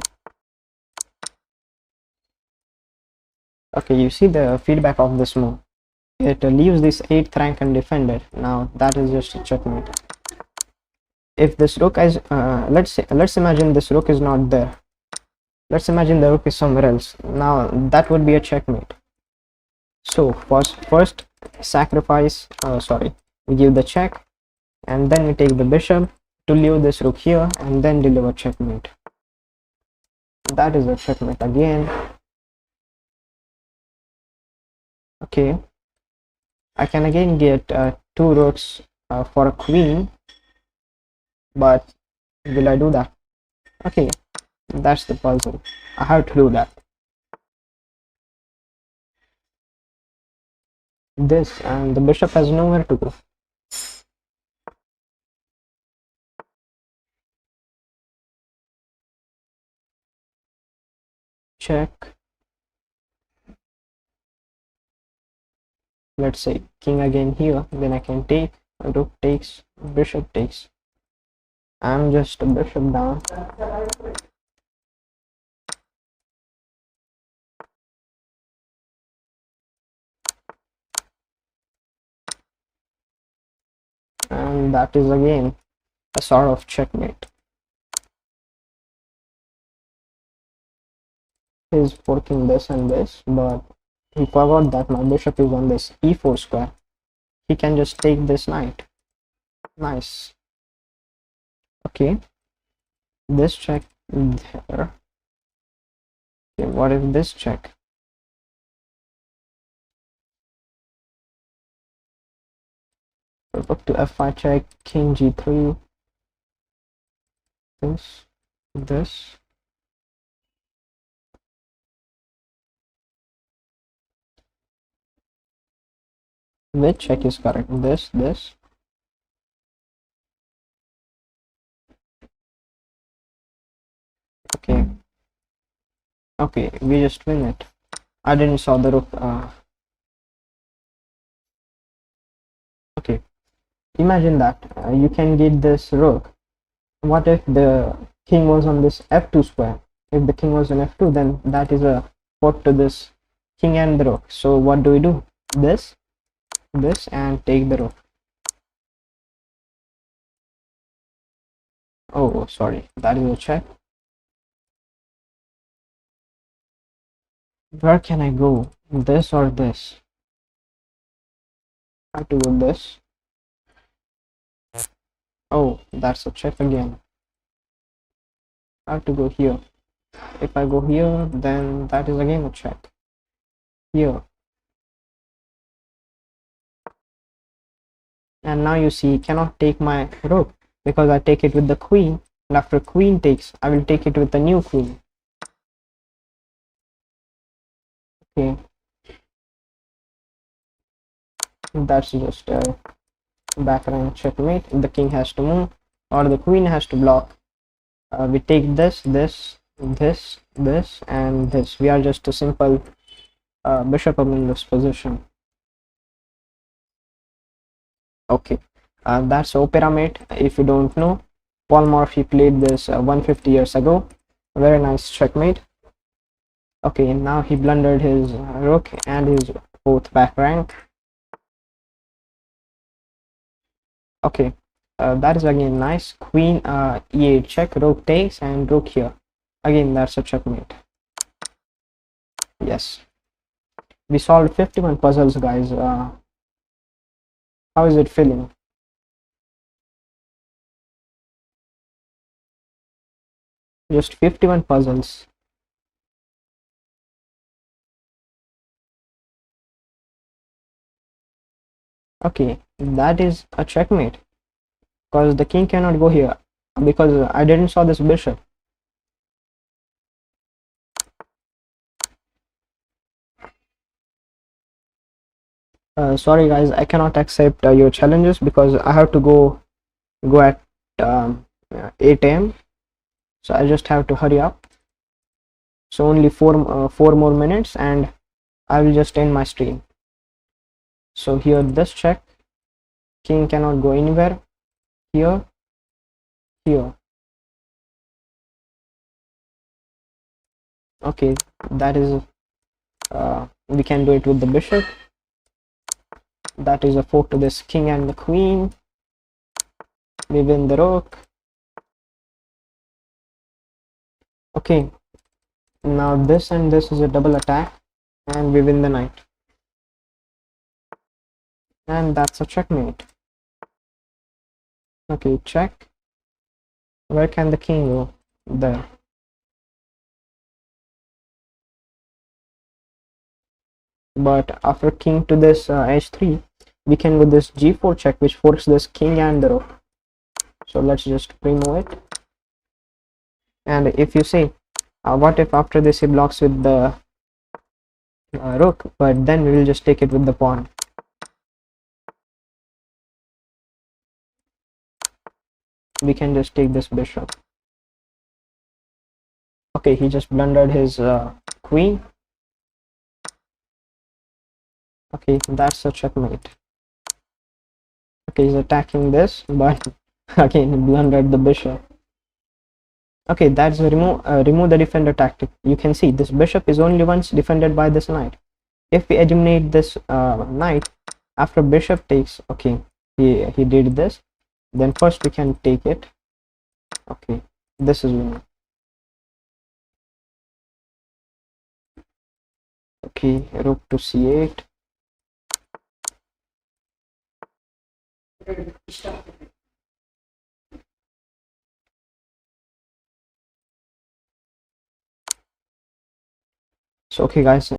Okay, you see the feedback of this move. It leaves this 8th rank undefended. Now that is just a checkmate. If this rook is, let's imagine this rook is not there. Let's imagine the rook is somewhere else. Now that would be a checkmate. So first sacrifice. Sorry, we give the check, and then we take the bishop to leave this rook here, and then deliver checkmate. That is a checkmate again. Okay, I can again get 2 rooks for a queen, but will I do that? Okay, that's the puzzle. I have to do that. This, and the bishop has nowhere to go. Check. Let's say king again here, then I can take, rook takes, bishop takes. I'm just a bishop down. And that is again a sort of checkmate. He's forking this and this, but he forgot that my bishop is on this e4 square. He can just take this knight. Nice. Okay, this check there. Okay, what if this check? Rook to f5 check, king g3. This. Which check is correct? This. Okay. Okay, we just win it. I didn't saw the rook. Okay, imagine that you can get this rook. What if the king was on this f2 square? If the king was on f2, then that is a fork to this king and the rook. So what do we do? This, and take the rook. Oh, sorry, that is a check. Where can I go? This or this? I have to go this. Oh, that's a check again. I have to go here. If I go here, then that is again a check. Here. and now you see he cannot take my rook because I take it with the queen, and after queen takes, I will take it with the new queen. Okay, that's just a background checkmate. The king has to move or the queen has to block. We take this, and this. We are just a simple bishop up in this position. Okay, that's opera mate. If you don't know, Paul Morphy played this 150 years ago. Very nice checkmate. Okay, now he blundered his rook and his fourth back rank. Okay, that is again nice. Queen e8 check, rook takes, and rook here. Again, that's a checkmate. Yes, we solved 51 puzzles, guys. How is it feeling? Just 51 puzzles. Okay, that is a checkmate because the king cannot go here because I didn't saw this bishop. Sorry guys, I cannot accept your challenges because I have to go at 8 a.m. so I just have to hurry up. So only four more minutes and I will just end my stream. So here this check, king cannot go anywhere. Here. Okay, that is we can do it with the bishop. That is a fork to this king and the queen. We win the rook. Okay, now this and this is a double attack and we win the knight. And that's a checkmate. Okay, check. Where can the king go? There. But after king to this h3, we can go this g4 check, which forks this king and the rook. So let's just remove it. And if you say, what if after this he blocks with the rook, but then we will just take it with the pawn. We can just take this bishop. Okay, he just blundered his queen. Okay, that's a checkmate. Okay, he's attacking this, but again he blundered the bishop. Okay, that's remove the defender tactic. You can see this bishop is only once defended by this knight. If we eliminate this knight after bishop takes, okay, he did this, then first we can take it. Okay, this is winning. Okay, rook to c8. So okay guys,